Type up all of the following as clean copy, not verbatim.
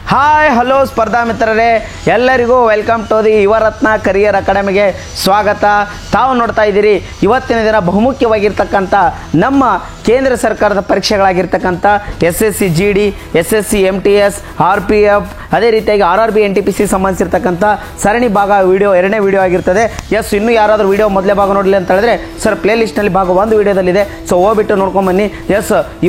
Hi hello ಸ್ಪರ್ಧಾ ಮಿತ್ರರೇ, ಎಲ್ಲರಿಗೂ welcome to the Yuvaratna career ಅಕಾಡೆಮಿಗೆ ಸ್ವಾಗತ. ತಾವು ನೋಡ್ತಾ ಇದ್ದೀರಿ ಇವತ್ತಿನ ದಿನ ಬಹುಮುಖ್ಯವಾಗಿರ್ತಕ್ಕಂಥ ನಮ್ಮ ಕೇಂದ್ರ ಸರ್ಕಾರದ ಪರೀಕ್ಷೆಗಳಾಗಿರ್ತಕ್ಕಂಥ SSC GD, SSC MTS, RPF, ಅದೇ ರೀತಿಯಾಗಿ RRB NTPC ಸಂಬಂಧಿಸಿರ್ತಕ್ಕಂಥ ಸರಣಿ ಭಾಗ ವಿಡಿಯೋ ಎರಡನೇ ವಿಡಿಯೋ ಆಗಿರ್ತದೆ. ಇನ್ನೂ ಯಾರಾದರೂ ವಿಡಿಯೋ ಮೊದಲೇ ಭಾಗ ನೋಡಲಿ ಅಂತ ಹೇಳಿದ್ರೆ ಸರ್ ಪ್ಲೇ ಲಿಸ್ಟ್ನಲ್ಲಿ ಭಾಗ ಒಂದು ವಿಡಿಯೋದಲ್ಲಿದೆ, ಸೊ ಹೋಗ್ಬಿಟ್ಟು ನೋಡ್ಕೊಂಬನ್ನಿ.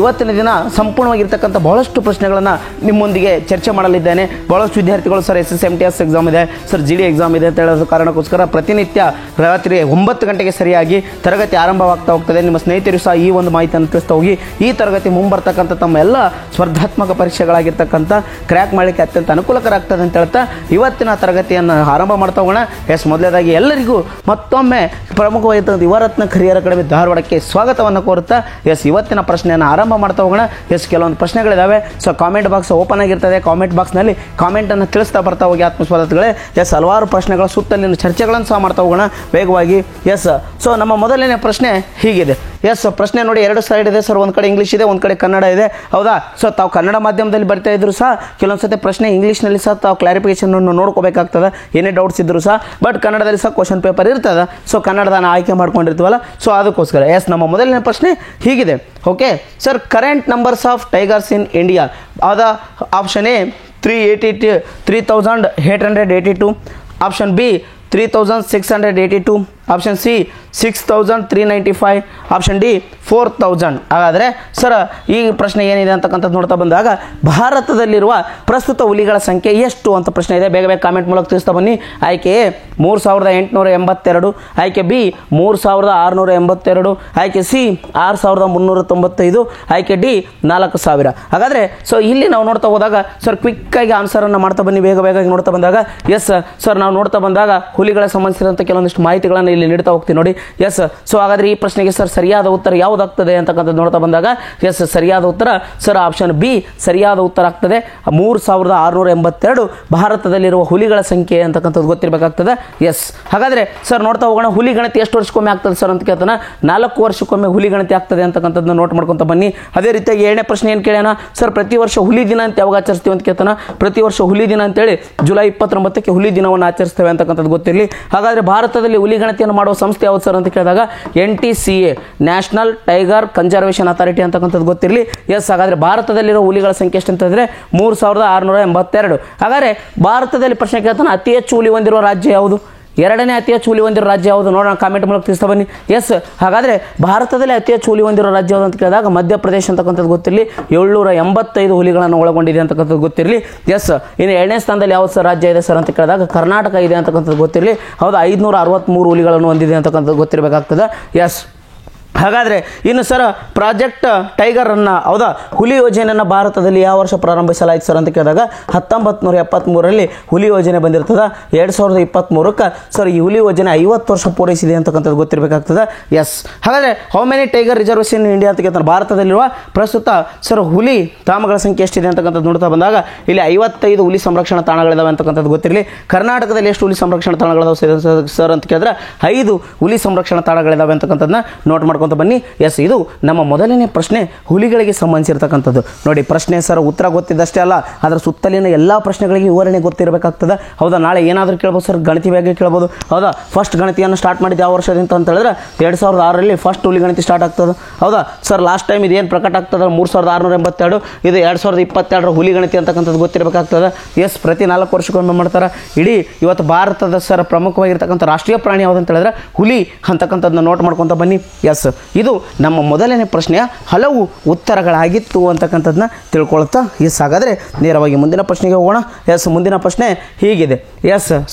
ಇವತ್ತಿನ ದಿನ ಸಂಪೂರ್ಣವಾಗಿರ್ತಕ್ಕಂಥ ಬಹಳಷ್ಟು ಪ್ರಶ್ನೆಗಳನ್ನು ನಿಮ್ಮೊಂದಿಗೆ ಚರ್ಚೆ ಮಾಡಲಿದ್ದೇನೆ. ಬಹಳಷ್ಟು ವಿದ್ಯಾರ್ಥಿಗಳು ಸರ್ SSC MTS ಎಕ್ಸಾಮ್ ಇದೆ, ಸರ್ GD ಎಕ್ಸಾಮ್ ಇದೆ ಅಂತ ಹೇಳೋದು ಕಾರಣಕ್ಕೋಸ್ಕರ ಪ್ರತಿನಿತ್ಯ ರಾತ್ರಿ 9 ಗಂಟೆಗೆ ಸರಿಯಾಗಿ ತರಗತಿ ಆರಂಭವಾಗ್ತಾ ಹೋಗ್ತದೆ. ನಿಮ್ಮ ಸ್ನೇಹಿತರು ಸಹ ಈ ಒಂದು ಮಾಹಿತಿಯನ್ನು ತಿಳಿಸ್ತಾ ಹೋಗಿ ಈ ತರಗತಿ ಮುಂಬರ್ತಕ್ಕಂಥ ತಮ್ಮ ಎಲ್ಲ ಸ್ಪರ್ಧಾತ್ಮಕ ಪರೀಕ್ಷೆಗಳಾಗಿರ್ತಕ್ಕಂಥ ಕ್ರ್ಯಾಕ್ ಮಾಡಲಿಕ್ಕೆ ಅತ್ಯಂತ ಅನುಕೂಲಕರ ಆಗ್ತದೆ ಅಂತ ಹೇಳ್ತಾ ಇವತ್ತಿನ ತರಗತಿಯನ್ನು ಆರಂಭ ಮಾಡ್ತಾ ಹೋಗೋಣ. ಮೊದಲೇದಾಗಿ ಎಲ್ಲರಿಗೂ ಮತ್ತೊಮ್ಮೆ ಪ್ರಮುಖವಾಗಿರ್ತಕ್ಕಂಥ ಯುವರತ್ನ ಕರಿಯರ್ ಅಕಾಡೆಮಿ ಧಾರವಾಡಕ್ಕೆ ಸ್ವಾಗತವನ್ನು ಕೋರುತ್ತಾ ಇವತ್ತಿನ ಪ್ರಶ್ನೆಯನ್ನು ಆರಂಭ ಮಾಡ್ತಾ ಹೋಗೋಣ. ಕೆಲವೊಂದು ಪ್ರಶ್ನೆಗಳಿದ್ದಾವೆ, ಸೊ ಕಾಮೆಂಟ್ ಬಾಕ್ಸ್ ಓಪನ್ ಆಗಿರ್ತದೆ. ಕಾಮೆಂಟ್ ಬಾಕ್ಸ್ನಲ್ಲಿ ಕಾಮೆಂಟನ್ನು ತಿಳಿಸ್ತಾ ಬರ್ತಾ ಹೋಗಿ ಆತ್ಮಸ್ವಾಗತಗಳೇ. ಹಲವಾರು ಪ್ರಶ್ನೆಗಳ ಸುತ್ತಲಿನ ಚರ್ಚೆಗಳನ್ನು ಸಹ ಮಾಡ್ತಾ ಹೋಗೋಣ ವೇಗವಾಗಿ. ಸೊ ನಮ್ಮ ಮೊದಲನೇ ಪ್ರಶ್ನೆ ಹೀಗಿದೆ. ಪ್ರಶ್ನೆ ನೋಡಿ, ಎರಡು ಸೈಡ್ ಇದೆ ಸರ್, ಒಂದು ಕಡೆ ಇಂಗ್ಲೀಷ್ ಇದೆ, ಒಂದು ಕಡೆ ಕನ್ನಡ ಇದೆ, ಹೌದಾ? ಸೊ ತಾವು ಕನ್ನಡ ಮಾಧ್ಯಮದಲ್ಲಿ ಬರ್ತಾ ಇದ್ರು ಸಹ ಕೆಲವೊಂದು ಸತಿ ಪ್ರಶ್ನೆ ಇಂಗ್ಲೀಷ್ನಲ್ಲಿ ಸಹ ತಾವು ಕ್ಲಾರಿಫಿಕೇಶನ್ ನೋಡ್ಕೋಬೇಕಾಗ್ತದೆ, ಏನೇ ಡೌಟ್ಸ್ ಇದ್ರು ಸಹ. ಬಟ್ ಕನ್ನಡದಲ್ಲಿ ಸಹ ಕ್ವಶನ್ ಪೇಪರ್ ಇರ್ತದೆ, ಸೊ ಕನ್ನಡದ ಆಯ್ಕೆ ಮಾಡ್ಕೊಂಡಿರ್ತೀವಲ್ಲ, ಸೊ ಅದಕ್ಕೋಸ್ಕರ ನಮ್ಮ ಮೊದಲನೇ ಪ್ರಶ್ನೆ ಹೀಗಿದೆ. Okay sir, current numbers of tigers in India. ಆದ option A 3882, option B 3682, option C 6395, option D 4000. ಹಾಗಾದರೆ ಸರ್ ಈ ಪ್ರಶ್ನೆ ಏನಿದೆ ಅಂತಕ್ಕಂಥದ್ದು ನೋಡ್ತಾ ಬಂದಾಗ ಭಾರತದಲ್ಲಿರುವ ಪ್ರಸ್ತುತ ಹುಲಿಗಳ ಸಂಖ್ಯೆ ಎಷ್ಟು ಅಂತ ಪ್ರಶ್ನೆ ಇದೆ. ಬೇಗ ಬೇಗ ಕಾಮೆಂಟ್ ಮೂಲಕ ತಿಳಿಸ್ತಾ ಬನ್ನಿ. ಆಯ್ಕೆ ಎ 3882, ಆಯ್ಕೆ ಬಿ 3682, ಆಯ್ಕೆ ಸಿ 6395, ಆಯ್ಕೆ ಡಿ 4000. ಹಾಗಾದರೆ ಸೊ ಇಲ್ಲಿ ನಾವು ನೋಡ್ತಾ ಹೋದಾಗ ಸರ್ ಕ್ವಿಕ್ಕಾಗಿ ಆನ್ಸರನ್ನು ಮಾಡ್ತಾ ಬನ್ನಿ, ಬೇಗ ಬೇಗ ನೋಡ್ತಾ ಬಂದಾಗ. ಸರ್ ನಾವು ನೋಡ್ತಾ ಬಂದಾಗ ಹುಲಿಗಳ ಸಂಬಂಧಿಸಿದಂಥ ಕೆಲವೊಂದಿಷ್ಟು ಮಾಹಿತಿಗಳನ್ನು ಇಲ್ಲಿ ನೀಡ್ತಾ ಹೋಗ್ತೀವಿ ನೋಡಿ. ಸೊ ಹಾಗಾದರೆ ಈ ಪ್ರಶ್ನೆಗೆ ಸರ್ ಸರಿಯಾದ ಉತ್ತರ ಯಾವುದಾಗ್ತದೆ ಅಂತಕ್ಕಂಥದ್ದು ನೋಡ್ತಾ ಬಂದಾಗ ಸರಿಯಾದ ಉತ್ತರ ಸರ್ ಆಪ್ಷನ್ ಬಿ ಸರಿಯಾದ ಉತ್ತರ ಆಗ್ತದೆ. 3682 ಭಾರತದಲ್ಲಿರುವ ಹುಲಿಗಳ ಸಂಖ್ಯೆ ಅಂತಕ್ಕಂಥದ್ದು ಗೊತ್ತಿರಬೇಕಾಗ್ತದೆ. ಹಾಗಾದರೆ ಸರ್ ನೋಡ್ತಾ ಹೋಗೋಣ, ಹುಲಿ ಗಣತಿ ಎಷ್ಟು ವರ್ಷಕ್ಕೊಮ್ಮೆ ಆಗ್ತದೆ ಸರ್ ಅಂತ ಕೇಳ್ತಾನೆ. 4 ವರ್ಷಕ್ಕೊಮ್ಮೆ ಹುಲಿ ಗಣತಿ ಆಗ್ತದೆ ಅಂತಕ್ಕಂಥದ್ದನ್ನ ನೋಟ್ ಮಾಡ್ಕೊತ ಬನ್ನಿ. ಅದೇ ರೀತಿಯಾಗಿ ಎರಡನೇ ಪ್ರಶ್ನೆ ಏನು ಕೇಳೋಣ ಸರ್, ಪ್ರತಿ ವರ್ಷ ಹುಲಿ ದಿನ ಅಂತ ಯಾವಾಗ ಆಚರಿಸ್ತೀವಿ ಅಂತ ಕೇಳ್ತಾನೆ. ಪ್ರತಿ ವರ್ಷ ಹುಲಿ ದಿನ ಅಂತೇಳಿ ಜುಲೈ 29ಕ್ಕೆ ಹುಲಿ ದಿನವನ್ನು ಆಚರಿಸ್ತೇವೆ ಅಂತಕ್ಕಂಥದ್ದು ಗೊತ್ತಿರಲಿ. ಹಾಗಾದರೆ ಭಾರತದಲ್ಲಿ ಹುಲಿ ಗಣತಿಯನ್ನು ಮಾಡುವ ಸಂಸ್ಥೆ ಯಾವುದು ಸರ್ ಅಂತ ಕೇಳಿದಾಗ NTCA, national tiger conservation authority ಅಂತಕ್ಕಂಥದ್ದು ಗೊತ್ತಿರಲಿ. ಹಾಗಾದರೆ ಭಾರತದಲ್ಲಿರೋ ಹುಲಿಗಳ ಸಂಖ್ಯೆ ಎಷ್ಟು ಅಂತಂದರೆ 3682. ಹಾಗಾದರೆ ಭಾರತದಲ್ಲಿ ಪ್ರಶ್ನೆ ಕೇಳ್ತಾನೆ, ಅತಿ ಹೆಚ್ಚು ಹುಲಿ ಹೊಂದಿರುವ ರಾಜ್ಯ ಯಾವುದು? ಎರಡನೇ ಅತಿ ಹೆಚ್ಚು ಹುಲಿ ಹೊಂದಿರೋ ರಾಜ್ಯ ಯಾವುದು ನೋಡೋಣ, ಕಾಮೆಂಟ್ ಮೂಲಕ ತಿಳಿಸ್ತಾ ಬನ್ನಿ. ಹಾಗಾದರೆ ಭಾರತದಲ್ಲಿ ಅತಿ ಹೆಚ್ಚು ಹುಲಿ ಹೊಂದಿರೋ ರಾಜ್ಯ ಯಾವುದು ಅಂತ ಕೇಳಿದಾಗ ಮಧ್ಯಪ್ರದೇಶ ಅಂತಕ್ಕಂಥದ್ದು ಗೊತ್ತಿರಲಿ. 785 ಹುಲಿಗಳನ್ನು ಒಳಗೊಂಡಿದೆ ಅಂತಕ್ಕಂಥದ್ದು ಗೊತ್ತಿರಲಿ. ಇನ್ನು ಎರಡನೇ ಸ್ಥಾನದಲ್ಲಿ ಯಾವ ಸರ್ ರಾಜ್ಯ ಇದೆ ಸರ್ ಅಂತ ಕೇಳಿದಾಗ ಕರ್ನಾಟಕ ಇದೆ ಅಂತಕ್ಕಂಥದ್ದು ಗೊತ್ತಿರಲಿ. ಹೌದಾ, 563 ಹುಲಿಗಳನ್ನು ಹೊಂದಿದೆ ಅಂತಕ್ಕಂಥದ್ದು ಗೊತ್ತಿರಬೇಕಾಗ್ತದೆ. ಹಾಗಾದರೆ ಇನ್ನು ಸರ್ ಪ್ರಾಜೆಕ್ಟ್ ಟೈಗರ್ ಅನ್ನು, ಹೌದಾ, ಹುಲಿ ಯೋಜನೆಯನ್ನು ಭಾರತದಲ್ಲಿ ಯಾವ ವರ್ಷ ಪ್ರಾರಂಭಿಸಲಾಯಿತು ಸರ್ ಅಂತ ಕೇಳಿದಾಗ 1973ರಲ್ಲಿ ಹುಲಿ ಯೋಜನೆ ಬಂದಿರ್ತದೆ. 2023ಕ್ಕೆ ಸರ್ ಈ ಹುಲಿ ಯೋಜನೆ 50 ವರ್ಷ ಪೂರೈಸಿದೆ ಅಂತಕ್ಕಂಥದ್ದು ಗೊತ್ತಿರಬೇಕಾಗ್ತದೆ. ಹಾಗಾದರೆ how many tiger reservation in India ಅಂತ ಕೇಳ್ತಾನೆ. ಭಾರತದಲ್ಲಿರುವ ಪ್ರಸ್ತುತ ಸರ್ ಹುಲಿ ಧಾಮಗಳ ಸಂಖ್ಯೆ ಎಷ್ಟಿದೆ ಅಂತಕ್ಕಂಥದ್ದು ನೋಡ್ತಾ ಬಂದಾಗ ಇಲ್ಲಿ 55 ಹುಲಿ ಸಂರಕ್ಷಣಾ ತಾಣಗಳಿದಾವೆ ಅಂತಕ್ಕಂಥದ್ದು ಗೊತ್ತಿರಲಿ. ಕರ್ನಾಟಕದಲ್ಲಿ ಎಷ್ಟು ಹುಲಿ ಸಂರಕ್ಷಣಾ ತಾಣಗಳಿದಾವೆ ಸರ್ ಅಂತ ಕೇಳಿದ್ರೆ 5 ಹುಲಿ ಸಂರಕ್ಷಣಾ ತಾಣಗಳಿದಾವೆ ಅಂತಕ್ಕಂಥದ್ದನ್ನ ನೋಟ್ ಮಾಡ್ಕೊಂಡು ಬನ್ನಿ. ಇದು ನಮ್ಮ ಮೊದಲನೇ ಪ್ರಶ್ನೆ ಹುಲಿಗಳಿಗೆ ಸಂಬಂಧಿಸಿರ್ತಕ್ಕಂಥದ್ದು. ನೋಡಿ ಪ್ರಶ್ನೆ ಸರ್ ಉತ್ತರ ಗೊತ್ತಿದ್ದಷ್ಟೇ ಅಲ್ಲ, ಅದರ ಸುತ್ತಲಿನ ಎಲ್ಲ ಪ್ರಶ್ನೆಗಳಿಗೆ ವಿವರಣೆ ಗೊತ್ತಿರಬೇಕಾಗ್ತದೆ. ಹೌದಾ, ನಾಳೆ ಏನಾದರೂ ಕೇಳ್ಬೋದು ಸರ್, ಗಣತಿ ಬಗ್ಗೆ ಕೇಳ್ಬೋದು. ಹೌದಾ, ಫಸ್ಟ್ ಗಣತಿಯನ್ನು ಸ್ಟಾರ್ಟ್ ಮಾಡಿದ್ದು ಯಾವ ವರ್ಷದಿಂದ ಅಂತ ಹೇಳಿದ್ರೆ 2006ರಲ್ಲಿ ಫಸ್ಟ್ ಹುಲಿ ಗಣತಿ ಸ್ಟಾರ್ಟ್ ಆಗ್ತದೆ. ಹೌದಾ ಸರ್, ಲಾಸ್ಟ್ ಟೈಮ್ ಇದೇನು ಪ್ರಕಟ ಆಗ್ತದೆ 3682, ಇದು 2022ರ ಹುಲಿ ಗಣತಿ ಅಂತಕ್ಕಂಥದ್ದು ಗೊತ್ತಿರಬೇಕಾಗ್ತದೆ. ಪ್ರತಿ 4 ವರ್ಷಕ್ಕೊಮ್ಮೆ ಮಾಡ್ತಾರೆ. ಇಡೀ ಇವತ್ತು ಭಾರತದ ಸರ್ ಪ್ರಮುಖವಾಗಿರ್ತಕ್ಕಂಥ ರಾಷ್ಟ್ರೀಯ ಪ್ರಾಣಿ ಯಾವುದು ಅಂತ ಹೇಳಿದ್ರೆ ಹುಲಿ ಅಂತಕ್ಕಂಥದ್ದನ್ನ ನೋಟ್ ಮಾಡ್ಕೊತ ಬನ್ನಿ. ಇದು ನಮ್ಮ ಮೊದಲನೇ ಪ್ರಶ್ನೆಯ ಹಲವು ಉತ್ತರಗಳಾಗಿತ್ತು ಅಂತಕ್ಕಂಥದ್ದನ್ನ ತಿಳ್ಕೊಳ್ತಾ. ಹಾಗಾದರೆ ನೇರವಾಗಿ ಮುಂದಿನ ಪ್ರಶ್ನೆಗೆ ಹೋಗೋಣ. ಮುಂದಿನ ಪ್ರಶ್ನೆ ಹೀಗಿದೆ.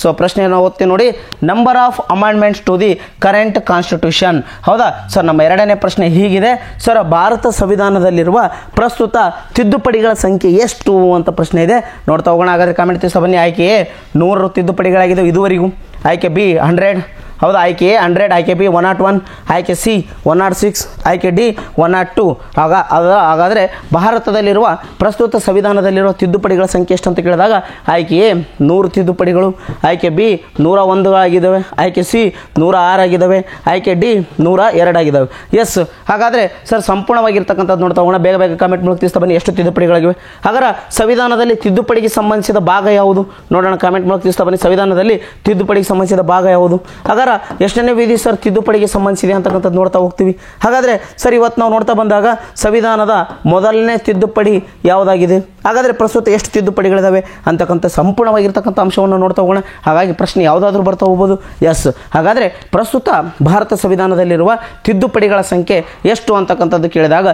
ಸೊ ಪ್ರಶ್ನೆಯನ್ನು ಓದ್ತೀನಿ ನೋಡಿ. Number of amendments to the current constitution. ಹೌದಾ ಸರ್, ನಮ್ಮ ಎರಡನೇ ಪ್ರಶ್ನೆ ಹೀಗಿದೆ ಸರ್, ಭಾರತ ಸಂವಿಧಾನದಲ್ಲಿರುವ ಪ್ರಸ್ತುತ ತಿದ್ದುಪಡಿಗಳ ಸಂಖ್ಯೆ ಎಷ್ಟು ಅಂತ ಪ್ರಶ್ನೆ ಇದೆ. ನೋಡ್ತಾ ಹೋಗೋಣ. ಹಾಗಾದರೆ ಕಾಮೆಂಟ್ ತಿಳಿಸ ಬನ್ನಿ. ಆಯ್ಕೆ ಎ 100 ತಿದ್ದುಪಡಿಗಳಾಗಿದೆ ಇದುವರೆಗೂ, ಆಯ್ಕೆ ಬಿ 100, ಹೌದಾ? ಆಯ್ಕೆ ಎ 100, ಆಯ್ಕೆ ಬಿ 101, ಆಯ್ಕೆ ಸಿ 106, ಆಯ್ಕೆ ಡಿ 102. ಹಾಗಾದರೆ ಭಾರತದಲ್ಲಿರುವ ಪ್ರಸ್ತುತ ಸಂವಿಧಾನದಲ್ಲಿರುವ ತಿದ್ದುಪಡಿಗಳ ಸಂಖ್ಯೆ ಎಷ್ಟು ಅಂತ ಕೇಳಿದಾಗ ಆಯ್ಕೆ ಎ 100 ತಿದ್ದುಪಡಿಗಳು, ಆಯ್ಕೆ ಬಿ 101 ಆಗಿದ್ದಾವೆ, ಆಯ್ಕೆ ಸಿ 106 ಆಗಿದ್ದಾವೆ, ಆಯ್ಕೆ ಡಿ 102 ಆಗಿದ್ದಾವೆ. ಎಸ್, ಹಾಗಾದರೆ ಸರ್ ಸಂಪೂರ್ಣವಾಗಿರ್ತಕ್ಕಂಥದ್ದು ನೋಡ್ತಾ ಹೋಗೋಣ. ಬೇಗ ಬೇಗ ಕಾಮೆಂಟ್ ಮೂಲಕ ತಿಳಿಸ್ತಾ ಬನ್ನಿ ಎಷ್ಟು ತಿದ್ದುಪಡಿಗಳಿವೆ. ಹಾಗಾದ್ರೆ ಸಂವಿಧಾನದಲ್ಲಿ ತಿದ್ದುಪಡಿಗೆ ಸಂಬಂಧಿಸಿದ ಭಾಗ ಯಾವುದು ನೋಡೋಣ. ಕಾಮೆಂಟ್ ಮೂಲಕ ತಿಳಿಸ್ತಾ ಬನ್ನಿ. ಸಂವಿಧಾನದಲ್ಲಿ ತಿದ್ದುಪಡಿಗೆ ಸಂಬಂಧಿಸಿದ ಭಾಗ ಯಾವುದು? ಹಾಗಾದ್ರೆ ಎಷ್ಟನೇ ವಿಧಿ ಸರ್ ತಿದ್ದುಪಡಿಗೆ ಸಂಬಂಧಿಸಿದೆ ಅಂತಕ್ಕಂಥದ್ದು ನೋಡ್ತಾ ಹೋಗ್ತೀವಿ. ಹಾಗಾದರೆ ಸರ್ ಇವತ್ತು ನಾವು ನೋಡ್ತಾ ಬಂದಾಗ ಸಂವಿಧಾನದ ಮೊದಲನೇ ತಿದ್ದುಪಡಿ ಯಾವುದಾಗಿದೆ? ಹಾಗಾದರೆ ಪ್ರಸ್ತುತ ಎಷ್ಟು ತಿದ್ದುಪಡಿಗಳಿದಾವೆ ಅಂತಕ್ಕಂಥ ಸಂಪೂರ್ಣವಾಗಿರ್ತಕ್ಕಂಥ ಅಂಶವನ್ನು ನೋಡ್ತಾ ಹೋಗೋಣ. ಹಾಗಾಗಿ ಪ್ರಶ್ನೆ ಯಾವುದಾದ್ರೂ ಬರ್ತಾ ಹೋಗ್ಬೋದು. ಎಸ್, ಹಾಗಾದರೆ ಪ್ರಸ್ತುತ ಭಾರತ ಸಂವಿಧಾನದಲ್ಲಿರುವ ತಿದ್ದುಪಡಿಗಳ ಸಂಖ್ಯೆ ಎಷ್ಟು ಅಂತಕ್ಕಂಥದ್ದು ಕೇಳಿದಾಗ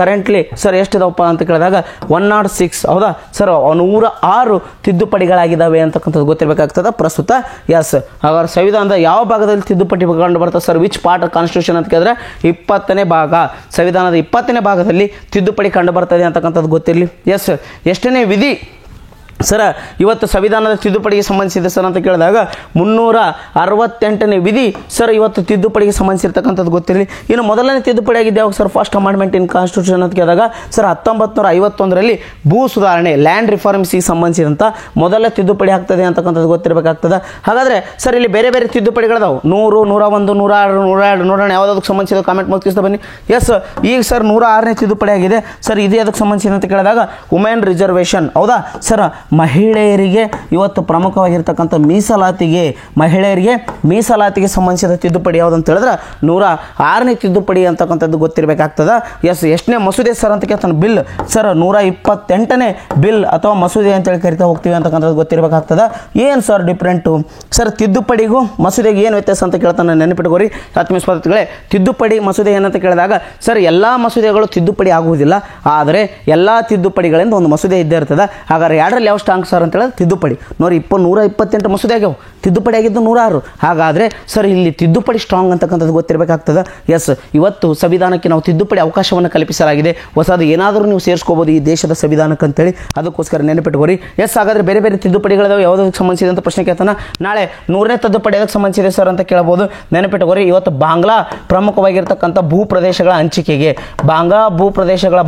ಕರೆಂಟ್ಲಿ ಸರ್ ಎಷ್ಟಿದಾವಪ್ಪ ಅಂತ ಕೇಳಿದಾಗ 106. ಹೌದಾ ಸರ್? 106 ತಿದ್ದುಪಡಿಗಳಾಗಿದ್ದಾವೆ ಅಂತಕ್ಕಂಥದ್ದು ಗೊತ್ತಿರಬೇಕಾಗ್ತದೆ ಪ್ರಸ್ತುತ. ಎಸ್, ಹಾಗಾದ್ರೆ ಸಂವಿಧಾನದ ಯಾವ ಭಾಗದಲ್ಲಿ ತಿದ್ದುಪಡಿ ಕಂಡು ಬರ್ತದೆ sir? Which part of constitution ಅಂತ ಕೇಳಿದ್ರೆ 20ನೇ ಭಾಗ. ಸಂವಿಧಾನದ 20ನೇ ಭಾಗದಲ್ಲಿ ತಿದ್ದುಪಡಿ ಕಂಡು ಬರ್ತದೆ ಅಂತಕ್ಕಂಥದ್ದು ಗೊತ್ತಿರಲಿ. ಎಸ್, ಎಷ್ಟನೇ ವಿಧಿ ಸರ ಇವತ್ತು ಸಂವಿಧಾನದ ತಿದ್ದುಪಡಿಗೆ ಸಂಬಂಧಿಸಿದೆ ಸರ್ ಅಂತ ಕೇಳಿದಾಗ 368ನೇ ವಿಧಿ ಸರ್ ಇವತ್ತು ತಿದ್ದುಪಡಿಗೆ ಸಂಬಂಧಿಸಿರ್ತಕ್ಕಂಥದ್ದು ಗೊತ್ತಿರಲಿ. ಇನ್ನು ಮೊದಲನೇ ತಿದ್ದುಪಡಿ ಆಗಿದೆ ಯಾವಾಗ ಸರ್? ಫಸ್ಟ್ ಅಮೆಂಡ್ಮೆಂಟ್ ಇನ್ ಕಾನ್ಸ್ಟಿಟ್ಯೂಷನ್ ಅಂತ ಕೇಳಿದಾಗ ಸರ್ 1951ರಲ್ಲಿ ಭೂ ಸುಧಾರಣೆ ಲ್ಯಾಂಡ್ ರಿಫಾರ್ಮ್ಸಿಗೆ ಸಂಬಂಧಿಸಿದಂಥ ಮೊದಲ ತಿದ್ದುಪಡಿ ಆಗ್ತದೆ ಅಂತಕ್ಕಂಥದ್ದು ಗೊತ್ತಿರಬೇಕಾಗ್ತದೆ. ಹಾಗಾದರೆ ಸರ್ ಇಲ್ಲಿ ಬೇರೆ ಬೇರೆ ತಿದ್ದುಪಡಿಗಳದಾವೆ 100, 101, 106, 102 ನೋಡೋಣ ಯಾವುದಕ್ಕೆ ಸಂಬಂಧಿಸಿದ ಕಾಮೆಂಟ್ ಮೂಲಕ ತಿಳಿಸ್ತಾ ಬನ್ನಿ. ಎಸ್, ಈಗ ಸರ್ 106ನೇ ತಿದ್ದುಪಡಿ ಆಗಿದೆ ಸರ್. ಇದು ಅದಕ್ಕೆ ಸಂಬಂಧಿಸಿದ ಅಂತ ಕೇಳಿದಾಗ ವುಮೆನ್ ರಿಸರ್ವೇಷನ್. ಹೌದಾ ಸರ್? ಮಹಿಳೆಯರಿಗೆ ಇವತ್ತು ಪ್ರಮುಖವಾಗಿರ್ತಕ್ಕಂಥ ಮಹಿಳೆಯರಿಗೆ ಮೀಸಲಾತಿಗೆ ಸಂಬಂಧಿಸಿದ ತಿದ್ದುಪಡಿ ಯಾವುದು ಅಂತ ಹೇಳಿದ್ರೆ 106ನೇ ತಿದ್ದುಪಡಿ ಅಂತಕ್ಕಂಥದ್ದು ಗೊತ್ತಿರಬೇಕಾಗ್ತದೆ. ಎಸ್, ಎಷ್ಟನೇ ಮಸೂದೆ ಸರ್ ಅಂತ ಕೇಳ್ತಾನೆ? ಬಿಲ್ ಸರ್ 128ನೇ ಬಿಲ್ ಅಥವಾ ಮಸೂದೆ ಅಂತೇಳಿ ಕರಿತಾ ಹೋಗ್ತೀವಿ ಅಂತಕ್ಕಂಥದ್ದು ಗೊತ್ತಿರಬೇಕಾಗ್ತದೆ. ಏನು ಸರ್ ಡಿಫ್ರೆಂಟು ಸರ್? ತಿದ್ದುಪಡಿಗೂ ಮಸೂದೆಗೆ ಏನು ವ್ಯತ್ಯಾಸ ಅಂತ ಕೇಳ್ತಾನೆ? ನೆನಪಿಟ್ಕೋರಿ ಆತ್ಮೀಯ ಸ್ಪರ್ಧಾರ್ಥಿಗಳೇ. ತಿದ್ದುಪಡಿ ಮಸೂದೆ ಏನಂತ ಕೇಳಿದಾಗ ಸರ್ ಎಲ್ಲ ಮಸೂದೆಗಳು ತಿದ್ದುಪಡಿ ಆಗುವುದಿಲ್ಲ, ಆದರೆ ಎಲ್ಲ ತಿದ್ದುಪಡಿಗಳಿಂದ ಒಂದು ಮಸೂದೆ ಇದ್ದೇ ಇರ್ತದೆ. ಹಾಗಾದ್ರೆ ಎರಡರಲ್ಲಿ ಯಾವ ಸ್ಟ್ರಾಂಗ್ ಸರ್ ಅಂತ ಹೇಳಿದ್ರೆ ತಿದ್ದುಪಡಿ. ನೋಡಿ 128 ಮಸೂದೆ ಆಗ್ಯಾವ, ತಿದ್ದುಪಡಿ ಆಗಿದ್ದು 106. ಹಾಗಾದರೆ ಸರ್ ಇಲ್ಲಿ ತಿದ್ದುಪಡಿ ಸ್ಟ್ರಾಂಗ್ ಅಂತಕ್ಕಂಥದ್ದು ಗೊತ್ತಿರಬೇಕಾಗ್ತದೆ. ಎಸ್, ಇವತ್ತು ಸಂವಿಧಾನಕ್ಕೆ ನಾವು ತಿದ್ದುಪಡಿ ಅವಕಾಶವನ್ನು ಕಲ್ಪಿಸಲಾಗಿದೆ. ಹೊಸದು ಏನಾದರೂ ನೀವು ಸೇರಿಸ್ಕೋಬೋದು ಈ ದೇಶದ ಸಂವಿಧಾನಕ್ಕೆ ಅಂತೇಳಿ, ಅದಕ್ಕೋಸ್ಕರ ನೆನಪಿಟ್ಕೋರಿ. ಎಸ್, ಹಾಗಾದರೆ ಬೇರೆ ಬೇರೆ ತಿದ್ದುಪಡಿಗಳಿದಾವೆ ಯಾವುದಕ್ಕೆ ಸಂಬಂಧಿಸಿದೆ ಅಂತ ಪ್ರಶ್ನೆ ಕೇಳ್ತಾನೆ. ನಾಳೆ 100ನೇ ತಿದ್ದುಪಡಿ ಅದಕ್ಕೆ ಸಂಬಂಧಿಸಿದೆ ಸರ್ ಅಂತ ಕೇಳಬಹುದು. ನೆನಪಿಟ್ಕೋರಿ, ಇವತ್ತು ಬಾಂಗ್ಲಾ ಪ್ರಮುಖವಾಗಿರ್ತಕ್ಕಂಥ ಭೂ ಪ್ರದೇಶಗಳ ಹಂಚಿಕೆಗೆ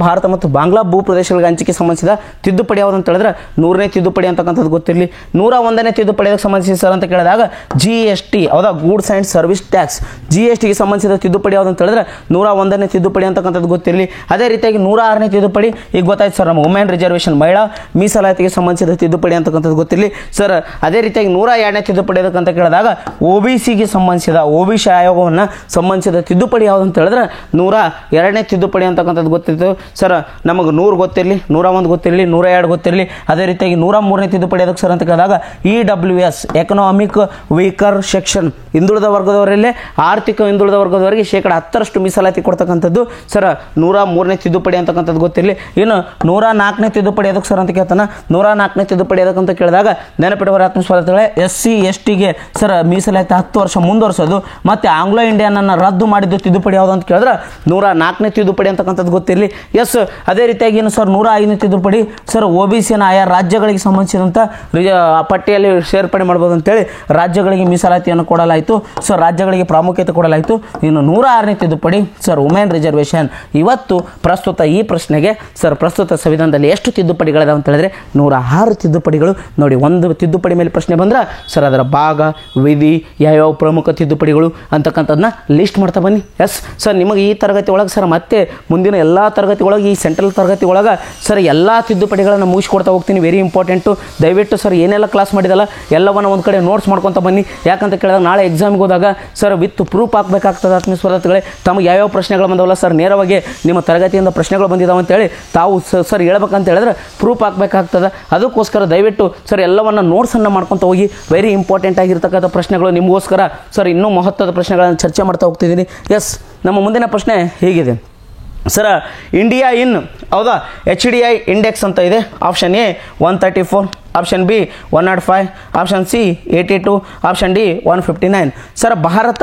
ಭಾರತ ಮತ್ತು ಬಾಂಗ್ಲಾ ಭೂ ಪ್ರದೇಶಗಳ ಹಂಚಿಕೆ ಸಂಬಂಧಿಸಿದ ತಿದ್ದುಪಡಿ ಯಾವುದು ಅಂತ ಹೇಳಿದ್ರೆ 100ನೇ ತಿದ್ದುಪಡಿ ಅಂತಕ್ಕಂಥದ್ದು ಗೊತ್ತಿರಲಿ. 101ನೇ ತಿದ್ದುಪಡಿ ಅದಕ್ಕೆ ಸಂಬಂಧಿಸಿದ ಸರ್ ಅಂತ ಕೇಳಿದಾಗ GST. ಹೌದಾ? Goods and service tax. GSTಗೆ ಸಂಬಂಧಿಸಿದ ತಿದ್ದುಪಡಿ ಯಾವುದು ಅಂತ ಹೇಳಿದ್ರೆ 101ನೇ ತಿದ್ದುಪಡಿ ಅಂತಕ್ಕಂಥದ್ದು ಗೊತ್ತಿರಲಿ. ಅದೇ ರೀತಿಯಾಗಿ 106ನೇ ತಿದ್ದುಪಡಿ ಈಗ ಗೊತ್ತಾಯ್ತು ಸರ್, ನಮ್ಮ ವುಮೆನ್ ರಿಸರ್ವೇಷನ್ ಮಹಿಳಾ ಮೀಸಲಾತಿಗೆ ಸಂಬಂಧಿಸಿದ ತಿದ್ದುಪಡಿ ಅಂತಕ್ಕಂಥದ್ದು ಗೊತ್ತಿರಲಿ ಸರ್. ಅದೇ ರೀತಿಯಾಗಿ 102ನೇ ತಿದ್ದುಪಡಿ ಅದಕ್ಕಂತ ಕೇಳಿದಾಗ OBCಗೆ ಸಂಬಂಧಿಸಿದ OBC ಆಯೋಗವನ್ನು ಸಂಬಂಧಿಸಿದ ತಿದ್ದುಪಡಿ ಯಾವುದು ಅಂತ ಹೇಳಿದ್ರೆ 102ನೇ ತಿದ್ದುಪಡಿ ಅಂತಕ್ಕಂಥದ್ದು ಗೊತ್ತಿತ್ತು ಸರ್. ನಮಗೆ 100 ಗೊತ್ತಿರಲಿ, 101 ಗೊತ್ತಿರಲಿ, 102 ಗೊತ್ತಿರಲಿ. ಅದೇ ರೀತಿಯಾಗಿ 103ನೇ ತಿದ್ದುಪಡಿ ಅದಕ್ಕೆ ಸರ್ ಅಂತ ಕೇಳಿದಾಗ EWS ಎಕನಾಮಿಕ್ ವೀಕರ್ ಸೆಕ್ಷನ್, ಹಿಂದುಳಿದ ವರ್ಗದವರಲ್ಲೇ ಆರ್ಥಿಕ ಹಿಂದುಳಿದ ವರ್ಗದವರಿಗೆ 10% ಮೀಸಲಾತಿ ಕೊಡ್ತಕ್ಕಂಥದ್ದು ಸರ್ 103ನೇ ತಿದ್ದುಪಡಿ ಅಂತಕ್ಕಂಥದ್ದು ಗೊತ್ತಿರಲಿ. ಇನ್ನು 104ನೇ ತಿದ್ದುಪಡಿ ಅದಕ್ಕೆ ಸರ್ ಅಂತ ಕೇಳ್ತಾನೆ. 104ನೇ ತಿದ್ದುಪಡಿ ಅದಕ್ಕಂತ ಕೇಳಿದಾಗ ನೆನಪಿಡುವ ಆತ್ಮಸ್ವಾರ್ಥಗಳೇ SC STಗೆ ಸರ್ ಮೀಸಲಾತಿ 10 ವರ್ಷ ಮುಂದುವರಿಸೋದು ಮತ್ತು ಆಂಗ್ಲೋ ಇಂಡಿಯನನ್ನು ರದ್ದು ಮಾಡಿದ್ದು ತಿದ್ದುಪಡಿ ಯಾವುದು ಅಂತ ಕೇಳಿದ್ರೆ 104ನೇ ತಿದ್ದುಪಡಿ ಅಂತಕ್ಕಂಥದ್ದು ಗೊತ್ತಿರಲಿ. ಎಸ್, ಅದೇ ರೀತಿಯಾಗಿ ಏನು ಸರ್ 105ನೇ ತಿದ್ದುಪಡಿ ಸರ್ OBCನ ಆಯಾ ರಾಜ್ಯಗಳಿಗೆ ಸಂಬಂಧಿಸಿದಂಥ ಪಟ್ಟಿಯಲ್ಲಿ ಸೇರ್ಪಡೆ ಮಾಡ್ಬೋದು ಅಂತೇಳಿ ರಾಜ್ಯಗಳಿಗೆ ಮೀಸಲಾತಿಯನ್ನು ಕೊಡಲಾಯಿತು. ಸೊ ರಾಜ್ಯಗಳಿಗೆ ಪ್ರಾಮುಖ್ಯತೆ ಕೊಡಲಾಯಿತು. ಇನ್ನು 106ನೇ ತಿದ್ದುಪಡಿ ಸರ್ ವುಮೆನ್ ರಿಸರ್ವೇಷನ್. ಇವತ್ತು ಪ್ರಸ್ತುತ ಈ ಪ್ರಶ್ನೆಗೆ ಸರ್ ಪ್ರಸ್ತುತ ಸಂವಿಧಾನದಲ್ಲಿ ಎಷ್ಟು ತಿದ್ದುಪಡಿಗಳಿದಾವೆ ಅಂತ ಹೇಳಿದ್ರೆ 106 ತಿದ್ದುಪಡಿಗಳು. ನೋಡಿ, ಒಂದು ತಿದ್ದುಪಡಿ ಮೇಲೆ ಪ್ರಶ್ನೆ ಬಂದ್ರೆ ಸರ್ ಅದರ ಭಾಗ, ವಿಧಿ, ಯಾವ್ಯಾವ ಪ್ರಮುಖ ತಿದ್ದುಪಡಿಗಳು ಅಂತಕ್ಕಂಥದ್ದನ್ನ ಲಿಸ್ಟ್ ಮಾಡ್ತಾ ಬನ್ನಿ. ಎಸ್ ಸರ್, ನಿಮಗೆ ಈ ತರಗತಿ ಒಳಗೆ ಸರ್ ಮತ್ತೆ ಮುಂದಿನ ಎಲ್ಲ ತರಗತಿ ಒಳಗೆ ಈ ಸೆಂಟ್ರಲ್ ತರಗತಿ ಒಳಗೆ ಸರ್ ಎಲ್ಲ ತಿದ್ದುಪಡಿಗಳನ್ನು ಮುಗಿಸ್ಕೊಡ್ತಾ ಹೋಗ್ತೀನಿ. Very important. ದಯವಿಟ್ಟು ಸರ್ ಏನೆಲ್ಲ ಕ್ಲಾಸ್ ಮಾಡಿದಲ್ಲ ಎಲ್ಲವನ್ನು ಒಂದು ಕಡೆ ನೋಟ್ಸ್ ಮಾಡ್ಕೊತ ಬನ್ನಿ. ಯಾಕಂತ ಕೇಳಿದಾಗ ನಾಳೆ ಎಕ್ಸಾಮ್ಗೆ ಹೋದಾಗ ಸರ್ ವಿತ್ ಪ್ರೂಫ್ ಹಾಕಬೇಕಾಗ್ತದೆ. ಆತ್ಮೀಯ ಸ್ಪರ್ಧಾರ್ಥಿಗಳೇ, ತಮಗೆ ಯಾವ್ಯಾವ ಪ್ರಶ್ನೆಗಳು ಬಂದವಲ್ಲ ಸರ್ ನೇರವಾಗಿ ನಿಮ್ಮ ತರಗತಿಯಿಂದ ಪ್ರಶ್ನೆಗಳು ಬಂದಿದ್ದಾವೆ ಅಂತೇಳಿ ತಾವು ಸರ್ ಹೇಳ್ಬೇಕಂತ ಹೇಳಿದ್ರೆ ಪ್ರೂಫ್ ಹಾಕಬೇಕಾಗ್ತದೆ. ಅದಕ್ಕೋಸ್ಕರ ದಯವಿಟ್ಟು ಸರ್ ಎಲ್ಲವನ್ನು ನೋಟ್ಸನ್ನು ಮಾಡ್ಕೊತ ಹೋಗಿ. ವೆರಿ ಇಂಪಾರ್ಟೆಂಟ್ ಆಗಿರ್ತಕ್ಕಂಥ ಪ್ರಶ್ನೆಗಳು ನಿಮಗೋಸ್ಕರ ಸರ್ ಇನ್ನೂ ಮಹತ್ವದ ಪ್ರಶ್ನೆಗಳನ್ನು ಚರ್ಚೆ ಮಾಡ್ತಾ ಹೋಗ್ತಿದ್ದೀನಿ. ಎಸ್, ನಮ್ಮ ಮುಂದಿನ ಪ್ರಶ್ನೆ ಹೀಗಿದೆ ಸರ, ಇಂಡಿಯಾ ಇನ್ ಹೌದಾ HDI ಇಂಡೆಕ್ಸ್ ಅಂತ ಇದೆ. Option A 134, option B 105, option C 82, option D 159. Sir Bharat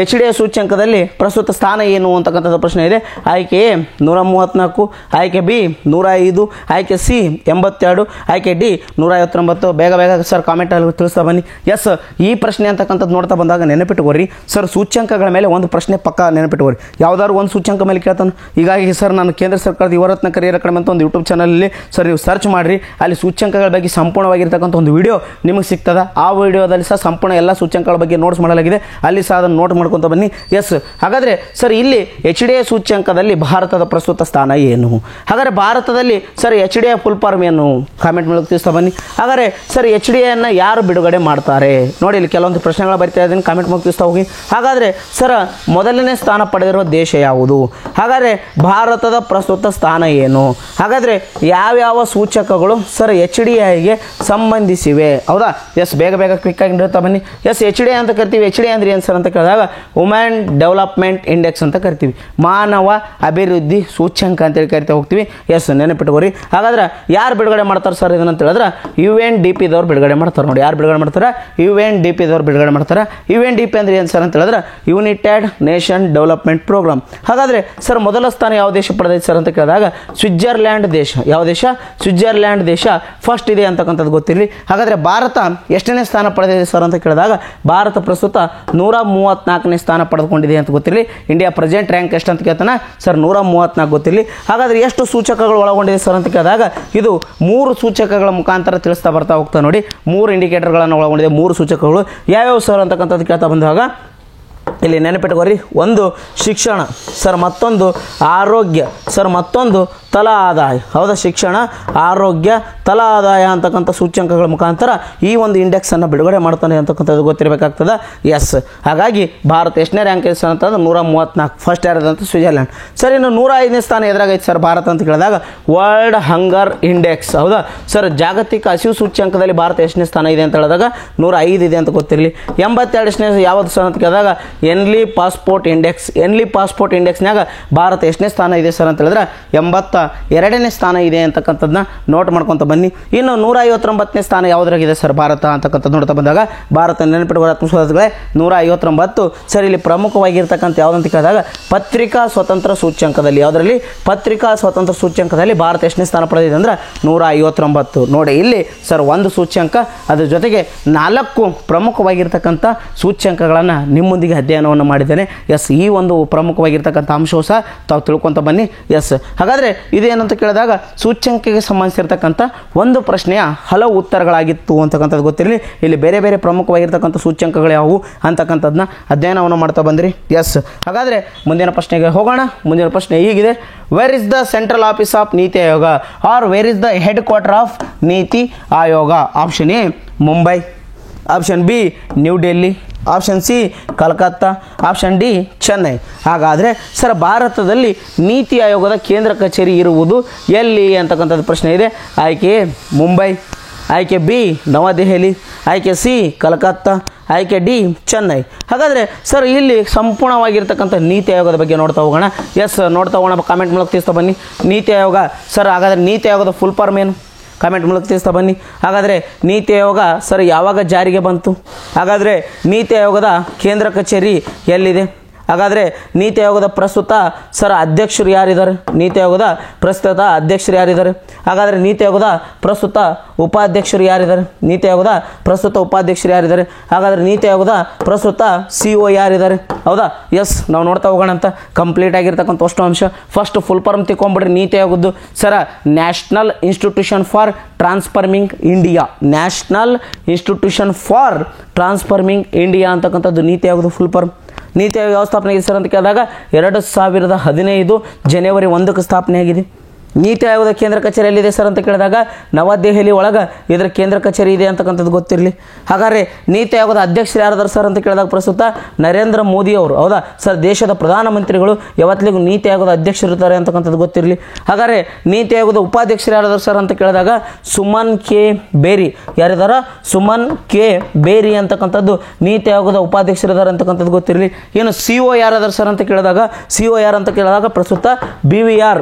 H D A ಸೂಚ್ಯಂಕದಲ್ಲಿ ಪ್ರಸ್ತುತ ಸ್ಥಾನ ಏನು ಅಂತಕ್ಕಂಥದ್ದು ಪ್ರಶ್ನೆ ಇದೆ. ಆಯ್ಕೆ ಎ 134, ಆಯ್ಕೆ ಬಿ 105, ಆಯ್ಕೆ ಸಿ 82, ಆಯ್ಕೆ ಡಿ 159. ಬೇಗ ಬೇಗ ಸರ್ ಕಾಮೆಂಟಲ್ಲಿ ತಿಳಿಸ್ತಾ ಬನ್ನಿ. ಎಸ್, ಈ ಪ್ರಶ್ನೆ ಅಂತಕ್ಕಂಥದ್ದು ನೋಡ್ತಾ ಬಂದಾಗ ನೆನಪಿಟ್ಟುಕೋರಿ ಸರ್, ಸೂಚ್ಯಂಕಗಳ ಮೇಲೆ ಒಂದು ಪ್ರಶ್ನೆ ಪಕ್ಕ ನೆನಪಿಟ್ಟುಕೋರಿ. ಯಾವ್ದಾದ್ರು ಒಂದು ಸೂಚ್ಯಂಕ ಮೇಲೆ ಕೇಳ್ತಾನೆ. ಹೀಗಾಗಿ ಸರ್ ನಾನು ಕೇಂದ್ರ ಸರ್ಕಾರದ ಯುವರತ್ನ ಕರಿಯರ್ ಅಕಾಡೆಮಿ ಅಂತ ಒಂದು ಯೂಟ್ಯೂಬ್ ಚಾನಲಲ್ಲಿ ಸರ್ ನೀವು ಸರ್ಚ್ ಮಾಡಿರಿ, ಅಲ್ಲಿ ಸೂಚ್ಯಂಕಗಳ ಬಗ್ಗೆ ಸಂಪೂರ್ಣವಾಗಿರ್ತಕ್ಕಂಥ ಒಂದು ವಿಡಿಯೋ ನಿಮಗೆ ಸಿಗ್ತದೆ. ಆ ವಿಡಿಯೋದಲ್ಲಿ ಸಹ ಸಂಪೂರ್ಣ ಎಲ್ಲ ಸೂಚ್ಯಂಕಗಳ ಬಗ್ಗೆ ನೋಟ್ಸ್ ಮಾಡಲಾಗಿದೆ, ಅಲ್ಲಿ ಸಹ ಅದನ್ನು ನೋಟ್ ಮಾಡ್ಕೊತ ಬನ್ನಿ. ಎಸ್, ಹಾಗಾದರೆ ಸರ್ ಇಲ್ಲಿ ಎಚ್ ಡಿ ಎ ಸೂಚ್ಯಂಕದಲ್ಲಿ ಭಾರತದ ಪ್ರಸ್ತುತ ಸ್ಥಾನ ಏನು? ಹಾಗಾದರೆ ಭಾರತದಲ್ಲಿ sir H D A full form ಏನು? ಕಾಮೆಂಟ್ ಮೂಲಕ ತಿಳಿಸ್ತಾ ಬನ್ನಿ. ಹಾಗಾದರೆ ಸರ್ ಎಚ್ ಡಿ ಎನ್ನು ಯಾರು ಬಿಡುಗಡೆ ಮಾಡ್ತಾರೆ? ನೋಡಿ, ಇಲ್ಲಿ ಕೆಲವೊಂದು ಪ್ರಶ್ನೆಗಳು ಬರ್ತಾ ಇದ್ದೀನಿ, ಕಾಮೆಂಟ್ ಮೂಲಕ ತಿಳಿಸ್ತಾ ಹೋಗಿ. ಹಾಗಾದರೆ ಸರ್ ಮೊದಲನೇ ಸ್ಥಾನ ಪಡೆದಿರುವ ದೇಶ ಯಾವುದು? ಹಾಗಾದರೆ ಭಾರತದ ಪ್ರಸ್ತುತ ಸ್ಥಾನ ಏನು? ಹಾಗಾದರೆ ಯಾವ್ಯಾವ ಸೂಚಕಗಳು ಸರ್ ಎಚ್ ಡಿ ಐಗೆ ಸಂಬಂಧಿಸಿವೆ? ಹೌದಾ? ಎಸ್, ಬೇಗ ಬೇಗ ಕ್ವಿಕ್ ಆಗಿ ಹೇಳ್ತಾ ಬನ್ನಿ. ಎಸ್, ಎಚ್ ಡಿ ಅಂತ ಕರಿತೀವಿ. ಎಚ್ ಡಿ ಅಂದ್ರೆ ಏನು ಸರ್ ಅಂತ ಕೇಳಿದಾಗ ವುಮೆನ್ ಡೆವಲಪ್ಮೆಂಟ್ ಇಂಡೆಕ್ಸ್ ಅಂತ ಕರಿತೀವಿ, ಮಾನವ ಅಭಿವೃದ್ಧಿ ಸೂಚ್ಯಂಕ ಅಂತೇಳಿ ಕರಿತಾ ಹೋಗ್ತೀವಿ. ಎಸ್, ನೆನಪಿಟ್ಕೋರಿ. ಹಾಗಾದ್ರೆ ಯಾರು ಬಿಡುಗಡೆ ಮಾಡ್ತಾರೆ ಸರ್ ಇದನ್ನಂತ ಹೇಳಿದ್ರೆ UNDP ದವ್ರು ಬಿಡುಗಡೆ ಮಾಡ್ತಾರೆ. ನೋಡಿ, ಯಾರು ಬಿಡುಗಡೆ ಮಾಡ್ತಾರೆ? UNDP ದವ್ರು ಬಿಡುಗಡೆ ಮಾಡ್ತಾರೆ. UNDP ಅಂದ್ರೆ ಏನು ಸರ್ ಅಂತ ಹೇಳಿದ್ರೆ ಯುನೈಟೆಡ್ ನೇಷನ್ ಡೆವಲಪ್ಮೆಂಟ್ ಪ್ರೋಗ್ರಾಮ್. ಹಾಗಾದರೆ ಸರ್ ಮೊದಲ ಸ್ಥಾನ ಯಾವ ದೇಶ ಪಡೆದೈತೆ ಸರ್ ಅಂತ ಕೇಳಿದಾಗ ಸ್ವಿಟ್ಜರ್ಲ್ಯಾಂಡ್ ದೇಶ. ಯಾವ ದೇಶ? ಸ್ವಿಟ್ಜರ್ಲ್ಯಾಂಡ್ ದೇಶ ಫಸ್ಟ್ ಇದೆ ಅಂತಕ್ಕಂಥದ್ದು ಗೊತ್ತಿರಲಿ. ಹಾಗಾದರೆ ಭಾರತ ಎಷ್ಟನೇ ಸ್ಥಾನ ಪಡೆದಿದೆ ಸರ್ ಅಂತ ಕೇಳಿದಾಗ ಭಾರತ ಪ್ರಸ್ತುತ 134ನೇ ಸ್ಥಾನ ಪಡೆದುಕೊಂಡಿದೆ ಅಂತ ಗೊತ್ತಿರಲಿ. ಇಂಡಿಯಾ ಪ್ರೆಸೆಂಟ್ ರ್ಯಾಂಕ್ ಎಷ್ಟು ಅಂತ ಕೇಳ್ತಾನೆ ಸರ್? 134 ಗೊತ್ತಿರಲಿ. ಹಾಗಾದರೆ ಎಷ್ಟು ಸೂಚಕಗಳು ಒಳಗೊಂಡಿದೆ ಸರ್ ಅಂತ ಕೇಳಿದಾಗ ಇದು 3 ಸೂಚಕಗಳ ಮುಖಾಂತರ ತಿಳಿಸ್ತಾ ಬರ್ತಾ ಹೋಗ್ತಾ. ನೋಡಿ, 3 ಇಂಡಿಕೇಟರ್ಗಳನ್ನು ಒಳಗೊಂಡಿದೆ, 3 ಸೂಚಕಗಳು. ಯಾವ್ಯಾವ ಸರ್ ಅಂತಕ್ಕಂಥದ್ದು ಕೇಳ್ತಾ ಬಂದಾಗ ಇಲ್ಲಿ ನೆನಪಿಟ್ಕೋರಿ. ಒಂದು ಶಿಕ್ಷಣ ಸರ್, ಮತ್ತೊಂದು ಆರೋಗ್ಯ ಸರ್, ಮತ್ತೊಂದು ತಲಾ ಆದಾಯ. ಹೌದಾ? ಶಿಕ್ಷಣ, ಆರೋಗ್ಯ, ತಲಾ ಆದಾಯ ಅಂತಕ್ಕಂಥ ಸೂಚ್ಯಂಕಗಳ ಮುಖಾಂತರ ಈ ಒಂದು ಇಂಡೆಕ್ಸನ್ನು ಬಿಡುಗಡೆ ಮಾಡ್ತಾನೆ ಅಂತಕ್ಕಂಥದ್ದು ಗೊತ್ತಿರಬೇಕಾಗ್ತದೆ. ಎಸ್, ಹಾಗಾಗಿ ಭಾರತ ಎಷ್ಟನೇ ರ್ಯಾಂಕ್ ಇದೆ ಸರ್ ಅಂತಂದ್ರೆ 134, ಫಸ್ಟ್ ಯಾರದಂತ ಸ್ವಿಟ್ಜರ್ಲ್ಯಾಂಡ್. ಸರ್, ಇನ್ನು 105ನೇ ಸ್ಥಾನ ಎದುರಾಗೈತೆ ಸರ್ ಭಾರತ ಅಂತ ಕೇಳಿದಾಗ ವರ್ಲ್ಡ್ ಹಂಗರ್ ಇಂಡೆಕ್ಸ್. ಹೌದಾ ಸರ್? ಜಾಗತಿಕ ಹಸಿವು ಸೂಚ್ಯಂಕದಲ್ಲಿ ಭಾರತ ಎಷ್ಟನೇ ಸ್ಥಾನ ಇದೆ ಅಂತ ಹೇಳಿದಾಗ 105 ಇದೆ ಅಂತ ಗೊತ್ತಿರಲಿ. 82ನೇ ಯಾವುದು ಸರ್ ಅಂತ ಕೇಳಿದಾಗ ಎನ್ಲಿ ಪಾಸ್ಪೋರ್ಟ್ ಇಂಡೆಕ್ಸ್. ಎನ್ಲಿ ಪಾಸ್ಪೋರ್ಟ್ ಇಂಡೆಕ್ಸ್ನಾಗ ಭಾರತ ಎಷ್ಟನೇ ಸ್ಥಾನ ಇದೆ ಸರ್ ಅಂತ ಹೇಳಿದ್ರೆ 82ನೇ ಸ್ಥಾನ ಇದೆ ಅಂತಕ್ಕಂಥದ್ದನ್ನ ನೋಟ್ ಮಾಡ್ಕೊತ ಬನ್ನಿ. ಇನ್ನು 159ನೇ ಸ್ಥಾನ ಯಾವುದ್ರಾಗಿದೆ ಸರ್ ಭಾರತ ಅಂತಕ್ಕಂಥದ್ದು ನೋಡ್ತಾ ಬಂದಾಗ ಭಾರತ ನೆನಪಿಟ್ಟುಕೊಳ್ಳೋ 159. ಸರ್, ಇಲ್ಲಿ ಪ್ರಮುಖವಾಗಿರ್ತಕ್ಕಂಥ ಯಾವುದಂತ ಕೇಳಿದಾಗ ಪತ್ರಿಕಾ ಸ್ವತಂತ್ರ ಸೂಚ್ಯಂಕದಲ್ಲಿ. ಯಾವುದರಲ್ಲಿ? ಪತ್ರಿಕಾ ಸ್ವತಂತ್ರ ಸೂಚ್ಯಂಕದಲ್ಲಿ ಭಾರತ ಎಷ್ಟನೇ ಸ್ಥಾನ ಪಡೆದಿದೆ ಅಂದ್ರೆ 159. ನೋಡಿ, ಇಲ್ಲಿ ಸರ್ ಒಂದು ಸೂಚ್ಯಂಕ, ಅದ್ರ ಜೊತೆಗೆ 4 ಪ್ರಮುಖವಾಗಿರ್ತಕ್ಕಂಥ ಸೂಚ್ಯಂಕಗಳನ್ನು ನಿಮ್ಮೊಂದಿಗೆ ಅಧ್ಯಯನವನ್ನು ಮಾಡಿದ್ದೇನೆ. ಎಸ್, ಈ ಒಂದು ಪ್ರಮುಖವಾಗಿರ್ತಕ್ಕಂಥ ಅಂಶವು ಸಹ ತಾವು ತಿಳ್ಕೊತ ಬನ್ನಿ. ಎಸ್, ಹಾಗಾದರೆ ಇದೇನಂತ ಕೇಳಿದಾಗ ಸೂಚ್ಯಂಕಕ್ಕೆ ಸಂಬಂಧಿಸಿರ್ತಕ್ಕಂಥ ಒಂದು ಪ್ರಶ್ನೆಯ ಹಲವು ಉತ್ತರಗಳಾಗಿತ್ತು ಅಂತಕ್ಕಂಥದ್ದು ಗೊತ್ತಿರಲಿ. ಇಲ್ಲಿ ಬೇರೆ ಬೇರೆ ಪ್ರಮುಖವಾಗಿರ್ತಕ್ಕಂಥ ಸೂಚ್ಯಂಕಗಳು ಯಾವುವು ಅಂತಕ್ಕಂಥದ್ದನ್ನ ಅಧ್ಯಯನವನ್ನು ಮಾಡ್ತಾ ಬಂದಿರಿ. ಎಸ್, ಹಾಗಾದರೆ ಮುಂದಿನ ಪ್ರಶ್ನೆಗೆ ಹೋಗೋಣ. ಮುಂದಿನ ಪ್ರಶ್ನೆ ಹೀಗಿದೆ: where is the central office of NITI Aayog? Or where is the headquarter of NITI Aayog? Option A Mumbai, option B New Delhi, option C Calcutta, option D Chennai. ಹಾಗಾದರೆ ಸರ್ ಭಾರತದಲ್ಲಿ ನೀತಿ ಆಯೋಗದ ಕೇಂದ್ರ ಕಚೇರಿ ಇರುವುದು ಎಲ್ಲಿ ಅಂತಕ್ಕಂಥದ್ದು ಪ್ರಶ್ನೆ ಇದೆ. ಆಯ್ಕೆ ಎ ಮುಂಬೈ, ಆಯ್ಕೆ ಬಿ ನವದೆಹಲಿ, ಆಯ್ಕೆ ಸಿ ಕಲ್ಕತ್ತಾ, ಆಯ್ಕೆ ಡಿ ಚೆನ್ನೈ. ಹಾಗಾದರೆ ಸರ್ ಇಲ್ಲಿ ಸಂಪೂರ್ಣವಾಗಿರ್ತಕ್ಕಂಥ ನೀತಿ ಆಯೋಗದ ಬಗ್ಗೆ ನೋಡ್ತಾ ಹೋಗೋಣ. ಎಸ್, ನೋಡ್ತಾ ಹೋಗೋಣ. ಕಾಮೆಂಟ್ ಮೂಲಕ ತಿಳಿಸ್ತಾ ಬನ್ನಿ. ನೀತಿ ಆಯೋಗ ಸರ್, ಹಾಗಾದರೆ ನೀತಿ ಆಯೋಗದ ಫುಲ್ ಫಾರ್ಮ್ ಏನು? ಕಾಮೆಂಟ್ ಮೂಲಕ ತಿಳಿಸ್ತಾ ಬನ್ನಿ. ಹಾಗಾದರೆ ನೀತಿ ಆಯೋಗ ಸರ್ ಯಾವಾಗ ಜಾರಿಗೆ ಬಂತು? ಹಾಗಾದರೆ ನೀತಿ ಆಯೋಗದ ಕೇಂದ್ರ ಕಚೇರಿ ಎಲ್ಲಿದೆ? ಹಾಗಾದರೆ ನೀತಿ ಆಯೋಗದ ಪ್ರಸ್ತುತ ಸರ್ ಅಧ್ಯಕ್ಷರು ಯಾರಿದ್ದಾರೆ? ನೀತಿ ಆಯೋಗದ ಪ್ರಸ್ತುತ ಅಧ್ಯಕ್ಷರು ಯಾರಿದ್ದಾರೆ? ಹಾಗಾದರೆ ನೀತಿ ಆಯೋಗದ ಪ್ರಸ್ತುತ ಉಪಾಧ್ಯಕ್ಷರು ಯಾರಿದ್ದಾರೆ? ನೀತಿ ಆಯೋಗದ ಪ್ರಸ್ತುತ ಉಪಾಧ್ಯಕ್ಷರು ಯಾರಿದ್ದಾರೆ? ಹಾಗಾದರೆ ನೀತಿ ಆಯೋಗದ ಪ್ರಸ್ತುತ CEO ಯಾರಿದ್ದಾರೆ? ಹೌದಾ? ಎಸ್, ನಾವು ನೋಡ್ತಾ ಹೋಗೋಣ ಅಂತ ಕಂಪ್ಲೀಟ್ ಆಗಿರ್ತಕ್ಕಂಥ ಅಷ್ಟು ಅಂಶ. ಫಸ್ಟ್ ಫುಲ್ ಫಾರ್ಮ್ ತಿಳ್ಕೊಂಬಿಡ್ರಿ ನೀತಿ ಆಯೋಗದ್ದು. Sir national institution for transforming India. National institution for transforming India ಅಂತಕ್ಕಂಥದ್ದು ನೀತಿ ಆಯೋಗದ ಫುಲ್ ಫಾರ್ಮ್. ನೀತಿ ಆಯೋಗ ಯಾವ ಸ್ಥಾಪನೆ ಆಗಿದೆ ಸರ್ ಅಂತ ಕೇಳಿದಾಗ 2015 ಜನವರಿ 1ಕ್ಕೆ ಸ್ಥಾಪನೆ ಆಗಿದೆ. ನೀತಿ ಆಯೋಗದ ಕೇಂದ್ರ ಕಚೇರಿ ಎಲ್ಲಿದೆ ಸರ್ ಅಂತ ಕೇಳಿದಾಗ ನವದೆಹಲಿ ಒಳಗೆ ಇದರ ಕೇಂದ್ರ ಕಚೇರಿ ಇದೆ ಅಂತಕ್ಕಂಥದ್ದು ಗೊತ್ತಿರಲಿ. ಹಾಗಾದರೆ ನೀತಿ ಆಯೋಗದ ಅಧ್ಯಕ್ಷರು ಯಾರಾದ್ರು ಸರ್ ಅಂತ ಕೇಳಿದಾಗ ಪ್ರಸ್ತುತ ನರೇಂದ್ರ ಮೋದಿ ಅವರು. ಹೌದಾ ಸರ್? ದೇಶದ ಪ್ರಧಾನಮಂತ್ರಿಗಳು ಯಾವತ್ತಿಗೂ ನೀತಿ ಆಯೋಗದ ಅಧ್ಯಕ್ಷರು ಇರ್ತಾರೆ ಅಂತಕ್ಕಂಥದ್ದು ಗೊತ್ತಿರಲಿ. ಹಾಗಾದರೆ ನೀತಿ ಆಯೋಗದ ಉಪಾಧ್ಯಕ್ಷರು ಯಾರಾದ್ರು ಸರ್ ಅಂತ ಕೇಳಿದಾಗ ಸುಮನ್ ಕೆ ಬೇರಿ. ಯಾರಿದಾರ? ಸುಮನ್ ಕೆ ಬೇರಿ ಅಂತಕ್ಕಂಥದ್ದು ನೀತಿ ಆಯೋಗದ ಉಪಾಧ್ಯಕ್ಷರು ಇದ್ದಾರೆ ಅಂತಕ್ಕಂಥದ್ದು ಗೊತ್ತಿರಲಿ. ಏನು CEO ಯಾರಾದ್ರು ಸರ್ ಅಂತ ಕೇಳಿದಾಗ CEO ಯಾರು ಅಂತ ಕೇಳಿದಾಗ ಪ್ರಸ್ತುತ BVR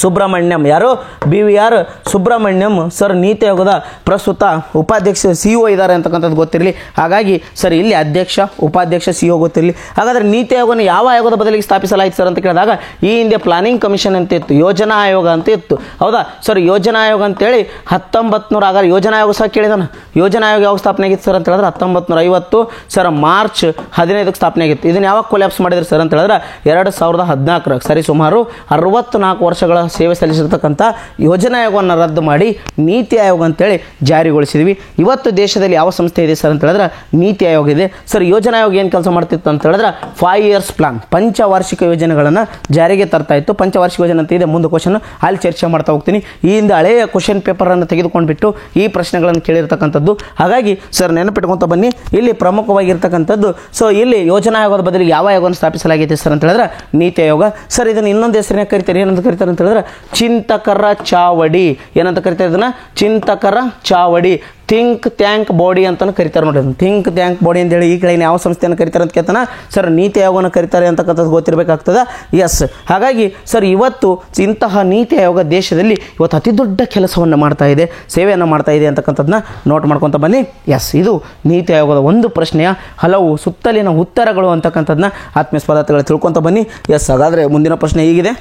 ಸುಬ್ರಹ್ಮಣ್ಯಂ. ಯಾರು? BVR ಸುಬ್ರಹ್ಮಣ್ಯಂ ಸರ್ ನೀತಿ ಆಯೋಗದ ಪ್ರಸ್ತುತ ಉಪಾಧ್ಯಕ್ಷ CEO ಇದ್ದಾರೆ ಅಂತಕ್ಕಂಥದ್ದು ಗೊತ್ತಿರಲಿ. ಹಾಗಾಗಿ ಸರ್ ಇಲ್ಲಿ ಅಧ್ಯಕ್ಷ, ಉಪಾಧ್ಯಕ್ಷ, CEO ಗೊತ್ತಿರಲಿ. ಹಾಗಾದರೆ ನೀತಿ ಆಯೋಗನ ಯಾವ ಆಯೋಗದ ಬದಲಿಗೆ ಸ್ಥಾಪಿಸಲಾಯಿತು ಸರ್ ಅಂತ ಕೇಳಿದಾಗ ಈ ಹಿಂದೆ ಪ್ಲಾನಿಂಗ್ ಕಮಿಷನ್ ಅಂತ ಇತ್ತು, ಯೋಜನಾ ಆಯೋಗ ಅಂತ ಇತ್ತು. ಹೌದಾ ಸರ್? ಯೋಜನಾ ಆಯೋಗ ಅಂತೇಳಿ 1900 ಆಗ ಯೋಜನಾ ಆಯೋಗ ಸಹ ಕೇಳಿದಾನ. ಯೋಜನಾ ಆಯೋಗ ಯಾವಾಗ ಸ್ಥಾಪನೆ ಆಗಿತ್ತು ಸರ್ ಅಂತ ಹೇಳಿದ್ರೆ 1950 ಸರ್ ಮಾರ್ಚ್ 15ಕ್ಕೆ ಸ್ಥಾಪನೆ ಆಗಿತ್ತು. ಇದನ್ನು ಯಾವಾಗ ಕೊಲ್ಯಾಪ್ಸ್ ಮಾಡಿದ್ರು ಸರ್ ಅಂತ ಹೇಳಿದ್ರೆ 2014 ಸರಿ ಸುಮಾರು 64 ವರ್ಷಗಳ ಸೇವೆ ಸಲ್ಲಿಸಿರ್ತಕ್ಕಂಥ ಯೋಜನಾ ಆಯೋಗವನ್ನು ರದ್ದು ಮಾಡಿ ನೀತಿ ಆಯೋಗ ಅಂತೇಳಿ ಜಾರಿಗೊಳಿಸಿದ್ವಿ. ಇವತ್ತು ದೇಶದಲ್ಲಿ ಯಾವ ಸಂಸ್ಥೆ ಇದೆ ಸರ್ ಅಂತ ಹೇಳಿದ್ರೆ ನೀತಿ ಆಯೋಗ ಇದೆ. ಸರ್ ಯೋಜನಾ ಆಯೋಗ ಏನು ಕೆಲಸ ಮಾಡ್ತಿತ್ತು ಅಂತ ಹೇಳಿದ್ರೆ 5 years ಪ್ಲಾನ್, ಪಂಚವಾರ್ಷಿಕ ಯೋಜನೆಗಳನ್ನು ಜಾರಿಗೆ ತರ್ತಾ ಇತ್ತು. ಪಂಚವಾರ್ಷಿಕ ಯೋಜನೆ ಅಂತ ಇದೆ, ಮುಂದೆ ಕ್ವಶನ್ ಅಲ್ಲಿ ಚರ್ಚೆ ಮಾಡ್ತಾ ಹೋಗ್ತೀನಿ. ಈ ಹಿಂದೆ ಹಳೆಯ ಕ್ವಶನ್ ಪೇಪರನ್ನು ತೆಗೆದುಕೊಂಡ್ಬಿಟ್ಟು ಈ ಪ್ರಶ್ನೆಗಳನ್ನು ಕೇಳಿರ್ತಕ್ಕಂಥದ್ದು. ಹಾಗಾಗಿ ಸರ್ ನೆನಪಿಟ್ಕೊಂತ ಬನ್ನಿ, ಇಲ್ಲಿ ಪ್ರಮುಖವಾಗಿರ್ತಕ್ಕಂಥದ್ದು. ಸೊ ಇಲ್ಲಿ ಯೋಜನಾ ಆಯೋಗದ ಬದಲಿಗೆ ಯಾವ ಆಯೋಗವನ್ನು ಸ್ಥಾಪಿಸಲಾಗಿದೆ ಸರ್ ಅಂತ ಹೇಳಿದ್ರೆ ನೀತಿ ಆಯೋಗ. ಸರ್ ಇದನ್ನು ಇನ್ನೊಂದು ಹೆಸರಿನ ಕರಿತಾರೆ, ಏನಂತ ಕರಿತಾರೆ ಅಂತ ಹೇಳಿದ್ರೆ ಚಿಂತಕರ ಚಾವಡಿ. ಏನಂತ ಕರಿತಾರೆ ಇದನ್ನ? ಚಿಂತಕರ ಚಾವಡಿ. ಥಿಂಕ್ ಟ್ಯಾಂಕ್ ಬಾಡಿ ಅಂತಲೂ ಕರಿತಾರೆ ನೋಡಿ. ಥಿಂಕ್ ಟ್ಯಾಂಕ್ ಬಾಡಿ ಅಂತೇಳಿ ಈ ಕಡೆ ಯಾವ ಸಂಸ್ಥೆಯನ್ನು ಕರಿತಾರೆ ಅಂತ ಕೇಳ್ತಾನೆ ಸರ್ ನೀತಿ ಆಯೋಗನ ಕರಿತಾರೆ ಅಂತಕ್ಕಂಥದ್ದು ಗೊತ್ತಿರಬೇಕಾಗ್ತದೆ. ಎಸ್, ಹಾಗಾಗಿ ಸರ್ ಇವತ್ತು ಇಂತಹ ನೀತಿ ಆಯೋಗ ದೇಶದಲ್ಲಿ ಇವತ್ತು ಅತಿ ದೊಡ್ಡ ಕೆಲಸವನ್ನು ಮಾಡ್ತಾ ಇದೆ, ಸೇವೆಯನ್ನು ಮಾಡ್ತಾ ಇದೆ ಅಂತಕ್ಕಂಥದ್ದನ್ನ ನೋಟ್ ಮಾಡ್ಕೊತ ಬನ್ನಿ. ಎಸ್, ಇದು ನೀತಿ ಆಯೋಗದ ಒಂದು ಪ್ರಶ್ನೆಯ ಹಲವು ಸುತ್ತಲಿನ ಉತ್ತರಗಳು ಅಂತಕ್ಕಂಥದ್ದನ್ನ ಆತ್ಮೀಯ ಸ್ಪರ್ಧಾರ್ಥಿಗಳು ತಿಳ್ಕೊತ ಬನ್ನಿ. ಎಸ್, ಹಾಗಾದರೆ ಮುಂದಿನ ಪ್ರಶ್ನೆ ಹೀಗಿದೆ.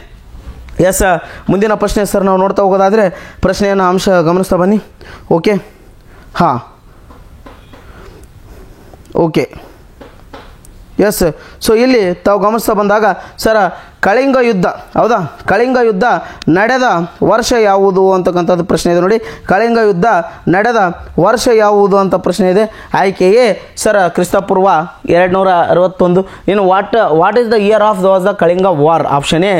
ಎಸ್, ಮುಂದಿನ ಪ್ರಶ್ನೆ ಸರ್ ನಾವು ನೋಡ್ತಾ ಹೋಗೋದಾದರೆ ಪ್ರಶ್ನೆಯನ್ನು ಅಂಶ ಗಮನಿಸ್ತಾ ಬನ್ನಿ. ಓಕೆ, ಹಾಂ, ಓಕೆ. ಎಸ್, ಸೊ ಇಲ್ಲಿ ತಾವು ಗಮನಿಸ್ತಾ ಬಂದಾಗ ಸರ ಕಳಿಂಗ ಯುದ್ಧ, ಹೌದಾ, ಕಳಿಂಗ ಯುದ್ಧ ನಡೆದ ವರ್ಷ ಯಾವುದು ಅಂತಕ್ಕಂಥದ್ದು ಪ್ರಶ್ನೆ ಇದೆ ನೋಡಿ. ಕಳಿಂಗ ಯುದ್ಧ ನಡೆದ ವರ್ಷ ಯಾವುದು ಅಂತ ಪ್ರಶ್ನೆ ಇದೆ. ಆಯ್ಕೆ ಎ ಸರ್ ಕ್ರಿಸ್ತಪೂರ್ವ 261. ಇನ್ನು what is the year of the Kalinga war? Option A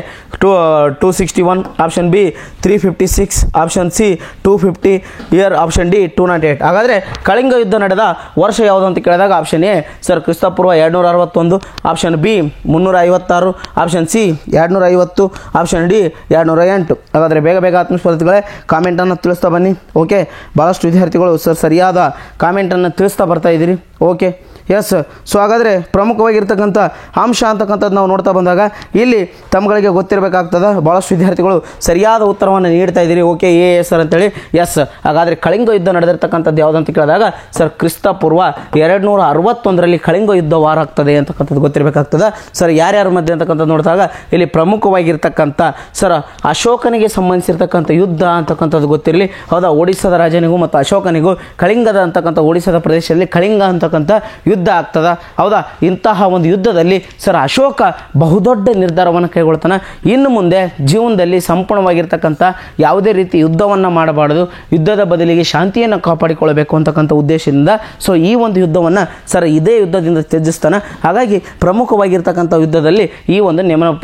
261, option B 356, option C 250 year, option D 208. ಹಾಗಾದರೆ ಕಳಿಂಗ ಯುದ್ಧ ನಡೆದ ವರ್ಷ ಯಾವುದು ಅಂತ ಕೇಳಿದಾಗ ಆಪ್ಷನ್ ಎ ಸರ್ ಕ್ರಿಸ್ತಪೂರ್ವ 261, option B 356, option C 250, option D 208. ಹಾಗಾದರೆ ಬೇಗ ಬೇಗ ಆತ್ಮಸ್ಪರ್ಧಿಗಳೇ ಕಾಮೆಂಟನ್ನು ತಿಳಿಸ್ತಾ ಬನ್ನಿ. ಓಕೆ, ಭಾಳಷ್ಟು ವಿದ್ಯಾರ್ಥಿಗಳು ಸರ್ ಸರಿಯಾದ ಕಾಮೆಂಟನ್ನು ತಿಳಿಸ್ತಾ ಬರ್ತಾ ಇದ್ದೀರಿ. Okay, S. ಸೊ ಹಾಗಾದರೆ ಪ್ರಮುಖವಾಗಿರ್ತಕ್ಕಂಥ ಅಂಶ ಅಂತಕ್ಕಂಥದ್ದು ನಾವು ನೋಡ್ತಾ ಬಂದಾಗ ಇಲ್ಲಿ ತಮ್ಮಗಳಿಗೆ ಗೊತ್ತಿರಬೇಕಾಗ್ತದೆ. ಭಾಳಷ್ಟು ವಿದ್ಯಾರ್ಥಿಗಳು ಸರಿಯಾದ ಉತ್ತರವನ್ನು ನೀಡ್ತಾ ಇದ್ದೀರಿ. ಓಕೆ, ಎ ಸರ್ ಅಂತೇಳಿ. ಎಸ್, ಹಾಗಾದರೆ ಕಳಿಂಗ ಯುದ್ಧ ನಡೆದಿರ್ತಕ್ಕಂಥದ್ದು ಯಾವುದಂತ ಕೇಳಿದಾಗ ಸರ್ ಕ್ರಿಸ್ತಪೂರ್ವ 261ರಲ್ಲಿ ಕಳಿಂಗ ಯುದ್ಧ ವಾರ ಆಗ್ತದೆ ಅಂತಕ್ಕಂಥದ್ದು ಗೊತ್ತಿರಬೇಕಾಗ್ತದೆ. ಸರ್ ಯಾರ್ಯಾರ ಮಧ್ಯೆ ಅಂತಕ್ಕಂಥದ್ದು ನೋಡಿದಾಗ ಇಲ್ಲಿ ಪ್ರಮುಖವಾಗಿರ್ತಕ್ಕಂಥ ಸರ್ ಅಶೋಕನಿಗೆ ಸಂಬಂಧಿಸಿರ್ತಕ್ಕಂಥ ಯುದ್ಧ ಅಂತಕ್ಕಂಥದ್ದು ಗೊತ್ತಿರಲಿ. ಹೌದಾ, ಒಡಿಸ್ಸಾದ ರಾಜನಿಗೂ ಮತ್ತು ಅಶೋಕನಿಗೂ ಕಳಿಂಗದ ಅಂತಕ್ಕಂಥ ಒಡಿಸ್ಸಾದ ಪ್ರದೇಶದಲ್ಲಿ ಕಳಿಂಗ ಅಂತಕ್ಕಂಥ ಯುದ್ಧ ಆಗ್ತದ. ಹೌದಾ, ಇಂತಹ ಒಂದು ಯುದ್ಧದಲ್ಲಿ ಸರ್ ಅಶೋಕ ಬಹುದೊಡ್ಡ ನಿರ್ಧಾರವನ್ನು ಕೈಗೊಳ್ತಾನೆ. ಇನ್ನು ಮುಂದೆ ಜೀವನದಲ್ಲಿ ಸಂಪೂರ್ಣವಾಗಿರ್ತಕ್ಕಂಥ ಯಾವುದೇ ರೀತಿ ಯುದ್ಧವನ್ನು ಮಾಡಬಾರ್ದು, ಯುದ್ಧದ ಬದಲಿಗೆ ಶಾಂತಿಯನ್ನು ಕಾಪಾಡಿಕೊಳ್ಳಬೇಕು ಅಂತಕ್ಕಂಥ ಉದ್ದೇಶದಿಂದ ಸೊ ಈ ಒಂದು ಯುದ್ಧವನ್ನು ಸರ್ ಇದೇ ಯುದ್ಧದಿಂದ ತ್ಯಜಿಸ್ತಾನೆ. ಹಾಗಾಗಿ ಪ್ರಮುಖವಾಗಿರ್ತಕ್ಕಂಥ ಯುದ್ಧದಲ್ಲಿ ಈ ಒಂದು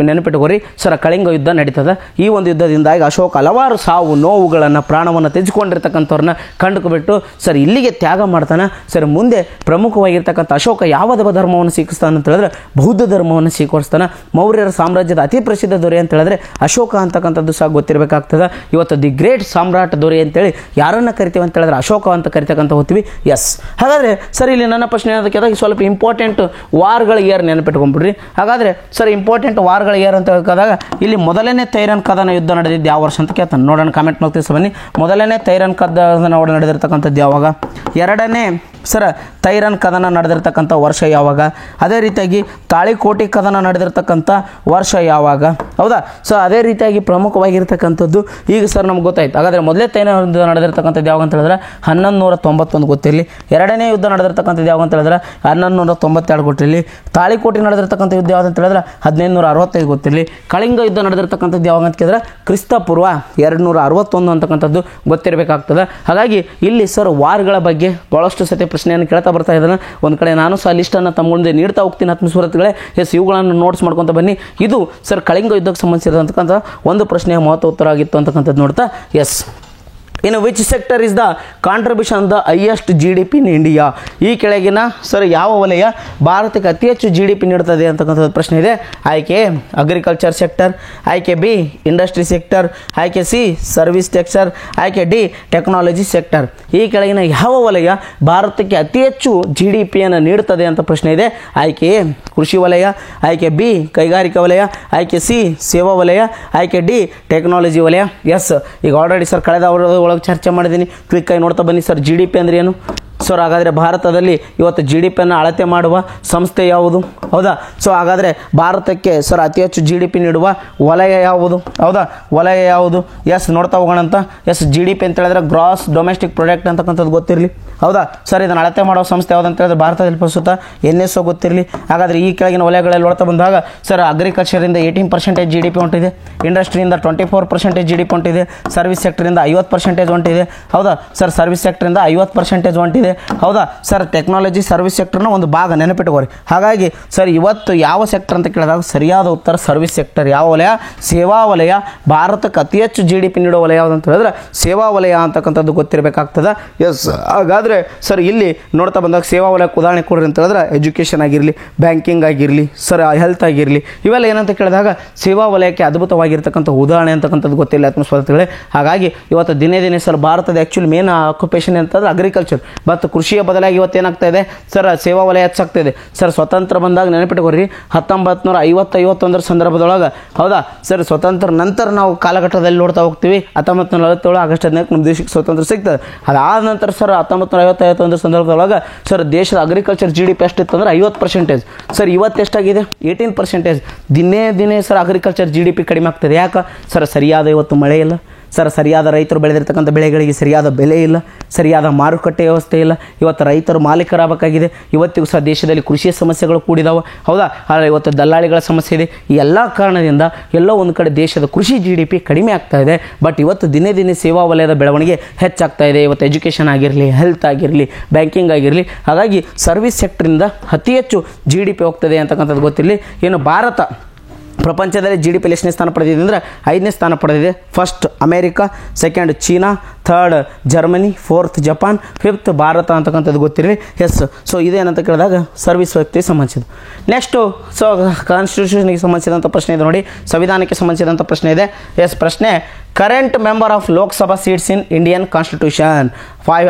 ನೆನಪಿಟ್ಟುಕೋರಿ ಸರ್ ಕಳಿಂಗ ಯುದ್ಧ ನಡೀತದೆ. ಈ ಒಂದು ಯುದ್ಧದಿಂದಾಗಿ ಅಶೋಕ ಹಲವಾರು ಸಾವು ನೋವುಗಳನ್ನು ಪ್ರಾಣವನ್ನು ತೆಗೆದುಕೊಂಡಿರ್ತಕ್ಕಂಥವ್ರನ್ನ ಕಂಡುಕೊಬಿಟ್ಟು ಸರ್ ಇಲ್ಲಿಗೆ ತ್ಯಾಗ ಮಾಡ್ತಾನೆ. ಸರ್ ಮುಂದೆ ಪ್ರಮುಖವಾಗಿರ್ತಕ್ಕಂಥ ಅಶೋಕ ಯಾವ ಧರ್ಮವನ್ನು ಸ್ವೀಕರಿಸ್ತಾನೆ ಅಂತ ಹೇಳಿದ್ರೆ ಬೌದ್ಧ ಧರ್ಮವನ್ನು ಸ್ವೀಕರಿಸ್ತಾನೆ. ಮೌರ್ಯರ ಸಾಮ್ರಾಜ್ಯದ ಅತಿ ಪ್ರಸಿದ್ಧ ದೊರೆ ಅಂತ ಹೇಳಿದ್ರೆ ಅಶೋಕ ಅಂತಕ್ಕಂಥದ್ದು ಸಹ ಗೊತ್ತಿರಬೇಕಾಗ್ತದೆ. ಇವತ್ತು ದಿ ಗ್ರೇಟ್ ಸಾಮ್ರಾಟ್ ದೊರೆ ಅಂತೇಳಿ ಯಾರನ್ನ ಕರಿತೀವಿ ಅಂತ ಹೇಳಿದ್ರೆ ಅಶೋಕ ಅಂತ ಕರಿತಕ್ಕಂಥ ಹೋಗ್ತೀವಿ. ಎಸ್, ಹಾಗಾದರೆ ಸರ್ ಇಲ್ಲಿ ನನ್ನ ಪ್ರಶ್ನೆ ಏನಂತ ಸ್ವಲ್ಪ ಇಂಪಾರ್ಟೆಂಟ್ ವಾರ್ಗಳ ಇಯರ್ ನೆನಪಿಟ್ಕೊಂಡ್ಬಿಡ್ರಿ. ಹಾಗಾದರೆ ಸರ್ ಇಂಪಾರ್ಟೆಂಟ್ ವಾರ್ಗಳ ಇಯರ್ ಅಂತ ಹೇಳಿದಾಗ ಇಲ್ಲಿ ಮೊದಲನೇ ತೈರನ್ ಕದನ ಯುದ್ಧ ನಡೆದಿದ್ದು ಯಾವ ವರ್ಷ ಅಂತ ಕೇಳ್ತಾನೆ. ನೋಡೋಣ, ಕಾಮೆಂಟ್ ಮಾಡ್ತೀವಿ ಬನ್ನಿ. ಮೊದಲನೇ ತೈರನ್ ಕದನ ನಡೆದಿರ್ತಕ್ಕಂಥದ್ದು ಯಾವಾಗ? ಎರಡನೇ ಸರ್ ತೈರನ್ ಕದನ ನಡೆದಿರ್ತಕ್ಕಂಥ ವರ್ಷ ಯಾವಾಗ? ಅದೇ ರೀತಿಯಾಗಿ ತಾಳಿಕೋಟೆ ಕದನ ನಡೆದಿರ್ತಕ್ಕಂಥ ವರ್ಷ ಯಾವಾಗ? ಹೌದಾ, ಸೊ ಅದೇ ರೀತಿಯಾಗಿ ಪ್ರಮುಖವಾಗಿರ್ತಕ್ಕಂಥದ್ದು ಈಗ ಸರ್ ನಮ್ಗೆ ಗೊತ್ತಾಯ್ತು. ಹಾಗಾದರೆ ಮೊದಲೇ ತೈರನ್ ಯುದ್ಧ ನಡೆದಿರ್ತಕ್ಕಂಥದ್ದು ಯಾವಾಗ ಅಂತ ಹೇಳಿದ್ರೆ 1191 ಗೊತ್ತಿರಲಿ. ಎರಡನೇ ಯುದ್ಧ ನಡೆದಿರ್ತಕ್ಕಂಥದ್ದು ಯಾವಾಗ ಅಂತ ಹೇಳಿದ್ರೆ 1192 ಗೊತ್ತಿರಲಿ. ತಾಳಿಕೋಟೆ ನಡೆದಿರ್ತಕ್ಕಂಥ ಯುದ್ಧ ಯಾವ್ದು ಅಂತ ಹೇಳಿದ್ರೆ 1565 ಗೊತ್ತಿರಲಿ. ಕಳಿಂಗ ಯುದ್ಧ ನಡೆದಿರ್ತಕ್ಕಂಥದ್ದು ಯಾವಾಗ ಅಂತ ಕೇಳಿದ್ರೆ ಕ್ರಿಸ್ತಪೂರ್ವ 261 ಅಂತಕ್ಕಂಥದ್ದು ಗೊತ್ತಿರಬೇಕಾಗ್ತದೆ. ಹಾಗಾಗಿ ಇಲ್ಲಿ ಸರ್ ವಾರ್ಗಳ ಬಗ್ಗೆ ಭಾಳಷ್ಟು ಸತಿ ಪ್ರಶ್ನೆಯನ್ನು ಕೇಳ್ತಾ ಬರ್ತಾ ಇದ್ದಾನೆ. ಒಂದು ಕಡೆ ನಾನು ಸಹ ಲಿಸ್ಟನ್ನು ತಮ್ಮ ಮುಂದೆ ನೀಡ್ತಾ ಹೋಗ್ತೀನಿ ಆತ್ಮಸ್ವರತೆಗಳೇ. ಎಸ್, ಇವುಗಳನ್ನು ನೋಟ್ಸ್ ಮಾಡ್ಕೊತ ಬನ್ನಿ. ಇದು ಸರ್ ಕಳಿಂಗ ಯುದ್ಧಕ್ಕೆ ಸಂಬಂಧಿಸಿದಂತಕ್ಕಂಥ ಒಂದು ಪ್ರಶ್ನೆಯ ಮಹತ್ವ ಉತ್ತರ ಆಗಿತ್ತು ಅಂತಕ್ಕಂಥದ್ದು ನೋಡ್ತಾ. ಎಸ್, ಇನ್ನು which sector is the contribution the highest GDP in India? ಈ ಕೆಳಗಿನ ಸರ್ ಯಾವ ವಲಯ ಭಾರತಕ್ಕೆ ಅತಿ ಹೆಚ್ಚು GDP ನೀಡುತ್ತದೆ ಅಂತಕ್ಕಂಥದ್ದು ಪ್ರಶ್ನೆ ಇದೆ. ಆಯ್ಕೆ ಎ ಅಗ್ರಿಕಲ್ಚರ್ ಸೆಕ್ಟರ್, ಆಯ್ಕೆ ಬಿ ಇಂಡಸ್ಟ್ರಿ ಸೆಕ್ಟರ್, ಆಯ್ಕೆ ಸಿ ಸರ್ವಿಸ್ ಸೆಕ್ಟರ್, ಆಯ್ಕೆ ಡಿ ಟೆಕ್ನಾಲಜಿ ಸೆಕ್ಟರ್. ಈ ಕೆಳಗಿನ ಯಾವ ವಲಯ ಭಾರತಕ್ಕೆ ಅತಿ ಹೆಚ್ಚು GDPಯನ್ನು ನೀಡುತ್ತದೆ ಅಂತ ಪ್ರಶ್ನೆ ಇದೆ. ಆಯ್ಕೆ ಎ ಕೃಷಿ ವಲಯ, ಆಯ್ಕೆ ಬಿ ಕೈಗಾರಿಕಾ ವಲಯ, ಆಯ್ಕೆ ಸಿ ಸೇವಾ ವಲಯ, ಆಯ್ಕೆ ಡಿ ಟೆಕ್ನಾಲಜಿ ವಲಯ. ಎಸ್, ಈಗ ಆಲ್ರೆಡಿ ಸರ್ ಕಳೆದ ಒಳಗೆ ಚರ್ಚೆ ಮಾಡಿದ್ದೀನಿ. ಕ್ವಿಕ್ಕಾಗಿ ನೋಡ್ತಾ ಬನ್ನಿ ಸರ್. GDP ಅಂದರೆ ಏನು ಸರ್? ಹಾಗಾದರೆ ಭಾರತದಲ್ಲಿ ಇವತ್ತು GDPಯನ್ನು ಅಳತೆ ಮಾಡುವ ಸಂಸ್ಥೆ ಯಾವುದು? ಹೌದಾ? ಸೊ ಹಾಗಾದರೆ ಭಾರತಕ್ಕೆ ಸರ್ ಅತಿ ಹೆಚ್ಚು GDP ನೀಡುವ ವಲಯ ಯಾವುದು? ಹೌದಾ, ವಲಯ ಯಾವುದು? ಎಸ್, ನೋಡ್ತಾ ಹೋಗೋಣ ಅಂತ. ಎಸ್, GDP ಅಂತ ಹೇಳಿದ್ರೆ ಗ್ರಾಸ್ ಡೊಮೆಸ್ಟಿಕ್ ಪ್ರಾಡಕ್ಟ್ ಅಂತಕ್ಕಂಥದ್ದು ಗೊತ್ತಿರಲಿ. ಹೌದಾ ಸರ್? ಇದನ್ನು ಅಳತೆ ಮಾಡೋ ಸಂಸ್ಥೆ ಯಾವುದು ಅಂತ ಹೇಳಿದ್ರೆ ಭಾರತದಲ್ಲಿ ಪ್ರಸ್ತುತ NSO ಗೊತ್ತಿರಲಿ. ಹಾಗಾದರೆ ಈ ಕೆಳಗಿನ ವಲಯಗಳಲ್ಲಿ ನೋಡ್ತಾ ಬಂದಾಗ ಸರ್ ಅಗ್ರಿಕಲ್ಚರಿಂದ 18% GDP ಹೊಂಟಿದೆ, ಇಂಡಸ್ಟ್ರಿಯಿಂದ 24% GDP ಹೊಂಟಿದೆ, ಸರ್ವಿಸ್ ಸೆಕ್ಟರಿಂದ 50% ಹೊಂಟಿದೆ. ಹೌದಾ ಸರ್? ಸರ್ವಿಸ್ ಸೆಕ್ಟರಿಂದ 50% ಹೊಂಟಿದೆ. ಹೌದಾ ಸರ್? ಟೆಕ್ನಾಲಜಿ ಸರ್ವಿಸ್ ಸೆಕ್ಟರ್ನ ಒಂದು ಭಾಗ, ನೆನಪಿಟ್ಟುಕೋರಿ. ಹಾಗಾಗಿ ಸರ್ ಇವತ್ತು ಯಾವ ಸೆಕ್ಟರ್ ಅಂತ ಕೇಳಿದಾಗ ಸರಿಯಾದ ಉತ್ತರ ಸರ್ವಿಸ್ ಸೆಕ್ಟರ್. ಯಾವ ವಲಯ? ಸೇವಾ ವಲಯ. ಭಾರತಕ್ಕೆ ಅತಿ ಹೆಚ್ಚು GDP ನೀಡೋ ವಲಯ ಯಾವುದು ಅಂತ ಹೇಳಿದ್ರೆ ಸೇವಾ ವಲಯ ಅಂತಕ್ಕಂಥದ್ದು ಗೊತ್ತಿರಬೇಕಾಗ್ತದೆ. ಎಸ್, ಹಾಗಾದರೆ ಸರ್ ಇಲ್ಲಿ ನೋಡ್ತಾ ಬಂದಾಗ ಸೇವಾ ವಲಯಕ್ಕೆ ಉದಾಹರಣೆ ಕೊಡ್ರಿ ಅಂತ ಹೇಳಿದ್ರೆ ಎಜುಕೇಷನ್ ಆಗಿರಲಿ, ಬ್ಯಾಂಕಿಂಗ್ ಆಗಿರಲಿ, ಸರ್ ಹೆಲ್ತ್ ಆಗಿರಲಿ, ಇವೆಲ್ಲ ಏನಂತ ಕೇಳಿದಾಗ ಸೇವಾ ವಲಯಕ್ಕೆ ಅದ್ಭುತವಾಗಿರ್ತಕ್ಕಂಥ ಉದಾಹರಣೆ ಅಂತಕ್ಕಂಥದ್ದು ಗೊತ್ತಿಲ್ಲ ಆತ್ಮಸ್ಪರ್ಧಿಗಳೇ. ಹಾಗಾಗಿ ಇವತ್ತು ದಿನೇ ದಿನೇ ಸರ್ ಭಾರತದ ಆ್ಯಕ್ಚುಲಿ ಮೇನ್ ಆಕ್ಯುಪೇಷನ್ ಅಂತಂದ್ರೆ ಅಗ್ರಿಕಲ್ಚರ್. ಮತ್ತು ಕೃಷಿಯ ಬದಲಾಗಿ ಇವತ್ತು ಏನಾಗ್ತಾ ಇದೆ ಸರ್? ಸೇವಾ ವಲಯ ಹೆಚ್ಚಾಗ್ತಾ ಇದೆ. ಸರ್ ಸ್ವತಂತ್ರ ಬಂದಾಗ ನೆನಪಿಟ್ಟುಕೊಡ್ರಿ, 1950-51 ಸಂದರ್ಭದೊಳಗೆ, ಹೌದಾ ಸರ್? ಸ್ವತಂತ್ರ ನಂತರ ನಾವು ಕಾಲಘಟ್ಟದಲ್ಲಿ ನೋಡ್ತಾ ಹೋಗ್ತೀವಿ. 1947 ಆಗಸ್ಟ್ 15 ನಮ್ಮ ದೇಶಕ್ಕೆ ಸ್ವತಂತ್ರ ಸಿಗ್ತದೆ. ಅದಾದ ನಂತರ ಸರ್ 1950-51 ಸಂದರ್ಭದೊಳಗೆ ಸರ್ ದೇಶದ ಅಗ್ರಿಕಲ್ಚರ್ GDP ಎಷ್ಟಿತ್ತು ಅಂದರೆ 50%. ಸರ್ ಇವತ್ತು ಎಷ್ಟಾಗಿದೆ? 18%. ದಿನೇ ದಿನೇ ಸರ್ ಅಗ್ರಿಕಲ್ಚರ್ GDP ಕಡಿಮೆ ಆಗ್ತದೆ. ಯಾಕೆ ಸರ್? ಸರಿಯಾದ ಇವತ್ತು ಮಳೆ ಇಲ್ಲ ಸರ್, ಸರಿಯಾದ ರೈತರು ಬೆಳೆದಿರ್ತಕ್ಕಂಥ ಬೆಳೆಗಳಿಗೆ ಸರಿಯಾದ ಬೆಲೆ ಇಲ್ಲ, ಸರಿಯಾದ ಮಾರುಕಟ್ಟೆ ವ್ಯವಸ್ಥೆ ಇಲ್ಲ. ಇವತ್ತು ರೈತರು ಮಾಲೀಕರಾಗಬೇಕಾಗಿದೆ. ಇವತ್ತಿಗೂ ಸಹ ದೇಶದಲ್ಲಿ ಕೃಷಿಯ ಸಮಸ್ಯೆಗಳು ಕೂಡಿದಾವೆ. ಹೌದಾ? ಆದರೆ ಇವತ್ತು ದಲ್ಲಾಳಿಗಳ ಸಮಸ್ಯೆ ಇದೆ. ಈ ಎಲ್ಲ ಕಾರಣದಿಂದ ಎಲ್ಲೋ ಒಂದು ಕಡೆ ದೇಶದ ಕೃಷಿ GDP ಕಡಿಮೆ ಆಗ್ತಾ ಇದೆ. ಬಟ್ ಇವತ್ತು ದಿನೇ ದಿನೇ ಸೇವಾ ವಲಯದ ಬೆಳವಣಿಗೆ ಹೆಚ್ಚಾಗ್ತಾ ಇದೆ. ಇವತ್ತು ಎಜುಕೇಷನ್ ಆಗಿರಲಿ, ಹೆಲ್ತ್ ಆಗಿರಲಿ, ಬ್ಯಾಂಕಿಂಗ್ ಆಗಿರಲಿ. ಹಾಗಾಗಿ ಸರ್ವಿಸ್ ಸೆಕ್ಟರಿಂದ ಅತಿ ಹೆಚ್ಚು GDP ಹೋಗ್ತದೆ ಅಂತಕ್ಕಂಥದ್ದು ಗೊತ್ತಿರಲಿ. ಇನ್ನು ಭಾರತ ಪ್ರಪಂಚದಲ್ಲಿ GDP ಎಷ್ಟನೇ ಸ್ಥಾನ ಪಡೆದಿದೆ ಅಂದರೆ 5ನೇ ಸ್ಥಾನ ಪಡೆದಿದೆ. First America, second China, third Germany, fourth Japan, fifth Bharat ಅಂತಕ್ಕಂಥದ್ದು ಗೊತ್ತಿರಲಿ. ಎಸ್, ಸೊ ಇದೇನಂತ ಕೇಳಿದಾಗ ಸರ್ವಿಸ್ ವ್ಯಕ್ತಿಗೆ ಸಂಬಂಧಿಸಿದ. ನೆಕ್ಸ್ಟು ಸೊ ಕಾನ್ಸ್ಟಿಟ್ಯೂಷನ್ಗೆ ಸಂಬಂಧಿಸಿದಂಥ ಪ್ರಶ್ನೆ ಇದೆ ನೋಡಿ, ಸಂವಿಧಾನಕ್ಕೆ ಸಂಬಂಧಿಸಿದಂಥ ಪ್ರಶ್ನೆ ಇದೆ. ಎಸ್, ಪ್ರಶ್ನೆ current member of Lok Sabha seats in Indian constitution.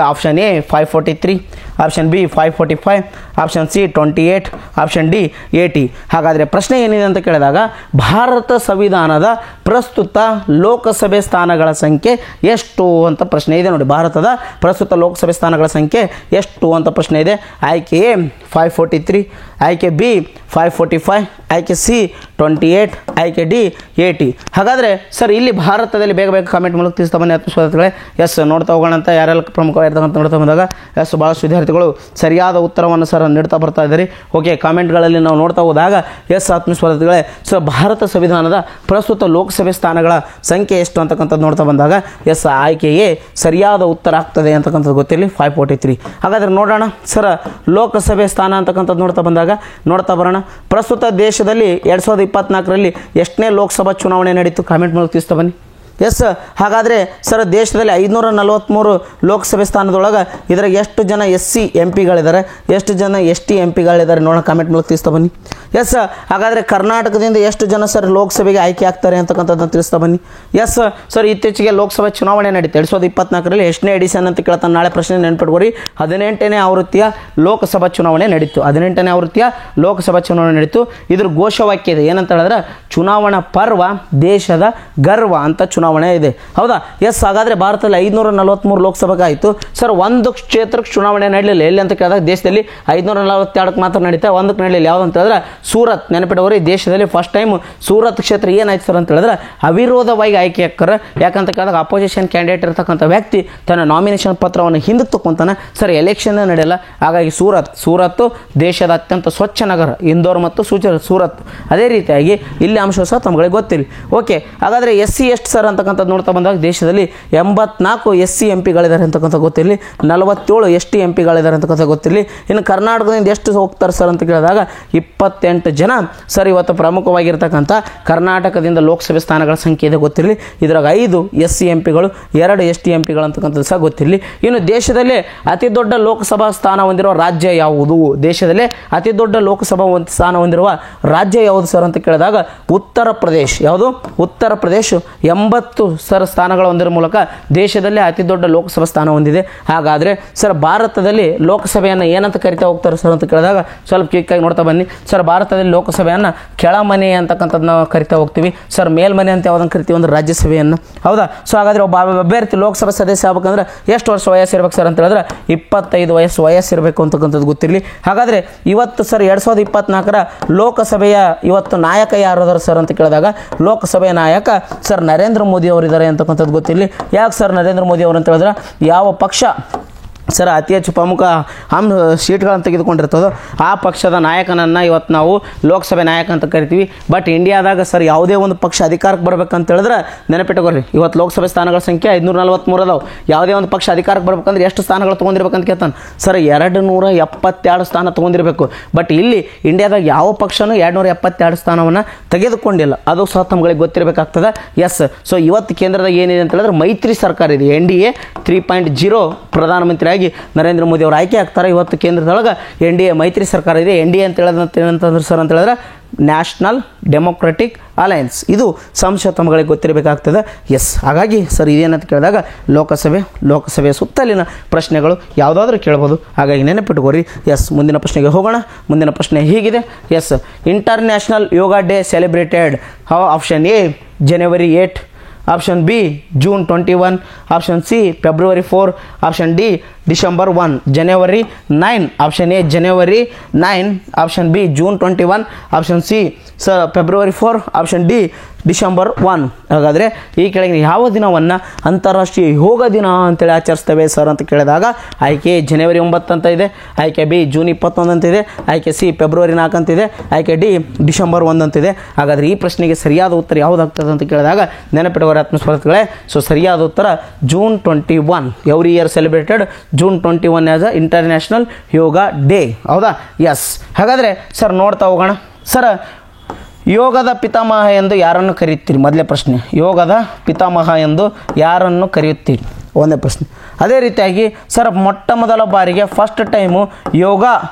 Option A 543, option B 545, option C 28, option D 80. ಹಾಗಾದರೆ ಪ್ರಶ್ನೆ ಏನಿದೆ ಅಂತ ಕೇಳಿದಾಗ ಭಾರತ ಸಂವಿಧಾನದ ಪ್ರಸ್ತುತ ಲೋಕಸಭೆ ಸ್ಥಾನಗಳ ಸಂಖ್ಯೆ ಎಷ್ಟು ಅಂತ ಪ್ರಶ್ನೆ ಇದೆ ನೋಡಿ. ಭಾರತದ ಪ್ರಸ್ತುತ ಲೋಕಸಭೆ ಸ್ಥಾನಗಳ ಸಂಖ್ಯೆ ಎಷ್ಟು ಅಂತ ಪ್ರಶ್ನೆ ಇದೆ. ಆಯ್ಕೆ ಎ 543, ಆಯ್ಕೆ ಬಿ 545, ಆಯ್ಕೆ ಸಿ 28, ಆಯ್ಕೆ ಡಿ 80. ಹಾಗಾದರೆ ಸರ್ ಇಲ್ಲಿ ಭಾರತದಲ್ಲಿ ಬೇಗ ಬೇಗ ಕಾಮೆಂಟ್ ಮೂಲಕ ತಿಳಿಸ್ತಾ ಬನ್ನಿ ಆತ್ಮಸ್ವಾಗತಗಳೇ. ಎಸ್, ನೋಡ್ತಾ ಹೋಗೋಣ ಅಂತ ಯಾರೆಲ್ಲ ಪ್ರಮುಖವಾಗಿರ್ತಕ್ಕಂಥ ನೋಡ್ತಾ ಬಂದಾಗ ಎಸ್ ಭಾಳಷ್ಟು ವಿದ್ಯಾರ್ಥಿಗಳು ಸರಿಯಾದ ಉತ್ತರವನ್ನು ಸರ್ ನೀಡ್ತಾ ಬರ್ತಾ ಇದ್ದಾರೆ. ಓಕೆ, ಕಾಮೆಂಟ್ಗಳಲ್ಲಿ ನಾವು ನೋಡ್ತಾ ಹೋದಾಗ ಎಸ್ ಆತ್ಮಸ್ವಾಗತಗಳೇ, ಸೊ ಭಾರತ ಸಂವಿಧಾನದ ಪ್ರಸ್ತುತ ಲೋಕಸಭೆ ಸ್ಥಾನಗಳ ಸಂಖ್ಯೆ ಎಷ್ಟು ಅಂತಕ್ಕಂಥದ್ದು ನೋಡ್ತಾ ಬಂದಾಗ ಎಸ್ ಆಯ್ಕೆಯೇ ಸರಿಯಾದ ಉತ್ತರ ಆಗ್ತದೆ ಅಂತಕ್ಕಂಥದ್ದು ಗೊತ್ತಿರಲಿ, 543. ಹಾಗಾದರೆ ನೋಡೋಣ ಸರ್ ಲೋಕಸಭೆ ಸ್ಥಾನ ಅಂತಕ್ಕಂಥದ್ದು ನೋಡ್ತಾ ಬರೋಣ. ಪ್ರಸ್ತುತ ದೇಶದಲ್ಲಿ 2024ರಲ್ಲಿ ಎಷ್ಟನೇ ಲೋಕಸಭಾ ಚುನಾವಣೆ ನಡೀತು? ಕಾಮೆಂಟ್ ಮೂಲಕ ತಿಳಿಸ್ತಾ ಬನ್ನಿ. ಎಸ್, ಹಾಗಾದರೆ ಸರ್ ದೇಶದಲ್ಲಿ 543 ಲೋಕಸಭೆ ಸ್ಥಾನದೊಳಗೆ ಇದ್ರಾಗ ಎಷ್ಟು ಜನ SC MP ಗಳಿದ್ದಾರೆ, ಎಷ್ಟು ಜನ ST MP ಗಳಿದ್ದಾರೆ ನೋಡೋಣ. ಕಾಮೆಂಟ್ ಮೂಲಕ ತಿಳಿಸ್ತಾ ಬನ್ನಿ. ಎಸ್, ಹಾಗಾದರೆ ಕರ್ನಾಟಕದಿಂದ ಎಷ್ಟು ಜನ ಸರ್ ಲೋಕಸಭೆಗೆ ಆಯ್ಕೆ ಆಗ್ತಾರೆ ಅಂತಕ್ಕಂಥದ್ದನ್ನು ತಿಳಿಸ್ತಾ ಬನ್ನಿ. ಎಸ್ ಸರ್, ಇತ್ತೀಚೆಗೆ ಲೋಕಸಭೆ ಚುನಾವಣೆ ನಡೀತು 2024ರಲ್ಲಿ. ಎಷ್ಟನೇ ಎಡಿಷನ್ ಅಂತ ಕೇಳ್ತಾನೆ ನಾಳೆ ಪ್ರಶ್ನೆ ನೆನ್ಪಿಟ್ಕೊಡಿ. 18ನೇ ಆವೃತ್ತಿಯ ಲೋಕಸಭಾ ಚುನಾವಣೆ ನಡೀತು. 18ನೇ ಆವೃತ್ತಿಯ ಲೋಕಸಭಾ ಚುನಾವಣೆ ನಡೀತು. ಇದ್ರ ಘೋಷವಾಕ್ಯ ಇದೆ ಏನಂತ ಹೇಳಿದ್ರೆ ಚುನಾವಣಾ ಪರ್ವ ದೇಶದ ಗರ್ವ ಅಂತ ಚುನಾವಣೆ ಇದೆ. ಹೌದಾ? ಎಸ್, ಹಾಗಾದರೆ ಭಾರತದಲ್ಲಿ 543 ಲೋಕಸಭೆಗೆ ಆಯಿತು ಸರ್. ಒಂದು ಕ್ಷೇತ್ರಕ್ಕೆ ಚುನಾವಣೆ ನಡಲಿಲ್ಲ. ಎಲ್ಲಿ ಅಂತ ಕೇಳಿದಾಗ ದೇಶದಲ್ಲಿ 542ಕ್ಕೆ ಮಾತ್ರ ನಡೀತಾ, ಒಂದಕ್ಕೆ ನಡಲಿಲ್ಲ. ಯಾವುದು ಅಂತ ಹೇಳಿದ್ರೆ ಸೂರತ್. ನೆನಪಿಡೋರಿ, ದೇಶದಲ್ಲಿ ಫಸ್ಟ್ ಟೈಮ್ ಸೂರತ್ ಕ್ಷೇತ್ರ ಏನಾಯ್ತು ಸರ್ ಅಂತ ಹೇಳಿದ್ರೆ ಅವಿರೋಧವಾಗಿ ಆಯ್ಕೆ ಹಾಕ್ತಾರೆ. ಯಾಕಂತ ಕೇಳಿದಾಗ ಅಪೋಸಿಷನ್ ಕ್ಯಾಂಡಿಡೇಟ್ ಇರ್ತಕ್ಕಂಥ ವ್ಯಕ್ತಿ ತನ್ನ ನಾಮಿನೇಷನ್ ಪತ್ರವನ್ನು ಹಿಂದೆ ತಕ್ಕೊಂತಾನೆ ಸರ್, ಎಲೆಕ್ಷನ್ ನಡೆಯಲ್ಲ. ಹಾಗಾಗಿ ಸೂರತ್ತು ದೇಶದ ಅತ್ಯಂತ ಸ್ವಚ್ಛ ನಗರ. ಇಂದೋರ್ ಮತ್ತು ಸೂರತ್. ಅದೇ ರೀತಿಯಾಗಿ ಇಲ್ಲಿ ಅಂಶ ಸಹ ತಮ್ಗಳಿಗೆ ಗೊತ್ತಿಲ್ಲ. ಓಕೆ, ಹಾಗಾದರೆ SC ಎಷ್ಟು ಸರ್ ಅಂತಕ್ಕಂಥದ್ದು ನೋಡ್ತಾ ಬಂದಾಗ ದೇಶದಲ್ಲಿ 84 SC MP ಗಳಿದ್ದಾರೆ ಅಂತಕ್ಕಂಥ ಗೊತ್ತಿರಲಿ, 47 ST MP ಗಳಿದ್ದಾರೆ ಅಂತಕ್ಕಂಥ ಗೊತ್ತಿರಲಿ. ಇನ್ನು ಕರ್ನಾಟಕದಿಂದ ಎಷ್ಟು ಹೋಗ್ತಾರೆ ಸರ್ ಅಂತ ಕೇಳಿದಾಗ 28 ಜನ ಸರ್ ಇವತ್ತು ಪ್ರಮುಖವಾಗಿರ್ತಕ್ಕಂಥ ಕರ್ನಾಟಕದಿಂದ ಲೋಕಸಭೆ ಸ್ಥಾನಗಳ ಸಂಖ್ಯೆ ಇದೆ ಗೊತ್ತಿರಲಿ. ಇದ್ರಾಗ 5 SC MP ಗಳು, 2 ST MP ಅಂತಕ್ಕಂಥದ್ದು ಸಹ ಗೊತ್ತಿರಲಿ. ಇನ್ನು ದೇಶದಲ್ಲೇ ಅತಿ ದೊಡ್ಡ ಲೋಕಸಭಾ ಸ್ಥಾನ ಹೊಂದಿರುವ ರಾಜ್ಯ ಯಾವುದು? ದೇಶದಲ್ಲೇ ಅತಿ ದೊಡ್ಡ ಲೋಕಸಭಾ ಸ್ಥಾನ ಹೊಂದಿರುವ ರಾಜ್ಯ ಯಾವುದು ಸರ್ ಅಂತ ಕೇಳಿದಾಗ ಉತ್ತರ ಪ್ರದೇಶ್. ಯಾವುದು? ಉತ್ತರ ಪ್ರದೇಶ 80 ಸರ್ ಸ್ಥಾನಗಳ ಹೊಂದಿರೋ ಮೂಲಕ ದೇಶದಲ್ಲೇ ಅತಿ ದೊಡ್ಡ ಲೋಕಸಭಾ ಸ್ಥಾನ ಹೊಂದಿದೆ. ಹಾಗಾದರೆ ಸರ್ ಭಾರತದಲ್ಲಿ ಲೋಕಸಭೆಯನ್ನು ಏನಂತ ಕರಿತಾ ಹೋಗ್ತಾರೆ ಸರ್ ಅಂತ ಕೇಳಿದಾಗ ಸ್ವಲ್ಪ ಕ್ವಿಕ್ಕಾಗಿ ನೋಡ್ತಾ ಬನ್ನಿ. ಸರ್ ಭಾರತದಲ್ಲಿ ಲೋಕಸಭೆಯನ್ನು ಕೆಳಮನೆ ಅಂತಕ್ಕಂಥದ್ದು ನಾವು ಕರಿತಾ ಹೋಗ್ತೀವಿ. ಸರ್ ಮೇಲ್ಮನೆ ಅಂತ ಯಾವುದನ್ನು ಕರಿತೀವಿ ಅಂದ್ರೆ ರಾಜ್ಯಸಭೆಯನ್ನು. ಹೌದಾ? ಸೊ ಹಾಗಾದರೆ ಒಬ್ಬ ಅಭ್ಯರ್ಥಿ ಲೋಕಸಭಾ ಸದಸ್ಯ ಆಗ್ಬೇಕಂದ್ರೆ ಎಷ್ಟು ವರ್ಷ ವಯಸ್ಸಿರ್ಬೇಕು ಸರ್ ಅಂತ ಹೇಳಿದ್ರೆ 25 ವಯಸ್ಸಿರಬೇಕು ಅಂತಕ್ಕಂಥದ್ದು ಗೊತ್ತಿರಲಿ. ಹಾಗಾದರೆ ಇವತ್ತು ಸರ್ 2024ರ ಲೋಕಸಭೆಯ ಇವತ್ತು ನಾಯಕ ಯಾರಾದರು ಸರ್ ಅಂತ ಕೇಳಿದಾಗ ಲೋಕಸಭೆಯ ನಾಯಕ ಸರ್ ನರೇಂದ್ರ ಮೋದಿ ಅವರಿದ್ದಾರೆ ಅಂತಕ್ಕಂಥದ್ದು ಗೊತ್ತಿರಲಿ. ಯಾಕೆ ಸರ್ ನರೇಂದ್ರ ಮೋದಿ ಅವರು ಅಂತ ಹೇಳಿದ್ರೆ ಯಾವ ಪಕ್ಷ ಸರ್ ಅತಿ ಹೆಚ್ಚು ಪ್ರಮುಖ ಸೀಟ್ಗಳನ್ನು ತೆಗೆದುಕೊಂಡಿರ್ತದೋ ಆ ಪಕ್ಷದ ನಾಯಕನನ್ನು ಇವತ್ತು ನಾವು ಲೋಕಸಭೆ ನಾಯಕ ಅಂತ ಕರಿತೀವಿ. ಬಟ್ ಇಂಡಿಯಾದಾಗ ಸರ್ ಯಾವುದೇ ಒಂದು ಪಕ್ಷ ಅಧಿಕಾರಕ್ಕೆ ಬರ್ಬೇಕಂತ ಹೇಳಿದ್ರೆ ನೆನಪಿಟ್ಟುಕೊಳ್ರಿ, ಇವತ್ತು ಲೋಕಸಭೆ ಸ್ಥಾನಗಳ ಸಂಖ್ಯೆ 543 ಅದಾವೆ. ಯಾವುದೇ ಒಂದು ಪಕ್ಷ ಅಧಿಕಾರಕ್ಕೆ ಬರ್ಬೇಕಂದ್ರೆ ಎಷ್ಟು ಸ್ಥಾನಗಳು ತೊಗೊಂಡಿರ್ಬೇಕಂತ ಕೇಳ್ತಾನೆ ಸರ್ 272 ಸ್ಥಾನ ತೊಗೊಂಡಿರಬೇಕು. ಬಟ್ ಇಲ್ಲಿ ಇಂಡಿಯಾದಾಗ ಯಾವ ಪಕ್ಷನೂ 272 ಸ್ಥಾನವನ್ನು ತೆಗೆದುಕೊಂಡಿಲ್ಲ. ಅದು ಸಹ ತಮ್ಗಳಿಗೆ ಗೊತ್ತಿರಬೇಕಾಗ್ತದೆ. ಎಸ್, ಸೊ ಇವತ್ತು ಕೇಂದ್ರದಾಗ ಏನಿದೆ ಅಂತ ಹೇಳಿದ್ರೆ ಮೈತ್ರಿ ಸರ್ಕಾರ ಇದೆ. NDA 3.0 ಪ್ರಧಾನಮಂತ್ರಿ ನರೇಂದ್ರ ಮೋದಿ ಅವರು ಆಯ್ಕೆ ಆಗ್ತಾರೆ. ಇವತ್ತು ಕೇಂದ್ರದೊಳಗೆ NDA ಮೈತ್ರಿ ಸರ್ಕಾರ ಇದೆ. NDA ಅಂತ ಹೇಳೋದಂತಂದ್ರೆ ಸರ್ ಅಂತ ಹೇಳಿದ್ರೆ ನ್ಯಾಷನಲ್ ಡೆಮೊಕ್ರೆಟಿಕ್ ಅಲಯನ್ಸ್. ಇದು ಸಂಶಯ ತಮ್ಮಗಳಿಗೆ ಗೊತ್ತಿರಬೇಕಾಗ್ತದೆ. ಎಸ್, ಹಾಗಾಗಿ ಸರ್ ಇದೇನಂತ ಕೇಳಿದಾಗ ಲೋಕಸಭೆಯ ಸುತ್ತಲಿನ ಪ್ರಶ್ನೆಗಳು ಯಾವುದಾದ್ರೂ ಕೇಳ್ಬೋದು. ಹಾಗಾಗಿ ನೆನಪಿಟ್ಟುಕೋರಿ. ಎಸ್, ಮುಂದಿನ ಪ್ರಶ್ನೆಗೆ ಹೋಗೋಣ. ಮುಂದಿನ ಪ್ರಶ್ನೆ ಹೀಗಿದೆ. Yes, international yoga day celebrated how? Option A January 8, option B June 21, option C February 4, option D December 1, January 9, option A January 9, option B June 21, option C February 4, option D December 1. ಹಾಗಾದರೆ ಈ ಕೆಳಗಿನ ಯಾವ ದಿನವನ್ನು ಅಂತಾರಾಷ್ಟ್ರೀಯ ಯೋಗ ದಿನ ಅಂತೇಳಿ ಆಚರಿಸ್ತೇವೆ ಸರ್ ಅಂತ ಕೇಳಿದಾಗ ಆಯ್ಕೆ January 9 ಅಂತ ಇದೆ, ಆಯ್ಕೆ ಬಿ June 21 ಅಂತಿದೆ, ಆಯ್ಕೆ ಸಿ February 4 ಅಂತಿದೆ, ಆಯ್ಕೆ ಡಿ December 1 ಅಂತಿದೆ. ಹಾಗಾದರೆ ಈ ಪ್ರಶ್ನೆಗೆ ಸರಿಯಾದ ಉತ್ತರ ಯಾವುದಾಗ್ತದೆ ಅಂತ ಕೇಳಿದಾಗ ನೆನಪಿಡುವ ಆತ್ಮಸ್ಪರ್ಧಗಳೇ, ಸೊ ಸರಿಯಾದ ಉತ್ತರ June 21. Every year celebrated June 21 as a international yoga day. ಹೌದಾ? ಎಸ್. ಹಾಗಾದರೆ ಸರ್ ನೋಡ್ತಾ ಹೋಗೋಣ. ಸರ್ ಯೋಗದ ಪಿತಾಮಹ ಎಂದು ಯಾರನ್ನು ಕರೆಯುತ್ತೀರಿ? ಮೊದಲೇ ಪ್ರಶ್ನೆ, ಯೋಗದ ಪಿತಾಮಹ ಎಂದು ಯಾರನ್ನು ಕರೆಯುತ್ತೀರಿ? ಒಂದೇ ಪ್ರಶ್ನೆ. ಅದೇ ರೀತಿಯಾಗಿ ಸರ್ ಮೊಟ್ಟ ಮೊದಲ ಬಾರಿಗೆ ಫಸ್ಟ್ ಟೈಮು ಯೋಗ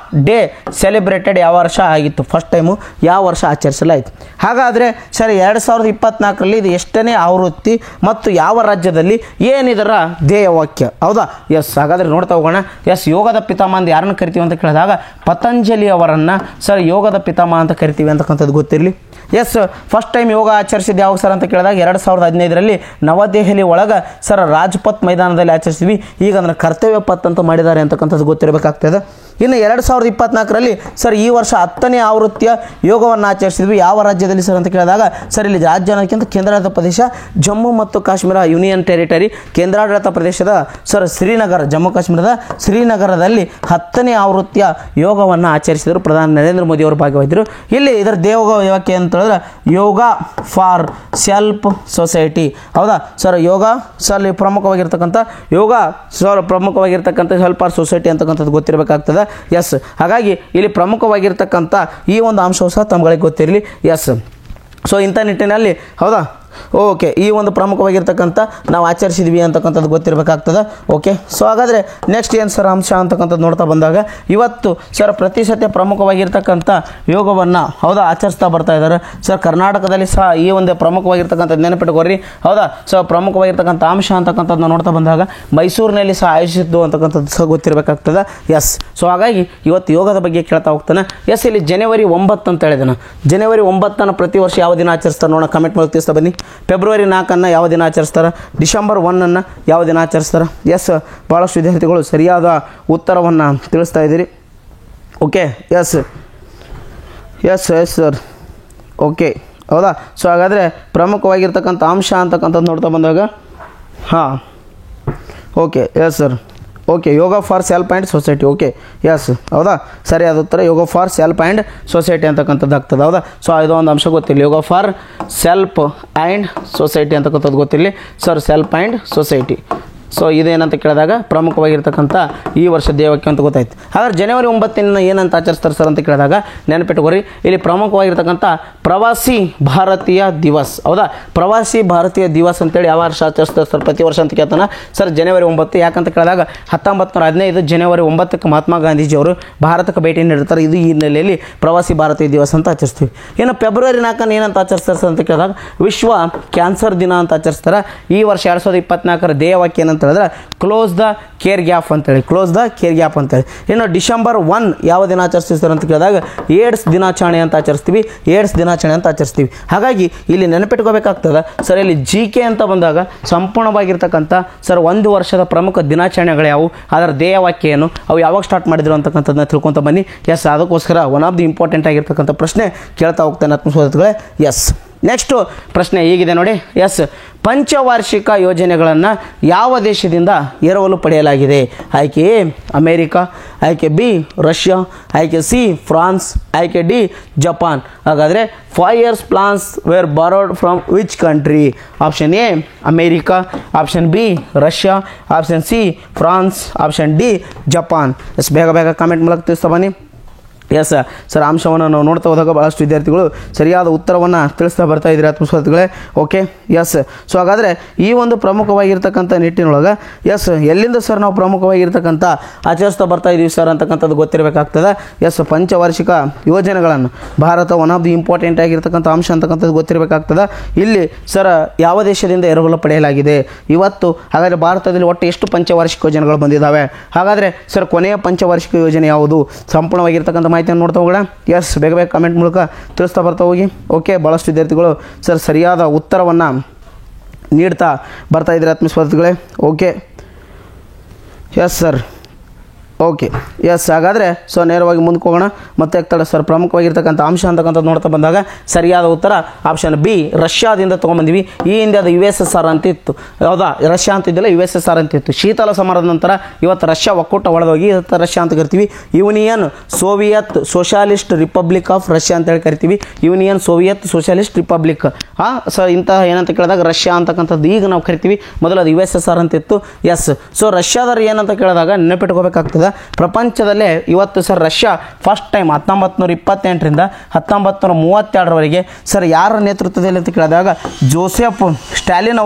ಡೇ ಸೆಲೆಬ್ರೇಟೆಡ್ ಯಾವ ವರ್ಷ ಆಗಿತ್ತು? ಫಸ್ಟ್ ಟೈಮು ಯಾವ ವರ್ಷ ಆಚರಿಸಲಾಯಿತು? ಹಾಗಾದರೆ ಸರ್ 2024ರಲ್ಲಿ ಇದು ಎಷ್ಟನೇ ಆವೃತ್ತಿ ಮತ್ತು ಯಾವ ರಾಜ್ಯದಲ್ಲಿ ಏನಿದರ ಧ್ಯೇಯವಾಕ್ಯ? ಹೌದಾ? ಎಸ್. ಹಾಗಾದರೆ ನೋಡ್ತಾ ಹೋಗೋಣ. ಎಸ್, ಯೋಗದ ಪಿತಾಮಹ ಅಂತ ಯಾರನ್ನು ಕರಿತೀವಿ ಅಂತ ಕೇಳಿದಾಗ ಪತಂಜಲಿ ಅವರನ್ನು ಸರ್ ಯೋಗದ ಪಿತಾಮಹ ಅಂತ ಕರಿತೀವಿ ಅಂತಕ್ಕಂಥದ್ದು ಗೊತ್ತಿರಲಿ. ಎಸ್, ಫಸ್ಟ್ ಟೈಮ್ ಯೋಗ ಆಚರಿಸಿದ್ದು ಯಾವಾಗ ಸರ್ ಅಂತ ಕೇಳಿದಾಗ 2015ರಲ್ಲಿ ನವದೆಹಲಿ ಒಳಗೆ ಸರ್ ರಾಜ್ಪಥ್ ಮೈದಾನದಲ್ಲಿ ಆಚರಿಸಿದ್ವಿ. ಈಗ ಅದನ್ನು ಕರ್ತವ್ಯ ಪಥ್ ಅಂತ ಮಾಡಿದ್ದಾರೆ ಅಂತಕ್ಕಂಥದ್ದು ಗೊತ್ತಿರಬೇಕಾಗ್ತದೆ. ಇನ್ನು 2024ರಲ್ಲಿ ಸರ್ ಈ ವರ್ಷ 10ನೇ ಆವೃತ್ತಿಯ ಯೋಗವನ್ನು ಆಚರಿಸಿದ್ವಿ. ಯಾವ ರಾಜ್ಯದಲ್ಲಿ ಸರ್ ಅಂತ ಕೇಳಿದಾಗ ಸರ್ ಇಲ್ಲಿ ರಾಜ್ಯ ಅನ್ನೋಕ್ಕಿಂತ ಕೇಂದ್ರಾಡಳಿತ ಪ್ರದೇಶ ಜಮ್ಮು ಮತ್ತು ಕಾಶ್ಮೀರ ಯೂನಿಯನ್ ಟೆರಿಟರಿ ಕೇಂದ್ರಾಡಳಿತ ಪ್ರದೇಶದ ಸರ್ ಶ್ರೀನಗರ, ಜಮ್ಮು ಕಾಶ್ಮೀರದ ಶ್ರೀನಗರದಲ್ಲಿ 10ನೇ ಆವೃತ್ತಿಯ ಯೋಗವನ್ನು ಆಚರಿಸಿದರು. ಪ್ರಧಾನಿ ನರೇಂದ್ರ ಮೋದಿ ಅವರು ಭಾಗವಹಿಸಿದರು. ಇಲ್ಲಿ ಇದರ ದೇವವಾಕ್ಯ ಅಂತ ಹೇಳಿದ್ರೆ ಯೋಗ ಫಾರ್ ಸೆಲ್ಫ್ ಸೊಸೈಟಿ. ಹೌದಾ ಸರ್? ಯೋಗ ಸರ್ ಪ್ರಮುಖವಾಗಿರ್ತಕ್ಕಂಥ ಯೋಗ ಸರ್ ಪ್ರಮುಖವಾಗಿರ್ತಕ್ಕಂಥ ಹೆಲ್ಪ್ ಫಾರ್ ಸೊಸೈಟಿ ಅಂತಕ್ಕಂಥದ್ದು ಗೊತ್ತಿರಬೇಕಾಗ್ತದೆ. ಎಸ್, ಹಾಗಾಗಿ ಇಲ್ಲಿ ಪ್ರಮುಖವಾಗಿರ್ತಕ್ಕಂಥ ಈ ಒಂದು ಅಂಶವು ಸಹ ತಮ್ಗಳಿಗೆ ಗೊತ್ತಿರಲಿ. ಎಸ್, ಸೊ ಇಂಥ ನಿಟ್ಟಿನಲ್ಲಿ ಹೌದಾ ಓಕೆ ಈ ಒಂದು ಪ್ರಮುಖವಾಗಿರ್ತಕ್ಕಂಥ ನಾವು ಆಚರಿಸಿದ್ವಿ ಅಂತಕ್ಕಂಥದ್ದು ಗೊತ್ತಿರಬೇಕಾಗ್ತದೆ. ಓಕೆ, ಸೊ ಹಾಗಾದರೆ ನೆಕ್ಸ್ಟ್ ಏನು ಸರ್ ಅಂಶ ಅಂತಕ್ಕಂಥದ್ದು ನೋಡ್ತಾ ಬಂದಾಗ ಇವತ್ತು ಸರ್ ಪ್ರತಿ ಸತ್ಯ ಪ್ರಮುಖವಾಗಿರ್ತಕ್ಕಂಥ ಯೋಗವನ್ನು ಹೌದಾ ಆಚರಿಸ್ತಾ ಬರ್ತಾ ಇದ್ದಾರೆ. ಸರ್ ಕರ್ನಾಟಕದಲ್ಲಿ ಸಹ ಈ ಒಂದು ಪ್ರಮುಖವಾಗಿರ್ತಕ್ಕಂಥದ್ದು ನೆನಪಿಟ್ಕೋರಿ. ಹೌದಾ? ಸೊ ಪ್ರಮುಖವಾಗಿರ್ತಕ್ಕಂಥ ಅಂಶ ಅಂತಕ್ಕಂಥದ್ದು ನೋಡ್ತಾ ಬಂದಾಗ ಮೈಸೂರಿನಲ್ಲಿ ಸಹ ಆಯೋಜಿಸಿದ್ದು ಅಂತಕ್ಕಂಥದ್ದು ಸಹ ಗೊತ್ತಿರಬೇಕಾಗ್ತದೆ. ಎಸ್, ಸೊ ಹಾಗಾಗಿ ಇವತ್ತು ಯೋಗದ ಬಗ್ಗೆ ಕೇಳ್ತಾ ಹೋಗ್ತಾನೆ. ಎಸ್, ಇಲ್ಲಿ January 9 ಅಂತ ಹೇಳಿದೆ. January 9 ಪ್ರತಿ ವರ್ಷ ಯಾವ ದಿನ ಆಚರಿಸ್ತಾರೆ ನೋಡೋಣ, ಕಮೆಂಟ್ ಮಾಡಿ ತಿಳಿಸ್ತಾ ಬನ್ನಿ. February 4 ಯಾವ ದಿನ ಆಚರಿಸ್ತಾರೆ? December 1 ಯಾವ ದಿನ ಆಚರಿಸ್ತಾರೆ? ಎಸ್, ಭಾಳಷ್ಟು ವಿದ್ಯಾರ್ಥಿಗಳು ಸರಿಯಾದ ಉತ್ತರವನ್ನು ತಿಳಿಸ್ತಾ ಇದ್ದೀರಿ. Okay, yes yes yes sir. Okay, ಹೌದಾ? ಸೊ ಹಾಗಾದರೆ ಪ್ರಮುಖವಾಗಿರ್ತಕ್ಕಂಥ ಅಂಶ ಅಂತಕ್ಕಂಥದ್ದು ನೋಡ್ತಾ ಬಂದಾಗ ಹಾಂ okay yes sir. Okay, yoga for self and society. Okay, yes, ಹೌದಾ, ಸರಿಯಾದ ಉತ್ತರ yoga for self and society ಅಂತಕ್ಕಂಥದ್ದು ಆಗ್ತದೆ. ಹೌದಾ, ಸೊ ಇದು ಒಂದು ಅಂಶ ಗೊತ್ತಿಲ್ಲ, yoga for self and society ಅಂತಕ್ಕಂಥದ್ದು ಗೊತ್ತಿರಲಿ sir, self and society. So ಇದೇನಂತ ಕೇಳಿದಾಗ ಪ್ರಮುಖವಾಗಿರ್ತಕ್ಕಂಥ ಈ ವರ್ಷ ಧ್ಯೇಯವಾಕ್ಯ ಅಂತ ಗೊತ್ತಾಯ್ತು. ಹಾಗಾದ್ರೆ ಜನವರಿ 9 ಏನಂತ ಆಚರಿಸ್ತಾರೆ ಸರ್ ಅಂತ ಕೇಳಿದಾಗ ನೆನಪಿಟ್ಟುಕೊರಿ, ಇಲ್ಲಿ ಪ್ರಮುಖವಾಗಿರ್ತಕ್ಕಂಥ ಪ್ರವಾಸಿ ಭಾರತೀಯ ದಿವಸ್. ಹೌದಾ, ಪ್ರವಾಸಿ ಭಾರತೀಯ ದಿವಸ್ ಅಂತೇಳಿ ಯಾವ ವರ್ಷ ಆಚರಿಸ್ತಾರೆ ಸರ್ ಪ್ರತಿ ವರ್ಷ ಅಂತ ಕೇಳ್ತಾನೆ ಸರ್, ಜನವರಿ 9. ಯಾಕಂತ ಕೇಳಿದಾಗ 1915 ಜನವರಿ 9ಕ್ಕೆ ಮಹಾತ್ಮ ಗಾಂಧೀಜಿಯವರು ಭಾರತಕ್ಕೆ ಭೇಟಿ ನೀಡಿರ್ತಾರೆ. ಇದು ಈ ಹಿನ್ನೆಲೆಯಲ್ಲಿ ಪ್ರವಾಸಿ ಭಾರತೀಯ ದಿವಸ್ ಅಂತ ಆಚರಿಸ್ತೀವಿ. ಇನ್ನು ಫೆಬ್ರವರಿ 4 ಏನಂತ ಆಚರಿಸ್ತಾರೆ ಸರ್ ಅಂತ ಕೇಳಿದಾಗ ವಿಶ್ವ ಕ್ಯಾನ್ಸರ್ ದಿನ ಅಂತ ಆಚರಿಸ್ತಾರೆ. ಈ ವರ್ಷ 2024 ಧ್ಯೇಯವಾಕ್ಯ ಏನಂತ ಹೇಳಿದ್ರೆ ಕ್ಲೋಸ್ ದ ಕೇರ್ ಗ್ಯಾಪ್ ಅಂತೇಳಿ, ಕ್ಲೋಸ್ ದ ಕೇರ್ ಗ್ಯಾಪ್ ಅಂತೇಳಿ. ಇನ್ನು ಡಿಸೆಂಬರ್ 1 ಯಾವ ದಿನ ಆಚರಿಸ್ತಾರೆ ಅಂತ ಕೇಳಿದಾಗ ಏಡ್ಸ್ ದಿನಾಚರಣೆ ಅಂತ ಆಚರಿಸ್ತೀವಿ, ಏಡ್ಸ್ ದಿನಾಚರಣೆ ಅಂತ ಆಚರಿಸ್ತೀವಿ. ಹಾಗಾಗಿ ಇಲ್ಲಿ ನೆನಪಿಟ್ಕೋಬೇಕಾಗ್ತದೆ ಸರ್, ಇಲ್ಲಿ GK ಅಂತ ಬಂದಾಗ ಸಂಪೂರ್ಣವಾಗಿರ್ತಕ್ಕಂಥ ಸರ್ 1 ವರ್ಷದ ಪ್ರಮುಖ ದಿನಾಚರಣೆಗಳು ಯಾವುವು, ಅದರ ಧ್ಯೇಯವಾಕ್ಯ ಏನು, ಅವು ಯಾವಾಗ ಸ್ಟಾರ್ಟ್ ಮಾಡಿದ್ರು ಅಂತಕ್ಕಂಥದ್ದನ್ನ ತಿಳ್ಕೊತ ಬನ್ನಿ. ಎಸ್, ಅದಕ್ಕೋಸ್ಕರ ಒನ್ ಆಫ್ ದಿ ಇಂಪಾರ್ಟೆಂಟ್ ಆಗಿರ್ತಕ್ಕಂಥ ಪ್ರಶ್ನೆ ಕೇಳ್ತಾ ಹೋಗ್ತಾನೆ ಆತ್ಮಸ್ವಾಗತಗಳೇ. ಎಸ್, ನೆಕ್ಸ್ಟು ಪ್ರಶ್ನೆ ಹೀಗಿದೆ ನೋಡಿ. ಎಸ್, ಪಂಚವಾರ್ಷಿಕ ಯೋಜನೆಗಳನ್ನು ಯಾವ ದೇಶದಿಂದ ಎರವಲು ಪಡೆಯಲಾಗಿದೆ? ಆಯ್ಕೆ ಎ ಅಮೇರಿಕಾ, ಆಯ್ಕೆ ಬಿ ರಷ್ಯಾ, ಆಯ್ಕೆ ಸಿ ಫ್ರಾನ್ಸ್, ಆಯ್ಕೆ ಡಿ ಜಪಾನ್. ಹಾಗಾದರೆ 5 years plans were borrowed from which country? Option A America, option B Russia, option C France, option D Japan. Yes, ಬೇಗ ಬೇಗ ಕಾಮೆಂಟ್ ಮೂಲಕ ತಿಳಿಸ್ತಾ ಬನ್ನಿ. ಎಸ್ ಸರ್, ಅಂಶವನ್ನು ನಾವು ನೋಡ್ತಾ ಹೋದಾಗ ಭಾಳಷ್ಟು ವಿದ್ಯಾರ್ಥಿಗಳು ಸರಿಯಾದ ಉತ್ತರವನ್ನು ತಿಳಿಸ್ತಾ ಬರ್ತಾ ಇದ್ದೀರಿ ಆತ್ಮಸ್ವಾಗತಗಳೇ. Okay, S. ಸೊ ಹಾಗಾದರೆ ಈ ಒಂದು ಪ್ರಮುಖವಾಗಿರ್ತಕ್ಕಂಥ ನಿಟ್ಟಿನೊಳಗೆ ಎಸ್ ಎಲ್ಲಿಂದ ಸರ್ ನಾವು ಪ್ರಮುಖವಾಗಿರ್ತಕ್ಕಂಥ ಆಚರಿಸ್ತಾ ಬರ್ತಾ ಇದ್ದೀವಿ ಸರ್ ಅಂತಕ್ಕಂಥದ್ದು ಗೊತ್ತಿರಬೇಕಾಗ್ತದೆ. ಎಸ್, ಪಂಚವಾರ್ಷಿಕ ಯೋಜನೆಗಳನ್ನು Bharat one of the important ಆಗಿರ್ತಕ್ಕಂಥ ಅಂಶ ಅಂತಕ್ಕಂಥದ್ದು ಗೊತ್ತಿರಬೇಕಾಗ್ತದೆ. ಇಲ್ಲಿ ಸರ್ ಯಾವ ದೇಶದಿಂದ ಎರವಲು ಪಡೆಯಲಾಗಿದೆ ಇವತ್ತು? ಹಾಗಾದರೆ ಭಾರತದಲ್ಲಿ ಒಟ್ಟು ಎಷ್ಟು ಪಂಚವಾರ್ಷಿಕ ಯೋಜನೆಗಳು ಬಂದಿದ್ದಾವೆ? ಹಾಗಾದರೆ ಸರ್ ಕೊನೆಯ ಪಂಚವಾರ್ಷಿಕ ಯೋಜನೆ ಯಾವುದು? ಸಂಪೂರ್ಣವಾಗಿರ್ತಕ್ಕಂಥ ಮಾಹಿತಿಯನ್ನು ನೋಡ್ತಾ ಹೋಗೋಣ. ಎಸ್, ಬೇಗ ಬೇಗ ಕಾಮೆಂಟ್ ಮೂಲಕ ತಿಳಿಸ್ತಾ ಬರ್ತಾ ಹೋಗಿ. ಓಕೆ, ಭಾಳಷ್ಟು ವಿದ್ಯಾರ್ಥಿಗಳು ಸರ್ ಸರಿಯಾದ ಉತ್ತರವನ್ನು ನೀಡ್ತಾ ಬರ್ತಾ ಇದ್ದಾರೆ ಆತ್ಮಸ್ವಾಗತಗಳೇ. Okay, yes sir. Okay, yes. ಹಾಗಾದರೆ ಸೊ ನೇರವಾಗಿ ಮುಂದಕ್ಕೆ ಹೋಗೋಣ. ಮತ್ತೆ ಆಗ್ತಾಳೆ ಸರ್ ಪ್ರಮುಖವಾಗಿರ್ತಕ್ಕಂಥ ಅಂಶ ಅಂತಕ್ಕಂಥದ್ದು ನೋಡ್ತಾ ಬಂದಾಗ ಸರಿಯಾದ ಉತ್ತರ ಆಪ್ಷನ್ ಬಿ ರಷ್ಯಾದಿಂದ ತೊಗೊಂಬಂದಿವಿ. ಈ ಹಿಂದೆ ಅದು USSR ಅಂತ ಇತ್ತು. ಹೌದಾ, ರಷ್ಯಾ ಅಂತಿದ್ದಿಲ್ಲ, USSR ಅಂತ ಇತ್ತು. ಶೀತಲ ಸಮರದ ನಂತರ ಇವತ್ತು ರಷ್ಯಾ ಒಕ್ಕೂಟ ಒಳಗೋಗಿ ಇವತ್ತು ರಷ್ಯಾ ಅಂತ ಕರಿತೀವಿ. Union Soviet Socialist Republic of Russia ಅಂತೇಳಿ ಕರಿತೀವಿ. Union Soviet Socialist Republic. So ಇಂತಹ ಏನಂತ ಕೇಳಿದಾಗ ರಷ್ಯಾ ಅಂತಕ್ಕಂಥದ್ದು ಈಗ ನಾವು ಕರಿತೀವಿ. ಮೊದಲು ಅದು USSR ಅಂತ ಇತ್ತು. ಎಸ್. ಸೊ ರಷ್ಯಾದವ್ರು ಏನಂತ ಕೇಳಿದಾಗ ನೆನಪಿಟ್ಕೋಬೇಕಾಗ್ತದೆ, ಪ್ರಪಂಚದಲ್ಲೇ ಇವತ್ತು ಸರ್ ರಷ್ಯಾ ಫಸ್ಟ್ ಟೈಮ್ 1928ರಿಂದ 1932ರವರೆಗೆ ಸರ್ ಯಾರ ನೇತೃತ್ವದಲ್ಲಿ ಅಂತ ಕೇಳಿದಾಗ ಜೋಸೆಫ್ ಸ್ಟಾಲಿನ್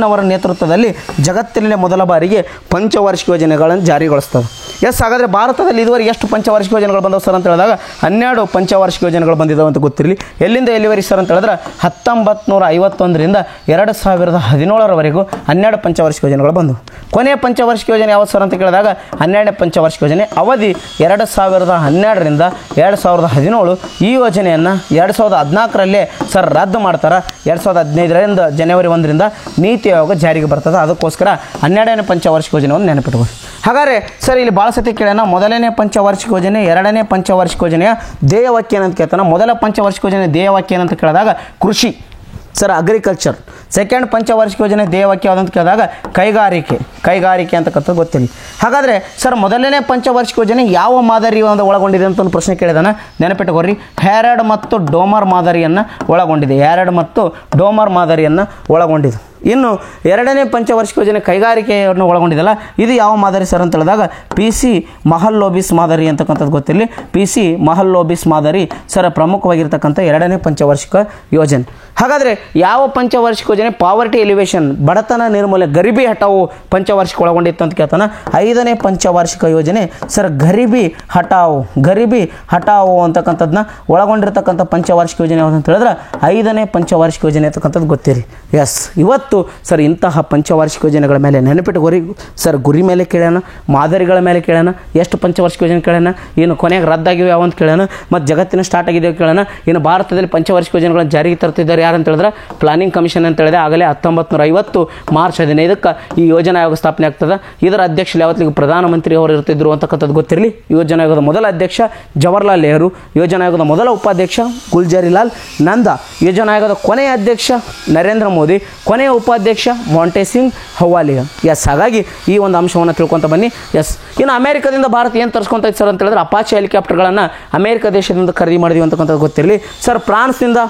ಅವರ ನೇತೃತ್ವದಲ್ಲಿ ಜಗತ್ತಿನಲ್ಲೇ ಮೊದಲ ಬಾರಿಗೆ ಪಂಚವಾರ್ಷಿಕ ಯೋಜನೆಗಳನ್ನು ಜಾರಿಗೊಳಿಸ್ತದೆ. ಎಸ್. ಹಾಗಾದರೆ ಭಾರತದಲ್ಲಿ ಇದುವರೆಗೆ ಎಷ್ಟು ಪಂಚವಾರ್ಷಿಕ ಯೋಜನೆಗಳು ಬಂದವು ಸರ್ ಅಂತ ಹೇಳಿದಾಗ 12 ಪಂಚವಾರ್ಷಿಕ ಯೋಜನೆಗಳು ಬಂದಿದ್ದಾವೆ ಅಂತ ಗೊತ್ತಿರಲಿ. ಎಲ್ಲಿಂದ ಎಲ್ಲಿವರೆಗೆ ಸರ್ ಅಂತ ಹೇಳಿದ್ರೆ 1951ರಿಂದ 2017ರವರೆಗೂ 12 ಪಂಚವಾರ್ಷಿಕ ಯೋಜನೆಗಳು ಬಂದವು. ಕೊನೆಯ ಪಂಚವಾರ್ಷಿಕ ಯೋಜನೆ ಯಾವುದು ಸರ್ ಅಂತ ಕೇಳಿದಾಗ 12ನೇ ಪಂಚವಾರ್ಷಿಕ ಯೋಜನೆ. ಅವಧಿ 2012ರಿಂದ 2017. ಈ ಯೋಜನೆಯನ್ನು 2014ರಲ್ಲೇ ಸರ್ ರದ್ದು ಮಾಡ್ತಾರೆ. 2015ರಿಂದ ಜನವರಿ 1ರಿಂದ ನೀತಿ ಆಯೋಗ ಜಾರಿಗೆ ಬರ್ತದೆ. ಅದಕ್ಕೋಸ್ಕರ 12ನೇ ಪಂಚವಾರ್ಷಿಕ ಯೋಜನೆಯನ್ನು ನೆನಪಿಟ್ಕೊಳ್ಳಿ. ಹಾಗಾದರೆ ಸರ್ ಇಲ್ಲಿ ಭಾಳ ಸತಿ ಕೇಳೋಣ, ಮೊದಲನೇ ಪಂಚವಾರ್ಷಿಕ ಯೋಜನೆ, 2ನೇ ಪಂಚವಾರ್ಷಿಕ ಯೋಜನೆಯ ಧ್ಯೇಯವಾಕ್ಯ ಏನಂತ ಕೇಳ್ತಾನೆ. ಮೊದಲ ಪಂಚವಾರ್ಷಿಕ ಯೋಜನೆ ಧ್ಯೇಯವಾಕ್ಯ ಏನಂತ ಕೇಳಿದಾಗ ಕೃಷಿ ಸರ್, ಅಗ್ರಿಕಲ್ಚರ್. ಸೆಕೆಂಡ್ ಪಂಚವಾರ್ಷಿಕ ಯೋಜನೆ ಧ್ಯೇಯವಾಕ್ಯ ಯಾವುದಂತ ಕೇಳಿದಾಗ ಕೈಗಾರಿಕೆ ಅಂತಕ್ಕಂಥದ್ದು ಗೊತ್ತಿಲ್ಲ. ಹಾಗಾದರೆ ಸರ್ ಮೊದಲನೇ ಪಂಚವಾರ್ಷಿಕ ಯೋಜನೆ ಯಾವ ಮಾದರಿಯನ್ನು ಒಳಗೊಂಡಿದೆ ಅಂತ ಒಂದು ಪ್ರಶ್ನೆ ಕೇಳಿದಾನೆ. ನೆನಪಿಟ್ಟುಕೊಡ್ರಿ, ಹ್ಯಾರಡ್ ಮತ್ತು ಡೋಮರ್ ಮಾದರಿಯನ್ನು ಒಳಗೊಂಡಿದೆ. ಇನ್ನು 2ನೇ ಪಂಚವಾರ್ಷಿಕ ಯೋಜನೆ ಕೈಗಾರಿಕೆಯನ್ನು ಒಳಗೊಂಡಿದೆಲ್ಲ, ಇದು ಯಾವ ಮಾದರಿ ಸರ್ ಅಂತ ಹೇಳಿದಾಗ PC ಮಹಲ್ಲೋಬಿಸ್ ಮಾದರಿ ಅಂತಕ್ಕಂಥದ್ದು ಗೊತ್ತಿರಲಿ. PC ಮಹಲ್ಲೋಬಿಸ್ ಮಾದರಿ ಸರ್ ಪ್ರಮುಖವಾಗಿರ್ತಕ್ಕಂಥ 2ನೇ ಪಂಚವಾರ್ಷಿಕ ಯೋಜನೆ. ಹಾಗಾದರೆ ಯಾವ ಪಂಚವಾರ್ಷಿಕ ಯೋಜನೆ ಪಾವರ್ಟಿ ಎಲಿವೇಷನ್, ಬಡತನ ನಿರ್ಮೂಲನೆ, ಗರಿಬಿ ಹಟಾವು ಪಂಚವಾರ್ಷಿಕ ಒಳಗೊಂಡಿತ್ತು ಅಂತ ಕೇಳ್ತಾನೆ. 5ನೇ ಪಂಚವಾರ್ಷಿಕ ಯೋಜನೆ ಸರ್ ಗರಿಬಿ ಹಟಾವು ಅಂತಕ್ಕಂಥದ್ದನ್ನ ಒಳಗೊಂಡಿರ್ತಕ್ಕಂಥ ಪಂಚವಾರ್ಷಿಕ ಯೋಜನೆ ಯಾವುದು ಅಂತ ಹೇಳಿದ್ರೆ 5ನೇ ಪಂಚವಾರ್ಷಿಕ ಯೋಜನೆ ಅಂತಕ್ಕಂಥದ್ದು ಗೊತ್ತಿರಿ. ಎಸ್. ಇವತ್ತು ಸರ್ ಇಂತಹ ಪಂಚವಾರ್ಷಿಕ ಯೋಜನೆಗಳ ಮೇಲೆ ನೆನಪಿಟ್ಟುಕೋರಿ ಸರ್. ಗುರಿ ಮೇಲೆ ಕೇಳೋಣ, ಮಾದರಿಗಳ ಮೇಲೆ ಕೇಳೋಣ, ಎಷ್ಟು ಪಂಚವಾರ್ಷಿಕ ಯೋಜನೆ ಕೇಳೋಣ, ಇನ್ನು ಕೊನೆಗೆ ರದ್ದಾಗಿವೆ ಯಾವ ಅಂತ ಕೇಳೋಣ, ಮತ್ತು ಜಗತ್ತಿನ ಸ್ಟಾರ್ಟ್ ಆಗಿದೆಯೋ ಕೇಳೋಣ. ಇನ್ನು ಭಾರತದಲ್ಲಿ ಪಂಚವಾರ್ಷಿಕ ಯೋಜನೆಗಳನ್ನು ಜಾರಿಗೆ ತರ್ತಿದ್ದಾರೆ ಯಾರು ಅಂತ ಹೇಳಿದ್ರೆ ಪ್ಲಾನಿಂಗ್ ಕಮಿಷನ್ ಅಂತ ಹೇಳಿದೆ. ಆಗಲೇ 1950 ಮಾರ್ಚ್ 15ಕ್ಕೆ ಈ ಯೋಜನಾ ಆಯೋಗ ಸ್ಥಾಪನೆ ಆಗ್ತದೆ. ಇದರ ಅಧ್ಯಕ್ಷರು ಯಾವತ್ತಿಗೂ ಪ್ರಧಾನಮಂತ್ರಿ ಅವರು ಇರ್ತಿದ್ರು ಅಂತಕ್ಕಂಥದ್ದು ಗೊತ್ತಿರಲಿ. ಯೋಜನಾ ಆಯೋಗದ ಮೊದಲ ಅಧ್ಯಕ್ಷ ಜವಾಹರ್ಲಾಲ್ ನೆಹರು, ಯೋಜನಾ ಆಯೋಗದ ಮೊದಲ ಉಪಾಧ್ಯಕ್ಷ ಗುಲ್ಜಾರಿಲಾಲ್ ನಂದಾ, ಯೋಜನಾ ಆಯೋಗದ ಕೊನೆಯ ಅಧ್ಯಕ್ಷ ನರೇಂದ್ರ ಮೋದಿ, ಕೊನೆಯ ಉಪಾಧ್ಯಕ್ಷ ಮಾಂಟೆಸಿಂಗ್ ಹವಾಲಿಯ. ಎಸ್, ಹಾಗಾಗಿ ಈ ಒಂದು ಅಂಶವನ್ನು ತಿಳ್ಕೊತ ಬನ್ನಿ. ಎಸ್, ಇನ್ನು ಅಮೆರಿಕದಿಂದ ಭಾರತ ಏನು ತರಿಸ್ಕೊತ ಇತ್ತು ಸರ್ ಅಂತ ಹೇಳಿದ್ರೆ ಅಪಾಚೆ ಹೆಲಿಕಾಪ್ಟರ್ಗಳನ್ನು ಅಮೆರಿಕ ದೇಶದಿಂದ ಖರೀದಿ ಮಾಡಿದ್ವಿ ಅಂತಕ್ಕಂಥದ್ದು ಗೊತ್ತಿರಲಿ. ಸರ್, ಫ್ರಾನ್ಸ್ನಿಂದ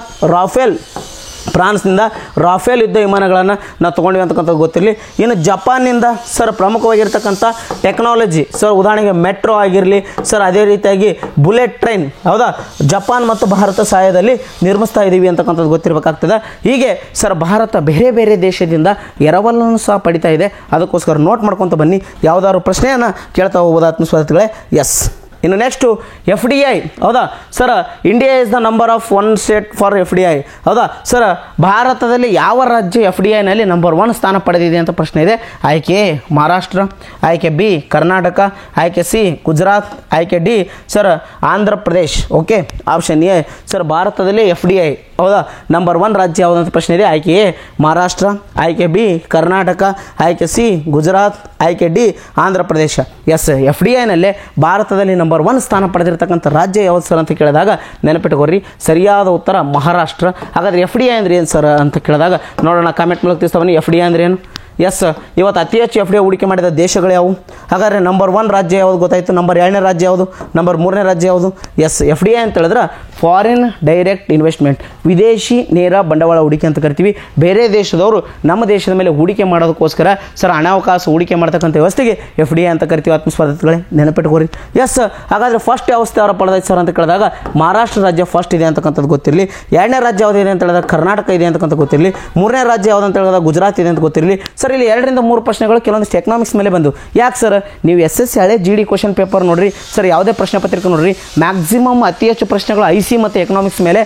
ರಾಫೇಲ್ ಯುದ್ಧ ವಿಮಾನಗಳನ್ನು ನಾವು ತೊಗೊಂಡಿವಿ ಅಂತಕ್ಕಂಥದ್ದು ಗೊತ್ತಿರಲಿ. ಇನ್ನು ಜಪಾನ್ನಿಂದ ಸರ್ ಪ್ರಮುಖವಾಗಿರ್ತಕ್ಕಂಥ ಟೆಕ್ನಾಲಜಿ ಸರ್, ಉದಾಹರಣೆಗೆ ಮೆಟ್ರೋ ಆಗಿರಲಿ ಸರ್, ಅದೇ ರೀತಿಯಾಗಿ ಬುಲೆಟ್ ಟ್ರೈನ್, ಹೌದಾ, ಜಪಾನ್ ಮತ್ತು ಭಾರತ ಸಹಾಯದಲ್ಲಿ ನಿರ್ಮಿಸ್ತಾ ಇದ್ದೀವಿ ಅಂತಕ್ಕಂಥದ್ದು ಗೊತ್ತಿರಬೇಕಾಗ್ತದೆ. ಹೀಗೆ ಸರ್ ಭಾರತ ಬೇರೆ ಬೇರೆ ದೇಶದಿಂದ ಎರವಲನ್ನು ಸಹ ಪಡಿತಾ ಇದೆ. ಅದಕ್ಕೋಸ್ಕರ ನೋಟ್ ಮಾಡ್ಕೊತ ಬನ್ನಿ, ಯಾವುದಾದ್ರು ಪ್ರಶ್ನೆಯನ್ನು ಕೇಳ್ತಾ ಹೋಗ್ಬೋದು ಆತ್ಮಸ್ವಾರ್ಥಿಗಳೇ. ಎಸ್, ಇನ್ನು ನೆಕ್ಸ್ಟು FDI, ಹೌದಾ sir, India is the number of 1 state for FDI, ಹೌದಾ ಸರ್, ಭಾರತದಲ್ಲಿ ಯಾವ ರಾಜ್ಯ FDIನಲ್ಲಿ ನಂಬರ್ 1 ಸ್ಥಾನ ಪಡೆದಿದೆ ಅಂತ ಪ್ರಶ್ನೆ ಇದೆ. ಆಯ್ಕೆ ಎ ಮಹಾರಾಷ್ಟ್ರ, ಆಯ್ಕೆ ಬಿ ಕರ್ನಾಟಕ, ಆಯ್ಕೆ ಸಿ ಗುಜರಾತ್, ಆಯ್ಕೆ D sir Andhra Pradesh. Okay, option A sir ಭಾರತದಲ್ಲಿ FDI, ಹೌದಾ, ನಂಬರ್ 1 ರಾಜ್ಯ ಯಾವುದಂತ ಪ್ರಶ್ನೆ ಇದೆ. ಆಯ್ಕೆ ಎ ಮಹಾರಾಷ್ಟ್ರ, ಆಯ್ಕೆ ಬಿ ಕರ್ನಾಟಕ, ಆಯ್ಕೆ ಸಿ ಗುಜರಾತ್, ಆಯ್ಕೆ ಡಿ ಆಂಧ್ರ ಪ್ರದೇಶ. ಎಸ್, FDIನಲ್ಲೇ ಭಾರತದಲ್ಲಿ ನಂಬರ್ 1 ಸ್ಥಾನ ಪಡೆದಿರತಕ್ಕಂಥ ರಾಜ್ಯ ಯಾವುದು ಸರ್ ಅಂತ ಕೇಳಿದಾಗ ನೆನಪಿಟ್ಟುಕೊಡ್ರಿ, ಸರಿಯಾದ ಉತ್ತರ ಮಹಾರಾಷ್ಟ್ರ. ಹಾಗಾದರೆ FDI ಅಂದರೆ ಏನು ಸರ್ ಅಂತ ಕೇಳಿದಾಗ ನೋಡೋಣ, ಕಾಮೆಂಟ್ ಮೂಲಕ ತಿಳಿಸ್ತಾ ಬನ್ನಿ FDI ಅಂದರೆ ಏನು. ಎಸ್, ಇವತ್ತು ಅತಿ ಹೆಚ್ಚು FDI ಹೂಡಿಕೆ ಮಾಡಿದ ದೇಶಗಳು ಯಾವುವು? ಹಾಗಾದರೆ ನಂಬರ್ 1 ರಾಜ್ಯ ಯಾವುದು ಗೊತ್ತಾಯಿತು, ನಂಬರ್ 2ನೇ ರಾಜ್ಯ ಯಾವುದು, ನಂಬರ್ 3ನೇ ರಾಜ್ಯ ಯಾವುದು? ಎಸ್, FDI ಅಂತ ಹೇಳಿದ್ರೆ ಫಾರಿನ್ ಡೈರೆಕ್ಟ್ ಇನ್ವೆಸ್ಟ್ಮೆಂಟ್, ವಿದೇಶಿ ನೇರ ಬಂಡವಾಳ ಹೂಡಿಕೆ ಅಂತ ಕರಿತೀವಿ. ಬೇರೆ ದೇಶದವರು ನಮ್ಮ ದೇಶದ ಮೇಲೆ ಹೂಡಿಕೆ ಮಾಡೋದಕ್ಕೋಸ್ಕರ ಸರ್ ಹಣಾವಕಾಶ ಹೂಡಿಕೆ ಮಾಡ್ತಕ್ಕಂಥ ವ್ಯವಸ್ಥೆಗೆ FDI ಅಂತ ಕರಿತೀವಿ. ಆತ್ಮಸ್ಪರ್ಧೆಗಳೇ ನೆನಪಿಟ್ಕೋರಿ. ಎಸ್, ಹಾಗಾದರೆ ಫಸ್ಟ್ ಯಾವ ಸ್ಥಾನ ಪಡೆದೈತೆ ಸರ್ ಅಂತ ಕೇಳಿದಾಗ ಮಹಾರಾಷ್ಟ್ರ ರಾಜ್ಯ ಫಸ್ಟ್ ಇದೆ ಅಂತಕ್ಕಂಥದ್ದು ಗೊತ್ತಿರಲಿ. 2ನೇ ರಾಜ್ಯ ಯಾವುದಿದೆ ಅಂತ ಹೇಳಿದಾಗ ಕರ್ನಾಟಕ ಇದೆ ಅಂತಕ್ಕಂಥ ಗೊತ್ತಿರಲಿ. 3ನೇ ರಾಜ್ಯ ಯಾವುದಂತ ಹೇಳಿದಾಗ ಗುಜರಾತ್ ಇದೆ ಅಂತ ಗೊತ್ತಿರಲಿ. ಸರ್, ಇಲ್ಲಿ 2ರಿಂದ 3 ಪ್ರಶ್ನೆಗಳು ಕೆಲವೊಂದಿಷ್ಟು ಎಕನಾಮಿಕ್ಸ್ ಮೇಲೆ ಬಂದು. ಯಾಕೆ ಸರ್, ನೀವು SSC ಹಳೆ GD ಕ್ವಶನ್ ಪೇಪರ್ ನೋಡ್ರಿ ಸರ್, ಯಾವುದೇ ಪ್ರಶ್ನೆ ಪತ್ರಿಕೆ ನೋಡ್ರಿ, ಮ್ಯಾಕ್ಸಿಮಮ್ ಅತಿ ಹೆಚ್ಚು ಪ್ರಶ್ನೆಗಳು IC ಮತ್ತು ಎಕನಾಮಿಕ್ಸ್ ಮೇಲೆ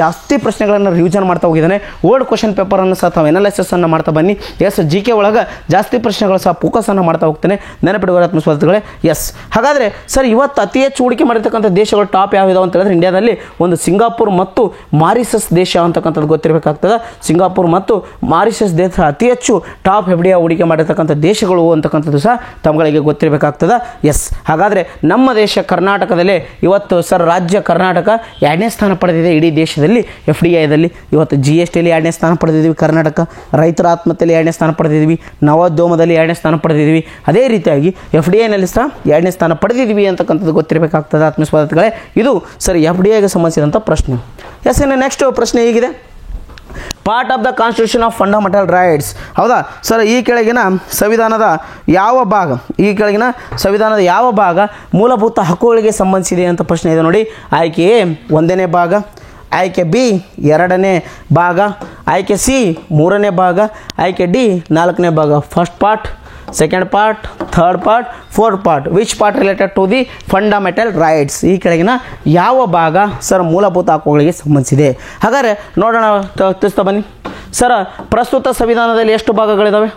ಜಾಸ್ತಿ ಪ್ರಶ್ನೆಗಳನ್ನು ರಿವಿಷನ್ ಮಾಡ್ತಾ ಹೋಗಿದ್ದಾನೆ. ಓಲ್ಡ್ ಕ್ವಶನ್ ಪೇಪರನ್ನು ಸಹ ತಾವು ಅನಾಲಿಸಿಸನ್ನು ಮಾಡ್ತಾ ಬನ್ನಿ. ಎಸ್, GK ಒಳಗೆ ಜಾಸ್ತಿ ಪ್ರಶ್ನೆಗಳು ಸಹ ಫೋಕಸನ್ನು ಮಾಡ್ತಾ ಹೋಗ್ತೇನೆ, ನೆನಪಿಡುವ ಆತ್ಮಸ್ಪರ್ಧೆಗಳೇ. ಎಸ್, ಹಾಗಾದರೆ ಸರ್ ಇವತ್ತು ಅತಿ ಹೆಚ್ಚು ಹೂಡಿಕೆ ಮಾಡಿರ್ತಕ್ಕಂಥ ದೇಶಗಳು ಟಾಪ್ ಯಾವ್ಯಾವ ಅಂತ ಹೇಳಿದ್ರೆ ಇಂಡಿಯಾದಲ್ಲಿ ಒಂದು ಸಿಂಗಾಪುರ್ ಮತ್ತು ಮಾರಿಷಸ್ ದೇಶ ಅಂತಕ್ಕಂಥದ್ದು ಗೊತ್ತಿರಬೇಕಾಗ್ತದೆ. ಸಿಂಗಾಪುರ್ ಮತ್ತು ಮಾರಿಷಸ್ ದೇಶ ಅತಿ ಹೆಚ್ಚು ಟಾಪ್ FDI ಹೂಡಿಕೆ ಮಾಡಿರ್ತಕ್ಕಂಥ ದೇಶಗಳು ಅಂತಕ್ಕಂಥದ್ದು ಸಹ ತಮ್ಮಗಳಿಗೆ ಗೊತ್ತಿರಬೇಕಾಗ್ತದೆ. ಎಸ್, ಹಾಗಾದರೆ ನಮ್ಮ ದೇಶ ಕರ್ನಾಟಕದಲ್ಲೇ ಇವತ್ತು ಸರ್ ರಾಜ್ಯ ಕರ್ನಾಟಕ 2ನೇ ಸ್ಥಾನ ಪಡೆದಿದೆ ಇಡೀ ದೇಶದಲ್ಲಿ FDIದಲ್ಲಿ. ಇವತ್ತು GSTಯಲ್ಲಿ 2ನೇ ಸ್ಥಾನ ಪಡೆದಿದ್ದೀವಿ ಕರ್ನಾಟಕ, ರೈತರ ಆತ್ಮಹತ್ಯೆಯಲ್ಲಿ 2ನೇ ಸ್ಥಾನ ಪಡೆದಿದ್ದೀವಿ, ನವೋದ್ಯಮದಲ್ಲಿ 2ನೇ ಸ್ಥಾನ ಪಡೆದಿದ್ದೀವಿ. ಅದೇ ರೀತಿಯಾಗಿ FDIನಲ್ಲಿ ಸಹ 2ನೇ ಸ್ಥಾನ ಪಡೆದಿದ್ದೀವಿ ಅಂತಕ್ಕಂಥದ್ದು ಗೊತ್ತಿರಬೇಕಾಗ್ತದೆ ಆತ್ಮಸ್ಪರ್ಧೆಗಳೇ. ಇದು ಸರ್ FDIಗೆ ಸಂಬಂಧಿಸಿದಂಥ ಪ್ರಶ್ನೆ. ಎಸ್, ಇನ್ನು ನೆಕ್ಸ್ಟ್ ಪ್ರಶ್ನೆ ಹೀಗಿದೆ, part of the constitution of fundamental rights, ಹೌದಾ ಸರ್, ಈ ಕೆಳಗಿನ ಸಂವಿಧಾನದ ಯಾವ ಭಾಗ ಮೂಲಭೂತ ಹಕ್ಕುಗಳಿಗೆ ಸಂಬಂಧಿಸಿದೆ ಅಂತ ಪ್ರಶ್ನೆ ಇದೆ ನೋಡಿ. ಆಯ್ಕೆ ಎ 1ನೇ ಭಾಗ, ಆಯ್ಕೆ ಬಿ 2ನೇ ಭಾಗ, ಆಯ್ಕೆ ಸಿ 3ನೇ ಭಾಗ, ಆಯ್ಕೆ ಡಿ 4ನೇ ಭಾಗ. First part, second part, third part, fourth part. Which part related to the fundamental rights? ಈ ಕೆಳಗಿನ ಯಾವ ಭಾಗ ಸರ್ ಮೂಲಭೂತ ಹಕ್ಕುಗಳಿಗೆ ಸಂಬಂಧಿಸಿದೆ? ಹಾಗಾದರೆ ನೋಡೋಣ, ತಿಳಿಸ್ತಾ ಬನ್ನಿ ಸರ್. ಪ್ರಸ್ತುತ ಸಂವಿಧಾನದಲ್ಲಿ ಎಷ್ಟು ಭಾಗಗಳಿದ್ದಾವೆ?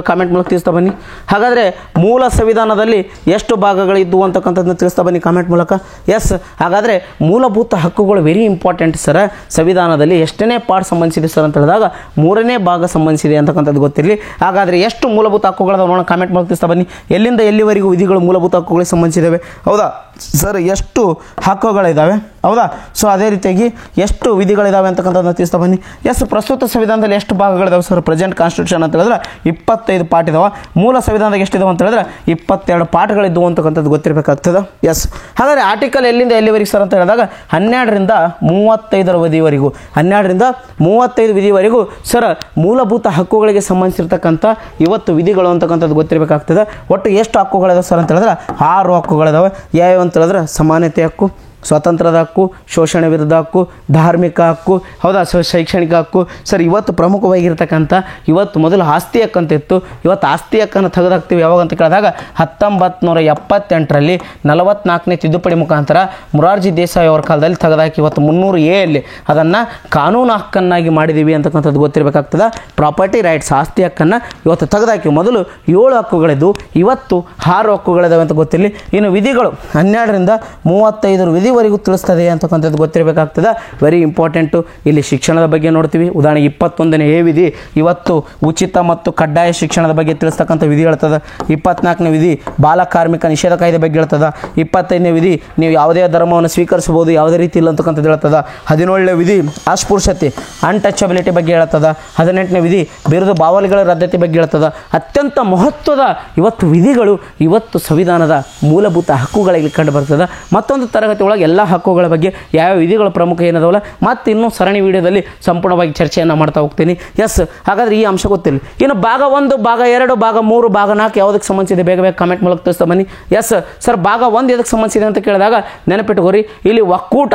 ಕಾಮೆಂಟ್ ಮೂಲಕ ತಿಳಿಸ್ತಾ ಬನ್ನಿ. ಹಾಗಾದರೆ ಮೂಲ ಸಂವಿಧಾನದಲ್ಲಿ ಎಷ್ಟು ಭಾಗಗಳಿದ್ದವು ಅಂತಕ್ಕಂಥದ್ದನ್ನ ತಿಳಿಸ್ತಾ ಬನ್ನಿ ಕಾಮೆಂಟ್ ಮೂಲಕ. ಎಸ್, ಹಾಗಾದರೆ ಮೂಲಭೂತ ಹಕ್ಕುಗಳು ವೆರಿ ಇಂಪಾರ್ಟೆಂಟ್ ಸರ್. ಸಂವಿಧಾನದಲ್ಲಿ ಎಷ್ಟನೇ ಪಾರ್ಟ್ ಸಂಬಂಧಿಸಿದೆ ಸರ್ ಅಂತ ಹೇಳಿದಾಗ 3ನೇ ಭಾಗ ಸಂಬಂಧಿಸಿದೆ ಅಂತಕ್ಕಂಥದ್ದು ಗೊತ್ತಿರಲಿ. ಹಾಗಾದರೆ ಎಷ್ಟು ಮೂಲಭೂತ ಹಕ್ಕುಗಳದಾವೆ ನೋಡೋಣ, ಕಾಮೆಂಟ್ ಮೂಲಕ ತಿಳಿಸ್ತಾ ಬನ್ನಿ. ಎಲ್ಲಿಂದ ಎಲ್ಲಿವರೆಗೂ ವಿಧಿಗಳು ಮೂಲಭೂತ ಹಕ್ಕುಗಳಿಗೆ ಸಂಬಂಧಿಸಿದ್ದಾವೆ? ಹೌದಾ ಸರ್, ಎಷ್ಟು ಹಕ್ಕುಗಳಿದ್ದಾವೆ? ಹೌದಾ, ಸೊ ಅದೇ ರೀತಿಯಾಗಿ ಎಷ್ಟು ವಿಧಿಗಳಿದ್ದಾವೆ ಅಂತಕ್ಕಂಥದ್ದನ್ನ ತಿಳಿಸ್ತಾ ಬನ್ನಿ. ಎಸ್, ಪ್ರಸ್ತುತ ಸಂವಿಧಾನದಲ್ಲಿ ಎಷ್ಟು ಭಾಗಗಳಿದಾವೆ ಸರ್? ಪ್ರೆಸೆಂಟ್ ಕಾನ್ಸ್ಟಿಟ್ಯೂಷನ್ ಅಂತ ಹೇಳಿದ್ರೆ 25 ಪಾರ್ಟ್ ಇದಾವೆ. ಮೂಲ ಸಂವಿಧಾನದಾಗ ಎಷ್ಟಿದಾವೆ ಅಂತ ಹೇಳಿದ್ರೆ 22 ಪಾರ್ಟ್ಗಳಿದ್ದವು ಅಂತಕ್ಕಂಥದ್ದು ಗೊತ್ತಿರಬೇಕಾಗ್ತದೆ. ಎಸ್, ಹಾಗಾದರೆ ಆರ್ಟಿಕಲ್ ಎಲ್ಲಿಂದ ಎಲ್ಲಿವರೆಗೆ ಸರ್ ಅಂತ ಹೇಳಿದಾಗ 12ರಿಂದ 35 ವಿಧಿವರೆಗೂ ಸರ್ ಮೂಲಭೂತ ಹಕ್ಕುಗಳಿಗೆ ಸಂಬಂಧಿಸಿರ್ತಕ್ಕಂಥ ಇವತ್ತು ವಿಧಿಗಳು ಅಂತಕ್ಕಂಥದ್ದು ಗೊತ್ತಿರಬೇಕಾಗ್ತದೆ. ಒಟ್ಟು ಎಷ್ಟು ಹಕ್ಕುಗಳಿದಾವೆ ಸರ್ ಅಂತ ಹೇಳಿದ್ರೆ 6 ಹಕ್ಕುಗಳಿದಾವೆ. ಯಾವ್ಯಾವ ಅಂತ ಹೇಳಿದ್ರೆ ಸಮಾನತೆ ಹಕ್ಕು, ಸ್ವಾತಂತ್ರ್ಯದ ಹಕ್ಕು, ಶೋಷಣೆ ವಿರುದ್ಧ ಹಕ್ಕು, ಧಾರ್ಮಿಕ ಹಕ್ಕು, ಹೌದಾ ಶೈಕ್ಷಣಿಕ ಹಕ್ಕು. ಸರ್ ಇವತ್ತು ಪ್ರಮುಖವಾಗಿರ್ತಕ್ಕಂಥ ಇವತ್ತು ಮೊದಲು ಆಸ್ತಿ ಹಕ್ಕಂತ ಇತ್ತು, ಇವತ್ತು ಆಸ್ತಿ ಹಕ್ಕನ್ನು ತೆಗೆದಾಕ್ತೀವಿ ಯಾವಾಗ ಅಂತ ಕೇಳಿದಾಗ 1978ರಲ್ಲಿ 44ನೇ ತಿದ್ದುಪಡಿ ಮುಖಾಂತರ ಮೊರಾರ್ಜಿ ದೇಸಾಯಿ ಅವರ ಕಾಲದಲ್ಲಿ ತೆಗೆದಾಕಿ ಇವತ್ತು 300A ಅದನ್ನು ಕಾನೂನು ಹಕ್ಕನ್ನಾಗಿ ಮಾಡಿದ್ದೀವಿ ಅಂತಕ್ಕಂಥದ್ದು ಗೊತ್ತಿರಬೇಕಾಗ್ತದೆ. ಪ್ರಾಪರ್ಟಿ ರೈಟ್ಸ್, ಆಸ್ತಿ ಹಕ್ಕನ್ನು ಇವತ್ತು ತೆಗೆದಾಕಿ. ಮೊದಲು 7 ಹಕ್ಕುಗಳಿದ್ದು ಇವತ್ತು 6 ಹಕ್ಕುಗಳಿದಾವೆ ಅಂತ ಗೊತ್ತಿರಲಿ. ಇನ್ನು ವಿಧಿಗಳು 12ರಿಂದ 35 ವಿಧಿ ಎಲ್ಲಿವರೆಗೂ ತಿಳಿಸ್ತದೆ ಅಂತಕ್ಕಂಥದ್ದು ಗೊತ್ತಿರಬೇಕಾಗ್ತದೆ. Very important. ಇಲ್ಲಿ ಶಿಕ್ಷಣದ ಬಗ್ಗೆ ನೋಡ್ತೀವಿ. ಉದಾಹರಣೆಗೆ 21ನೇ ಎ ವಿಧಿ ಇವತ್ತು ಉಚಿತ ಮತ್ತು ಕಡ್ಡಾಯ ಶಿಕ್ಷಣದ ಬಗ್ಗೆ ತಿಳಿಸ್ತಕ್ಕಂಥ ವಿಧಿ ಹೇಳ್ತದೆ. 24ನೇ ವಿಧಿ ಬಾಲ ಕಾರ್ಮಿಕ ನಿಷೇಧ ಕಾಯ್ದೆ ಬಗ್ಗೆ ಹೇಳ್ತದೆ. 25ನೇ ವಿಧಿ ನೀವು ಯಾವುದೇ ಧರ್ಮವನ್ನು ಸ್ವೀಕರಿಸಬಹುದು, ಯಾವುದೇ ರೀತಿ ಇಲ್ಲ ಅಂತಕ್ಕಂಥದ್ದು ಹೇಳ್ತದೆ. 17ನೇ ವಿಧಿ ಅಸ್ಪೃಶ್ಯತೆ ಅನ್ಟಚಬಿಲಿಟಿ ಬಗ್ಗೆ ಹೇಳ್ತದೆ. 18ನೇ ವಿಧಿ ಬಿರುದು ಬಾವಲಿಗಳ ರದ್ದತಿ ಬಗ್ಗೆ ಹೇಳ್ತದೆ. ಅತ್ಯಂತ ಮಹತ್ವದ ಇವತ್ತು ವಿಧಿಗಳು ಇವತ್ತು ಸಂವಿಧಾನದ ಮೂಲಭೂತ ಹಕ್ಕುಗಳಿಗೆ ಕಂಡು ಬರ್ತದೆ. ಮತ್ತೊಂದು ತರಗತಿ ಒಳಗೆ ಎಲ್ಲ ಹಕ್ಕುಗಳ ಬಗ್ಗೆ ಯಾವ ವಿಧಿಗಳು ಪ್ರಮುಖ ಏನದವಲ್ಲ ಮತ್ತು ಇನ್ನೂ ಸರಣಿ ವಿಡಿಯೋದಲ್ಲಿ ಸಂಪೂರ್ಣವಾಗಿ ಚರ್ಚೆಯನ್ನು ಮಾಡ್ತಾ ಹೋಗ್ತೀನಿ. ಎಸ್, ಹಾಗಾದರೆ ಈ ಅಂಶ ಗೊತ್ತಿಲ್ಲ. ಇನ್ನು ಭಾಗ 1, ಭಾಗ 2, ಭಾಗ 3, ಭಾಗ 4 ಯಾವುದಕ್ಕೆ ಸಂಬಂಧಿಸಿದೆ ಬೇಗ ಬೇಗ ಕಮೆಂಟ್ ಮೂಲಕ ತಿಳಿಸ್ತಾ ಬನ್ನಿ. ಎಸ್ ಸರ್, ಭಾಗ 1 ಎದಕ್ಕೆ ಸಂಬಂಧಿಸಿದೆ ಅಂತ ಕೇಳಿದಾಗ ನೆನಪಿಟ್ಟುಕೋರಿ, ಇಲ್ಲಿ ಒಕ್ಕೂಟ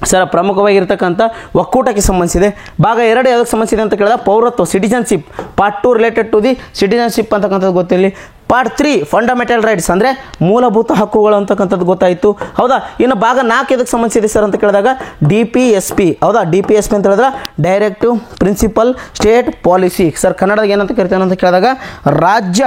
ಸರ್ ಪ್ರಮುಖವಾಗಿರ್ತಕ್ಕಂಥ ಒಕ್ಕೂಟಕ್ಕೆ ಸಂಬಂಧಿಸಿದೆ. ಭಾಗ 2 ಯಾವುದಕ್ಕೆ ಸಂಬಂಧಿಸಿದೆ ಅಂತ ಕೇಳಿದಾಗ ಪೌರತ್ವ citizenship, part 2 related to the citizenship ಅಂತಕ್ಕಂಥದ್ದು ಗೊತ್ತಿರಲಿ. ಪಾರ್ಟ್ 3 ಫಂಡಮೆಂಟಲ್ ರೈಟ್ಸ್ ಅಂದರೆ ಮೂಲಭೂತ ಹಕ್ಕುಗಳು ಅಂತಕ್ಕಂಥದ್ದು ಗೊತ್ತಾಯಿತು. ಹೌದಾ. ಇನ್ನು ಭಾಗ 4 ಎದಕ್ಕೆ ಸಂಬಂಧಿಸಿದೆ ಸರ್ ಅಂತ ಕೇಳಿದಾಗ DPSP. ಹೌದಾ, DPSP ಅಂತ ಹೇಳಿದ್ರೆ directive principle state policy. Sir ಕನ್ನಡದಾಗ ಏನಂತ ಕರಿತಾನೆ ಅಂತ ಕೇಳಿದಾಗ ರಾಜ್ಯ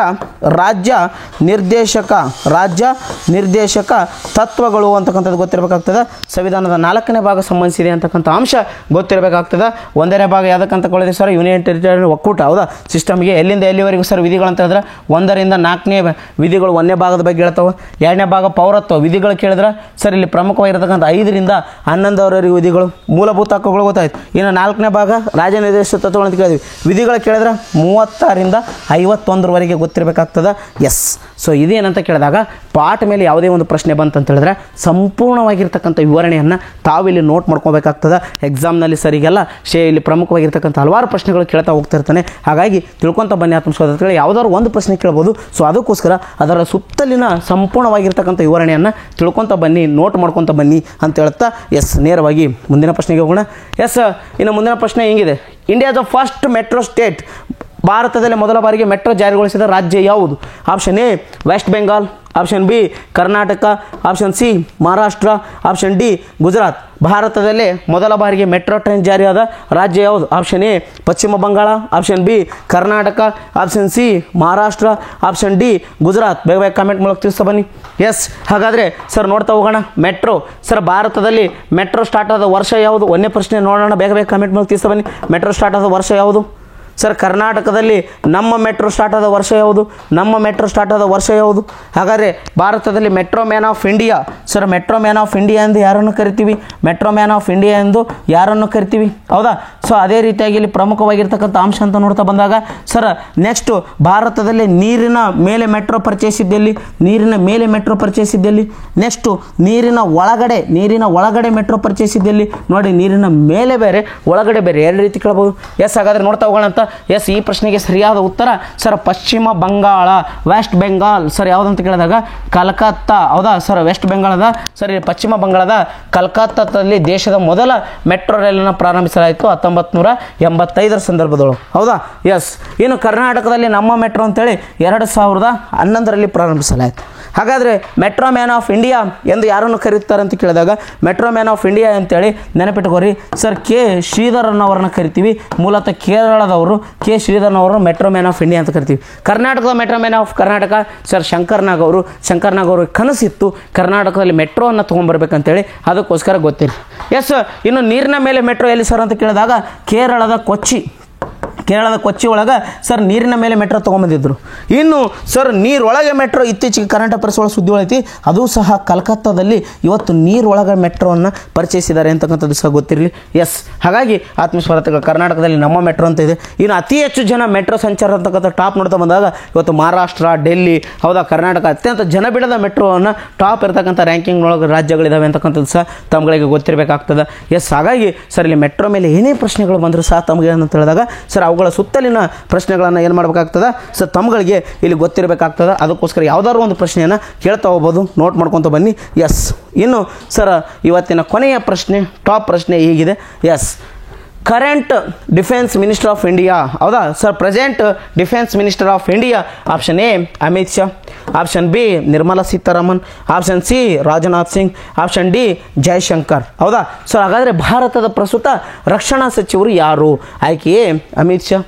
ನಿರ್ದೇಶಕ ತತ್ವಗಳು ಅಂತಕ್ಕಂಥದ್ದು ಗೊತ್ತಿರಬೇಕಾಗ್ತದೆ. ಸಂವಿಧಾನದ 4ನೇ ಭಾಗ ಸಂಬಂಧಿಸಿದೆ ಅಂತಕ್ಕಂಥ ಅಂಶ ಗೊತ್ತಿರಬೇಕಾಗ್ತದೆ. 1ನೇ ಭಾಗ ಯಾವುದಕ್ಕಂತ ಕೊಳ್ಳಿದೆ ಸರ್, ಯೂನಿಯನ್ ಟೆರಿಟರಿ ಒಕ್ಕೂಟ. ಹೌದಾ, ಸಿಸ್ಟಮ್ಗೆ ಎಲ್ಲಿಂದ ಎಲ್ಲಿವರೆಗೂ ಸರ್ ವಿಧಿಗಳು ಅಂತ ಹೇಳಿದ್ರೆ 1ರಿಂದ 4ನೇ ವಿಧಿಗಳು 1ನೇ ಭಾಗದ ಬಗ್ಗೆ ಹೇಳ್ತಾವೆ. 2ನೇ ಭಾಗ ಪೌರತ್ವ ವಿಧಿಗಳು ಕೇಳಿದ್ರೆ ಸರ್ ಇಲ್ಲಿ ಪ್ರಮುಖವಾಗಿರ್ತಕ್ಕಂಥ 5ರಿಂದ 11ರವರೆಗೂ ವಿಧಿಗಳು, ಮೂಲಭೂತ ಹಕ್ಕುಗಳು ಗೊತ್ತಾಯ್ತು. ಇನ್ನು 4ನೇ ಭಾಗ ರಾಜ್ಯ ನಿರ್ದೇಶಕ ತತ್ವಗಳು ಅಂತ ಕೇಳಿದ್ವಿ. ವಿಧಿಗಳು ಕೇಳಿದ್ರೆ 36ರಿಂದ 51ರವರೆಗೆ ಗೊತ್ತಿರಬೇಕಾಗ್ತದೆ. ಎಸ್, ಸೊ ಇದೇನಂತ ಕೇಳಿದಾಗ ಪಾಠ ಮೇಲೆ ಯಾವುದೇ ಒಂದು ಪ್ರಶ್ನೆ ಬಂತಂತ ಹೇಳಿದ್ರೆ ಸಂಪೂರ್ಣವಾಗಿರ್ತಕ್ಕಂಥ ವಿವರಣೆಯನ್ನು ತಾವಿಲ್ಲಿ ನೋಟ್ ಮಾಡ್ಕೋಬೇಕಾಗ್ತದೆ. ಎಕ್ಸಾಮ್ನಲ್ಲಿ ಸರಿಗೆಲ್ಲ ಇಲ್ಲಿ ಪ್ರಮುಖವಾಗಿರ್ತಕ್ಕಂಥ ಹಲವಾರು ಪ್ರಶ್ನೆಗಳು ಕೇಳ್ತಾ ಹೋಗ್ತಿರ್ತಾನೆ. ಹಾಗಾಗಿ ತಿಳ್ಕೊತ ಬನ್ನಿ ಆತ್ಮಶೋಧಕಗಳು, ಯಾವುದಾದ್ರು ಒಂದು ಪ್ರಶ್ನೆ ಕೇಳ್ಬೋದು. ಸೊ ಅದಕ್ಕೋಸ್ಕರ ಅದರ ಸುತ್ತಲಿನ ಸಂಪೂರ್ಣವಾಗಿರ್ತಕ್ಕಂಥ ವಿವರಣೆಯನ್ನು ತಿಳ್ಕೊತ ಬನ್ನಿ, ನೋಟ್ ಮಾಡ್ಕೊತ ಬನ್ನಿ ಅಂತ ಹೇಳ್ತಾ ಎಸ್ ನೇರವಾಗಿ ಮುಂದಿನ ಪ್ರಶ್ನೆಗೆ ಹೋಗೋಣ. ಎಸ್, ಇನ್ನು ಮುಂದಿನ ಪ್ರಶ್ನೆ ಹಿಂಗಿದೆ. ಇಂಡಿಯಾದ ಫಸ್ಟ್ ಮೆಟ್ರೋ ಸ್ಟೇಟ್, ಭಾರತದಲ್ಲಿ ಮೊದಲ ಬಾರಿಗೆ ಮೆಟ್ರೋ ಜಾರಿಗೊಳಿಸಿದ ರಾಜ್ಯ ಯಾವುದು? Option A West Bengal, option B Karnataka, option C Maharashtra, option D Gujarat. ಭಾರತದಲ್ಲೇ ಮೊದಲ ಬಾರಿಗೆ ಮೆಟ್ರೋ ಟ್ರೈನ್ ಜಾರಿಯಾದ ರಾಜ್ಯ ಯಾವುದು? Option A Paschim Bengal, option B Karnataka, option C Maharashtra, option D Gujarat. ಬೇಗ ಬೇಗ ಕಮೆಂಟ್ ಮೂಲಕ ತಿಳಿಸ್ತಾ ಬನ್ನಿ. ಎಸ್, ಹಾಗಾದರೆ ಸರ್ ನೋಡ್ತಾ ಹೋಗೋಣ. ಮೆಟ್ರೋ ಸರ್ ಭಾರತದಲ್ಲಿ ಮೆಟ್ರೋ ಸ್ಟಾರ್ಟ್ ಆದ ವರ್ಷ ಯಾವುದು? ಒಂದೇ ಪ್ರಶ್ನೆ ನೋಡೋಣ. ಬೇಗ ಬೇಗ ಕಮೆಂಟ್ ಮೂಲಕ ತಿಳಿಸ್ತಾ ಬನ್ನಿ. ಮೆಟ್ರೋ ಸ್ಟಾರ್ಟ್ ಆದ ವರ್ಷ ಯಾವುದು ಸರ್? ಕರ್ನಾಟಕದಲ್ಲಿ ನಮ್ಮ ಮೆಟ್ರೋ ಸ್ಟಾರ್ಟ್ ಆದ ವರ್ಷ ಯಾವುದು? ಹಾಗಾದರೆ ಭಾರತದಲ್ಲಿ metro man of India sir, metro man of India ಎಂದು ಯಾರನ್ನು ಕರಿತೀವಿ? ಹೌದಾ. ಸೊ ಅದೇ ರೀತಿಯಾಗಿ ಇಲ್ಲಿ ಪ್ರಮುಖವಾಗಿರ್ತಕ್ಕಂಥ ಅಂಶ ಅಂತ ನೋಡ್ತಾ ಬಂದಾಗ ಸರ್ ನೆಕ್ಸ್ಟು ಭಾರತದಲ್ಲಿ ನೀರಿನ ಮೇಲೆ ಮೆಟ್ರೋ ಪರಿಚಯಿಸಿದ್ದಲ್ಲಿ, ನೆಕ್ಸ್ಟು ನೀರಿನ ಒಳಗಡೆ ಮೆಟ್ರೋ ಪರಿಚಯಿಸಿದ್ದಲ್ಲಿ. ನೋಡಿ, ನೀರಿನ ಮೇಲೆ ಬೇರೆ ಒಳಗಡೆ ಬೇರೆ, ಎರಡು ರೀತಿ ಕೇಳಬಹುದು. ಎಸ್, ಹಾಗಾದರೆ ನೋಡ್ತಾ ಹೋಗೋಣ ಅಂತ. ಎಸ್, ಈ ಪ್ರಶ್ನೆಗೆ ಸರಿಯಾದ ಉತ್ತರ ಸರ್ ಪಶ್ಚಿಮ ಬಂಗಾಳ, ವೆಸ್ಟ್ ಬೆಂಗಾಲ್. ಸರ್ ಯಾವುದಂತ ಕೇಳಿದಾಗ ಕಲ್ಕತ್ತಾ. ಹೌದಾ ಸರ್, ವೆಸ್ಟ್ ಬೆಂಗಾಳದ ಸರ್ ಪಶ್ಚಿಮ ಬಂಗಾಳದ ಕಲ್ಕತ್ತಾದಲ್ಲಿ ದೇಶದ ಮೊದಲ ಮೆಟ್ರೋ ರೈಲನ್ನು ಪ್ರಾರಂಭಿಸಲಾಯಿತು 1985 ಸಂದರ್ಭದೊಳಗೆ. ಹೌದಾ. ಎಸ್, ಇನ್ನು ಕರ್ನಾಟಕದಲ್ಲಿ ನಮ್ಮ ಮೆಟ್ರೋ ಅಂತೇಳಿ 2011ರಲ್ಲಿ ಪ್ರಾರಂಭಿಸಲಾಯಿತು. ಹಾಗಾದರೆ ಮೆಟ್ರೋ ಮ್ಯಾನ್ ಆಫ್ ಇಂಡಿಯಾ ಎಂದು ಯಾರನ್ನು ಕರೀತಾರೆ ಅಂತ ಕೇಳಿದಾಗ ಮೆಟ್ರೋ ಮ್ಯಾನ್ ಆಫ್ ಇಂಡಿಯಾ ಅಂತೇಳಿ ನೆನಪಿಟ್ಕೋರಿ ಸರ್ ಕೆ ಶ್ರೀಧರನ್ ಅವರನ್ನು ಕರಿತೀವಿ. ಮೂಲತಃ ಕೇರಳದವರು ಕೆ ಶ್ರೀಧರನ್ ಅವರು ಮೆಟ್ರೋ ಮ್ಯಾನ್ ಆಫ್ ಇಂಡಿಯಾ ಅಂತ ಕರಿತೀವಿ. ಕರ್ನಾಟಕದ metro man of Karnataka sir Shankar Nag ಅವ್ರಿಗೆ ಕನಸಿತ್ತು ಕರ್ನಾಟಕದಲ್ಲಿ ಮೆಟ್ರೋವನ್ನು ತೊಗೊಂಡ್ಬರ್ಬೇಕಂತೇಳಿ, ಅದಕ್ಕೋಸ್ಕರ ಗೊತ್ತಿಲ್ಲ. ಎಸ್, ಇನ್ನು ನೀರಿನ ಮೇಲೆ ಮೆಟ್ರೋ ಎಲ್ಲಿ ಸರ್ ಅಂತ ಕೇಳಿದಾಗ ಕೇರಳದ ಕೊಚ್ಚಿ ಒಳಗೆ ಸರ್ ನೀರಿನ ಮೇಲೆ ಮೆಟ್ರೋ ತೊಗೊಂಬಂದಿದ್ರು. ಇನ್ನು ಸರ್ ನೀರೊಳಗೆ ಮೆಟ್ರೋ ಇತ್ತೀಚೆಗೆ ಕರ್ನಾಟಕ ಪ್ರೆಸ್ ಒಳಗೆ ಸುದ್ದಿ ಹೊಳೈತಿ, ಅದು ಸಹ ಕಲ್ಕತ್ತಾದಲ್ಲಿ ಇವತ್ತು ನೀರೊಳಗೆ ಮೆಟ್ರೋವನ್ನು ಪರಿಚಯಿಸಿದ್ದಾರೆ ಅಂತಕ್ಕಂಥದ್ದು ಸಹ ಗೊತ್ತಿರಲಿ. ಎಸ್, ಹಾಗಾಗಿ ಆತ್ಮಸ್ವಾರ್ಥಗಳು ಕರ್ನಾಟಕದಲ್ಲಿ ನಮ್ಮ ಮೆಟ್ರೋ ಅಂತ ಇದೆ. ಇನ್ನು ಅತಿ ಹೆಚ್ಚು ಜನ ಮೆಟ್ರೋ ಸಂಚಾರ ಅಂತಕ್ಕಂಥ ಟಾಪ್ ನೋಡ್ತಾ ಬಂದಾಗ ಇವತ್ತು ಮಹಾರಾಷ್ಟ್ರ, ಡೆಲ್ಲಿ, ಹೌದಾ ಕರ್ನಾಟಕ ಅತ್ಯಂತ ಜನಬಿಡದ ಮೆಟ್ರೋವನ್ನು ಟಾಪ್ ಇರತಕ್ಕಂಥ ರ್ಯಾಂಕಿಂಗ್ನೊಳಗೆ ರಾಜ್ಯಗಳಿದ್ದಾವೆ ಅಂತಕ್ಕಂಥದ್ದು ಸಹ ತಮ್ಗಳಿಗೆ ಗೊತ್ತಿರಬೇಕಾಗ್ತದೆ. ಎಸ್, ಹಾಗಾಗಿ ಸರ್ ಇಲ್ಲಿ ಮೆಟ್ರೋ ಮೇಲೆ ಏನೇ ಪ್ರಶ್ನೆಗಳು ಬಂದರೂ ಸಹ ತಮಗೆ ಅಂತ ಹೇಳಿದಾಗ ಸರ್ ಅವುಗಳ ಸುತ್ತಲಿನ ಪ್ರಶ್ನೆಗಳನ್ನು ಏನು ಮಾಡಬೇಕಾಗ್ತದೆ ಸರ್ ತಮ್ಗಳಿಗೆ ಇಲ್ಲಿ ಗೊತ್ತಿರಬೇಕಾಗ್ತದೆ. ಅದಕ್ಕೋಸ್ಕರ ಯಾವುದಾದ್ರು ಒಂದು ಪ್ರಶ್ನೆಯನ್ನು ಕೇಳ್ತಾ ಹೋಗ್ಬೋದು, ನೋಟ್ ಮಾಡ್ಕೊತ ಬನ್ನಿ. ಎಸ್, ಇನ್ನು ಸರ್ ಇವತ್ತಿನ ಕೊನೆಯ ಪ್ರಶ್ನೆ, ಟಾಪ್ ಪ್ರಶ್ನೆ ಹೀಗಿದೆ. Yes, current defence minister of India. ಹೌದಾ sir, present defence minister of India. Option A Amit Shah, option B Nirmala Sitharaman, option C Rajnath Singh, option D Jaishankar. ಹೌದಾ. ಸೊ ಹಾಗಾದರೆ ಭಾರತದ ಪ್ರಸ್ತುತ ರಕ್ಷಣಾ ಸಚಿವರು ಯಾರು? ಆಯ್ಕೆ ಎ ಅಮಿತ್ ಶಾ,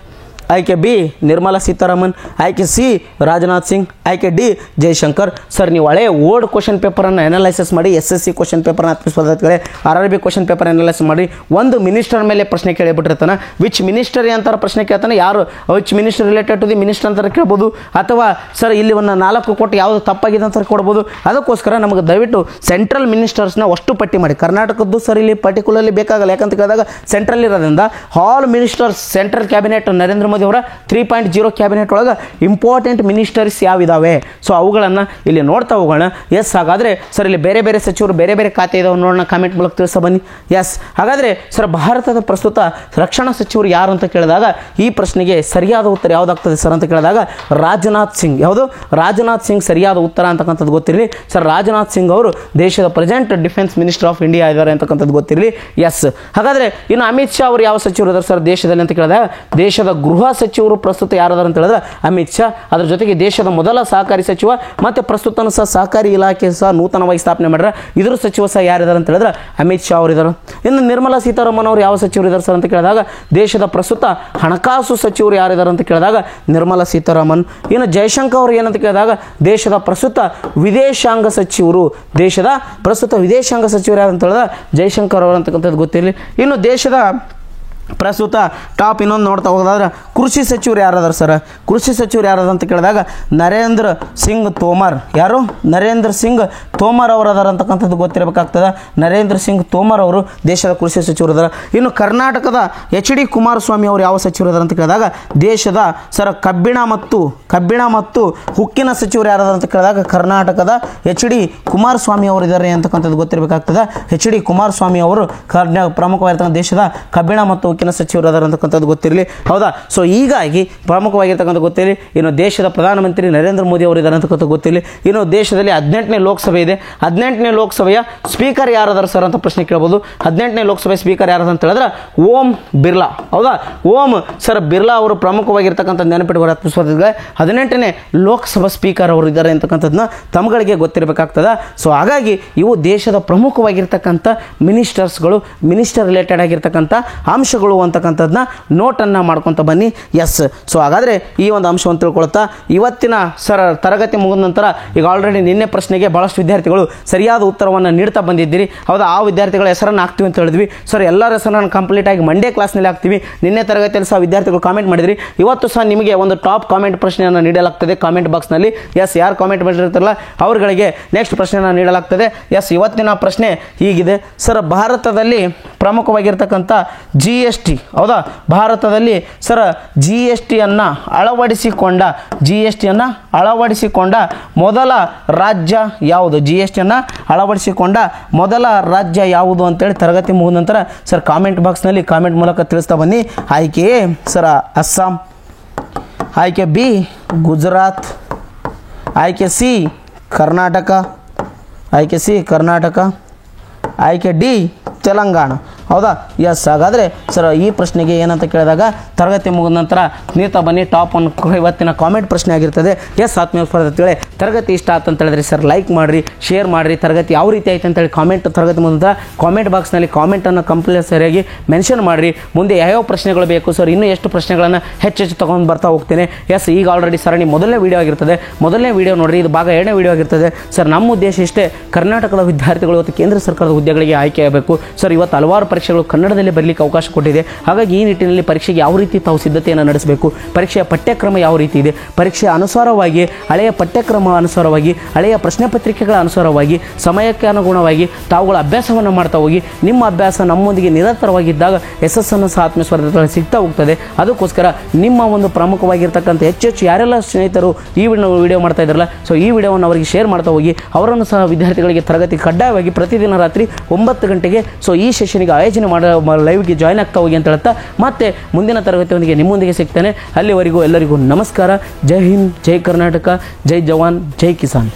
ಆಯ್ಕೆ ಬಿ ನಿರ್ಮಲಾ ಸೀತಾರಾಮನ್, ಆಯ್ಕೆ ಸಿ ರಾಜನಾಥ್ ಸಿಂಗ್, ಆಯ್ಕೆ ಡಿ ಜೈಶಂಕರ್. ಸರ್ ನೀವು ಹಳೆ ಓಲ್ಡ್ ಕ್ವಶನ್ ಪೇಪರನ್ನು ಅನಾಲೈಸಿಸ್ ಮಾಡಿ SSC ಕ್ವಶನ್ ಪೇಪರ್ನ ಸ್ಪರ್ಧಾರ್ಥಿಗಳೇ RRB ಕ್ವಶನ್ ಪೇಪರ್ ಅನಾಲೈಸ್ ಮಾಡಿ ಒಂದು ಮಿನಿಸ್ಟರ್ ಮೇಲೆ ಪ್ರಶ್ನೆ ಕೇಳಿಬಿಟ್ಟಿರ್ತಾನೆ. ವಿಚ್ ಮಿನಿಸ್ಟರ್ ಅಂತಾರೆ ಪ್ರಶ್ನೆ ಕೇಳ್ತಾನೆ, ಯಾರು which minister related to the minister ಅಂತ ಕೇಳ್ಬೋದು, ಅಥವಾ ಸರ್ ಇಲ್ಲಿ ಒಂದು 4 ಕೊಟ್ಟು ಯಾವುದು ತಪ್ಪಾಗಿದೆ ಅಂತ ಕೊಡ್ಬೋದು. ಅದಕ್ಕೋಸ್ಕರ ನಮಗೆ ದಯವಿಟ್ಟು ಸೆಂಟ್ರಲ್ ಮಿನಿಸ್ಟರ್ಸ್ನ ಅಷ್ಟು ಪಟ್ಟಿ ಮಾಡಿ. ಕರ್ನಾಟಕದ್ದು ಸರ್ ಇಲ್ಲಿ ಪರ್ಟಿಕ್ಯುಲರ್ಲಿ ಬೇಕಾಗಲ್ಲ, ಯಾಕಂತ ಕೇಳಿದಾಗ ಸೆಂಟ್ರಲ್ ಇರೋದ್ರಿಂದ all ministers central cabinet Narendra Modi ಅವರ 3.0 ಕ್ಯಾಬಿನೆಟ್ ಒಳಗೆ ಇಂಪಾರ್ಟೆಂಟ್ ಮಿನಿಸ್ಟರ್ಸ್ ಯಾವಿದಾವೆ ಸೊ ಅವುಗಳನ್ನು ಇಲ್ಲಿ ನೋಡ್ತಾ ಹೋಗೋಣ. ಎಸ್, ಹಾಗಾದರೆ ಸರ್ ಇಲ್ಲಿ ಬೇರೆ ಬೇರೆ ಸಚಿವರು ಬೇರೆ ಬೇರೆ ಖಾತೆ ಇದಾವೆ ನೋಡೋಣ, ಕಾಮೆಂಟ್ ಮೂಲಕ ತಿಳಿಸ ಬನ್ನಿ. ಎಸ್, ಹಾಗಾದರೆ ಸರ್ ಭಾರತದ ಪ್ರಸ್ತುತ ರಕ್ಷಣಾ ಸಚಿವರು ಯಾರು ಅಂತ ಕೇಳಿದಾಗ ಈ ಪ್ರಶ್ನೆಗೆ ಸರಿಯಾದ ಉತ್ತರ ಯಾವುದಾಗ್ತದೆ ಸರ್ ಅಂತ ಕೇಳಿದಾಗ ರಾಜನಾಥ್ ಸಿಂಗ್. ಯಾವುದು? ರಾಜನಾಥ್ ಸಿಂಗ್ ಸರಿಯಾದ ಉತ್ತರ ಅಂತಕ್ಕಂಥದ್ದು ಗೊತ್ತಿರಲಿ. ಸರ್ ರಾಜನಾಥ್ ಸಿಂಗ್ ಅವರು ದೇಶದ present defence minister of India ಇದ್ದಾರೆ ಅಂತಕ್ಕಂಥದ್ದು ಗೊತ್ತಿರಲಿ. ಎಸ್, ಹಾಗಾದರೆ ಇನ್ನು ಅಮಿತ್ ಶಾ ಅವರು ಯಾವ ಸಚಿವರು ಇದ್ದಾರೆ ಸರ್ ದೇಶದಲ್ಲಿ ಅಂತ ಕೇಳಿದಾಗ ದೇಶದ ಗೃಹ ಸಚಿವರು ಪ್ರಸ್ತುತ ಯಾರದಾರ ಅಂತ ಹೇಳಿದ್ರೆ ಅಮಿತ್ ಶಾ. ಅದರ ಜೊತೆಗೆ ದೇಶದ ಮೊದಲ ಸಹಕಾರಿ ಸಚಿವ ಮತ್ತು ಪ್ರಸ್ತುತ ಸಹ ಸಹಕಾರಿ ಇಲಾಖೆ ಸಹ ನೂತನವಾಗಿ ಸ್ಥಾಪನೆ ಮಾಡ್ಯಾರ, ಇದ್ರ ಸಚಿವ ಸಹ ಯಾರಿದ್ದಾರೆ ಅಂತ ಹೇಳಿದ್ರೆ ಅಮಿತ್ ಶಾ ಅವರು ಇದ್ದಾರೆ. ಇನ್ನು ನಿರ್ಮಲಾ ಸೀತಾರಾಮನ್ ಅವರು ಯಾವ ಸಚಿವರು ಇದ್ದಾರೆ ಸರ್ ಅಂತ ಕೇಳಿದಾಗ ದೇಶದ ಪ್ರಸ್ತುತ ಹಣಕಾಸು ಸಚಿವರು ಯಾರಿದ್ದಾರೆ ಅಂತ ಕೇಳಿದಾಗ ನಿರ್ಮಲಾ ಸೀತಾರಾಮನ್. ಇನ್ನು ಜೈಶಂಕರ್ ಅವರು ಏನಂತ ಕೇಳಿದಾಗ ದೇಶದ ಪ್ರಸ್ತುತ ವಿದೇಶಾಂಗ ಸಚಿವರು, ದೇಶದ ಪ್ರಸ್ತುತ ವಿದೇಶಾಂಗ ಸಚಿವರು ಯಾರು ಅಂತ ಹೇಳಿದ್ರೆ ಜೈಶಂಕರ್ ಅವರು ಅಂತಕ್ಕಂಥದ್ದು ಗೊತ್ತಿರಲಿ. ಇನ್ನು ದೇಶದ ಪ್ರಸ್ತುತ ಟಾಪ್ ಇನ್ನೊಂದು ನೋಡ್ತಾ ಹೋಗೋದಾದ್ರೆ ಕೃಷಿ ಸಚಿವರು ಯಾರದಾರ ಸರ್? ಕೃಷಿ ಸಚಿವರು ಯಾರದ ಅಂತ ಕೇಳಿದಾಗ ನರೇಂದ್ರ ಸಿಂಗ್ ತೋಮರ್. ಯಾರು? ನರೇಂದ್ರ ಸಿಂಗ್ ತೋಮರ್ ಅವರು ಅದಾರ ಅಂತಕ್ಕಂಥದ್ದು ಗೊತ್ತಿರಬೇಕಾಗ್ತದೆ. ನರೇಂದ್ರ ಸಿಂಗ್ ತೋಮರ್ ಅವರು ದೇಶದ ಕೃಷಿ ಸಚಿವರು ಅದಾರ. ಇನ್ನು ಕರ್ನಾಟಕದ HD ಕುಮಾರಸ್ವಾಮಿ ಅವರು ಯಾವ ಸಚಿವರು ಅದಾರ ಅಂತ ಕೇಳಿದಾಗ ದೇಶದ ಸರ್ ಕಬ್ಬಿಣ ಮತ್ತು ಉಕ್ಕಿನ ಸಚಿವರು ಯಾರದಾರ ಅಂತ ಕೇಳಿದಾಗ ಕರ್ನಾಟಕದ HD ಕುಮಾರಸ್ವಾಮಿ ಅವರು ಇದ್ದಾರೆ ಅಂತಕ್ಕಂಥದ್ದು ಗೊತ್ತಿರಬೇಕಾಗ್ತದೆ. HD ಕುಮಾರಸ್ವಾಮಿ ಅವರು ಪ್ರಮುಖವಾಗಿರ್ತಕ್ಕಂಥ ದೇಶದ ಕಬ್ಬಿಣ ಮತ್ತು ಉಕ್ಕಿನ ಸಚಿವರು ಅದರ ಅಂತಕ್ಕಂಥದ್ದು ಗೊತ್ತಿರಲಿ. ಹೌದಾ? ಸೊ ಹೀಗಾಗಿ ಪ್ರಮುಖವಾಗಿರ್ತಕ್ಕಂಥ ಗೊತ್ತಿರಲಿ. ಇನ್ನು ದೇಶದ ಪ್ರಧಾನಮಂತ್ರಿ ನರೇಂದ್ರ ಮೋದಿ ಅವರು ಇದ್ದಾರೆ ಅಂತಕ್ಕಂಥ ಗೊತ್ತಿರಲಿ. ಇನ್ನು ದೇಶದಲ್ಲಿ 18ನೇ ಲೋಕಸಭೆ ಇದೆ. 18ನೇ ಲೋಕಸಭೆಯ ಸ್ಪೀಕರ್ ಯಾರದಾರ ಸರ್ ಅಂತ ಪ್ರಶ್ನೆ ಕೇಳ್ಬೋದು. 18ನೇ ಲೋಕಸಭೆ ಸ್ಪೀಕರ್ ಯಾರದ ಅಂತ ಹೇಳಿದ್ರೆ ಓಂ ಬಿರ್ಲಾ. ಹೌದಾ? ಓಂ ಸರ್ ಬಿರ್ಲಾ ಅವರು ಪ್ರಮುಖವಾಗಿರ್ತಕ್ಕಂಥ ನೆನಪಿಡುವ ಸ್ಪರ್ಧೆಗಳ 18ನೇ ಲೋಕಸಭಾ ಸ್ಪೀಕರ್ ಅವರು ಇದ್ದಾರೆ ಅಂತಕ್ಕಂಥದ್ದನ್ನ ತಮ್ಮಗಳಿಗೆ ಗೊತ್ತಿರಬೇಕಾಗ್ತದೆ. ಸೊ ಹಾಗಾಗಿ ಇವು ದೇಶದ ಪ್ರಮುಖವಾಗಿರ್ತಕ್ಕಂಥ ಮಿನಿಸ್ಟರ್ಸ್ಗಳು, ಮಿನಿಸ್ಟರ್ ರಿಲೇಟೆಡ್ ಆಗಿರ್ತಕ್ಕಂಥ ಅಂಶಗಳು ಅಂತಕ್ಕಂಥದ್ದನ್ನ ನೋಟನ್ನು ಮಾಡ್ಕೊತ ಬನ್ನಿ. ಎಸ್, ಸೊ ಹಾಗಾದರೆ ಈ ಒಂದು ಅಂಶವನ್ನು ತಿಳ್ಕೊಳ್ತಾ ಇವತ್ತಿನ ಸರ್ ತರಗತಿ ಮುಗಿದ ನಂತರ ಈಗ ಆಲ್ರೆಡಿ ನಿನ್ನೆ ಪ್ರಶ್ನೆಗೆ ಭಾಳಷ್ಟು ವಿದ್ಯಾರ್ಥಿಗಳು ಸರಿಯಾದ ಉತ್ತರವನ್ನು ನೀಡ್ತಾ ಬಂದಿದ್ದೀರಿ. ಹೌದಾ? ಆ ವಿದ್ಯಾರ್ಥಿಗಳ ಹೆಸರನ್ನು ಹಾಕ್ತೀವಿ ಅಂತ ಹೇಳಿದ್ವಿ. ಸರ್ ಎಲ್ಲರ ಹೆಸರನ್ನು ಕಂಪ್ಲೀಟ್ ಆಗಿ ಮಂಡೇ ಕ್ಲಾಸ್ನಲ್ಲಿ ಹಾಕ್ತೀವಿ. ನಿನ್ನೆ ತರಗತಿಯಲ್ಲಿ ಸಹ ವಿದ್ಯಾರ್ಥಿಗಳು ಕಾಮೆಂಟ್ ಮಾಡಿದ್ರಿ. ಇವತ್ತು ಸಹ ನಿಮಗೆ ಒಂದು ಟಾಪ್ ಕಾಮೆಂಟ್ ಪ್ರಶ್ನೆಯನ್ನು ನೀಡಲಾಗ್ತದೆ ಕಾಮೆಂಟ್ ಬಾಕ್ಸ್ನಲ್ಲಿ. ಎಸ್, ಯಾರು ಕಾಮೆಂಟ್ ಮಾಡಿರ್ತಾರಲ್ಲ ಅವರುಗಳಿಗೆ ನೆಕ್ಸ್ಟ್ ಪ್ರಶ್ನೆಯನ್ನು ನೀಡಲಾಗ್ತದೆ. ಎಸ್, ಇವತ್ತಿನ ಪ್ರಶ್ನೆ ಹೀಗಿದೆ ಸರ್, ಭಾರತದಲ್ಲಿ ಪ್ರಮುಖವಾಗಿರ್ತಕ್ಕಂಥ GST. ಹೌದಾ? ಭಾರತದಲ್ಲಿ ಸರ್ GSTಯನ್ನು ಅಳವಡಿಸಿಕೊಂಡ ಮೊದಲ ರಾಜ್ಯ ಯಾವುದು? GSTಯನ್ನು ಅಳವಡಿಸಿಕೊಂಡ ಮೊದಲ ರಾಜ್ಯ ಯಾವುದು ಅಂತೇಳಿ ತರಗತಿ ಮುಗಿದ ನಂತರ ಸರ್ ಕಾಮೆಂಟ್ ಬಾಕ್ಸ್ನಲ್ಲಿ ಕಾಮೆಂಟ್ ಮೂಲಕ ತಿಳಿಸ್ತಾ ಬನ್ನಿ. ಆಯ್ಕೆ ಎ ಸರ್ ಅಸ್ಸಾಂ, ಆಯ್ಕೆ ಬಿ ಗುಜರಾತ್, ಆಯ್ಕೆ ಸಿ ಕರ್ನಾಟಕ, ಆಯ್ಕೆ ಡಿ ತೆಲಂಗಾಣ. ಹೌದಾ? ಎಸ್, ಹಾಗಾದರೆ ಸರ್ ಈ ಪ್ರಶ್ನೆಗೆ ಏನಂತ ಕೇಳಿದಾಗ ತರಗತಿ ಮುಗಿದ ನಂತರ ನೀಡ್ತಾ ಬನ್ನಿ. ಟಾಪ್ ಒನ್ ಇವತ್ತಿನ ಕಾಮೆಂಟ್ ಪ್ರಶ್ನೆ ಆಗಿರ್ತದೆ. ಎಸ್, ಆತ್ಮೀಯ ಸ್ಪರ್ಧಾರ್ಥಿಗಳೇ, ತರಗತಿ ಇಷ್ಟ ಆಯ್ತು ಅಂತ ಹೇಳಿದ್ರೆ ಸರ್ ಲೈಕ್ ಮಾಡಿರಿ, ಶೇರ್ ಮಾಡಿರಿ. ತರಗತಿ ಯಾವ ರೀತಿ ಆಯ್ತು ಅಂತೇಳಿ ತರಗತಿ ಮುಗಿದ ಕಾಮೆಂಟ್ ಬಾಕ್ಸ್ನಲ್ಲಿ ಕಾಮೆಂಟನ್ನು ಕಂಪಲ್ಸರಿಯಾಗಿ ಮೆನ್ಷನ್ ಮಾಡಿರಿ. ಮುಂದೆ ಯಾವ್ಯಾವ ಪ್ರಶ್ನೆಗಳು ಬೇಕು ಸರ್, ಇನ್ನೂ ಎಷ್ಟು ಪ್ರಶ್ನೆಗಳನ್ನು ಹೆಚ್ಚೆಚ್ಚು ತೊಗೊಂಡು ಬರ್ತಾ ಹೋಗ್ತೇನೆ. ಎಸ್, ಈಗ ಆಲ್ರೆಡಿ ಸರಣಿ ಮೊದಲನೇ ವೀಡಿಯೋ ಆಗಿರ್ತದೆ. ಮೊದಲನೇ ವೀಡಿಯೋ ನೋಡಿರಿ, ಇದು ಭಾಗ 2ನೇ ವೀಡಿಯೋ ಆಗಿರ್ತದೆ. ಸರ್ ನಮ್ಮ ಉದ್ದೇಶ ಇಷ್ಟೇ, ಕರ್ನಾಟಕದ ವಿದ್ಯಾರ್ಥಿಗಳು ಇವತ್ತು ಕೇಂದ್ರ ಸರ್ಕಾರದ ಹುದ್ದೆಗಳಿಗೆ ಆಯ್ಕೆ ಆಗಬೇಕು. ಸರ್ ಇವತ್ತು ಹಲವಾರು ಪರೀಕ್ಷೆಗಳು ಕನ್ನಡದಲ್ಲಿ ಬರಲಿಕ್ಕೆ ಅವಕಾಶ ಕೊಟ್ಟಿದೆ. ಹಾಗಾಗಿ ಈ ನಿಟ್ಟಿನಲ್ಲಿ ಪರೀಕ್ಷೆಗೆ ಯಾವ ರೀತಿ ತಾವು ಸಿದ್ಧತೆಯನ್ನು ನಡೆಸಬೇಕು, ಪರೀಕ್ಷೆಯ ಪಠ್ಯಕ್ರಮ ಯಾವ ರೀತಿ ಇದೆ, ಪರೀಕ್ಷೆಯ ಅನುಸಾರವಾಗಿ ಹಳೆಯ ಪಠ್ಯಕ್ರಮ ಅನುಸಾರವಾಗಿ ಹಳೆಯ ಪ್ರಶ್ನೆ ಪತ್ರಿಕೆಗಳ ಅನುಸಾರವಾಗಿ ಸಮಯಕ್ಕೆ ಅನುಗುಣವಾಗಿ ತಾವುಗಳ ಅಭ್ಯಾಸವನ್ನು ಮಾಡ್ತಾ ಹೋಗಿ ನಿಮ್ಮ ಅಭ್ಯಾಸ ನಮ್ಮೊಂದಿಗೆ ನಿರಂತರವಾಗಿದ್ದಾಗ ಯಶಸ್ಸನ್ನು ಸಹ ಆತ್ಮೀಯ ಸ್ಪರ್ಧೆಗಳು ಸಿಗ್ತಾ ಹೋಗ್ತದೆ. ಅದಕ್ಕೋಸ್ಕರ ನಿಮ್ಮ ಒಂದು ಪ್ರಮುಖವಾಗಿರ್ತಕ್ಕಂಥ ಹೆಚ್ಚೆಚ್ಚು ಯಾರೆಲ್ಲ ಸ್ನೇಹಿತರು ಈ ವಿಡಿಯೋ ಮಾಡ್ತಾ ಇದ್ದಾರಲ್ಲ, ಸೊ ಈ ವಿಡಿಯೋವನ್ನು ಅವರಿಗೆ ಶೇರ್ ಮಾಡ್ತಾ ಹೋಗಿ ಅವರನ್ನು ಸಹ ವಿದ್ಯಾರ್ಥಿಗಳಿಗೆ ತರಗತಿ ಕಡ್ಡಾಯವಾಗಿ ಪ್ರತಿದಿನ ರಾತ್ರಿ 9 ಗಂಟೆಗೆ ಸೊ ಈ ಸೆಷನ್ಗೆ ಆಯೋಜನೆ ಲೈವ್ಗೆ ಜಾಯ್ನ್ ಆಗ್ತಾ ಹೋಗಿ ಅಂತ ಹೇಳ್ತಾ ಮತ್ತೆ ಮುಂದಿನ ತರಗತಿಯೊಂದಿಗೆ ನಿಮ್ಮೊಂದಿಗೆ ಸಿಗ್ತೇನೆ. ಅಲ್ಲಿವರೆಗೂ ಎಲ್ಲರಿಗೂ ನಮಸ್ಕಾರ. ಜೈ ಹಿಂದ್, ಜೈ ಕರ್ನಾಟಕ, ಜೈ ಜವಾನ್, ಜೈ ಕಿಸಾನ್.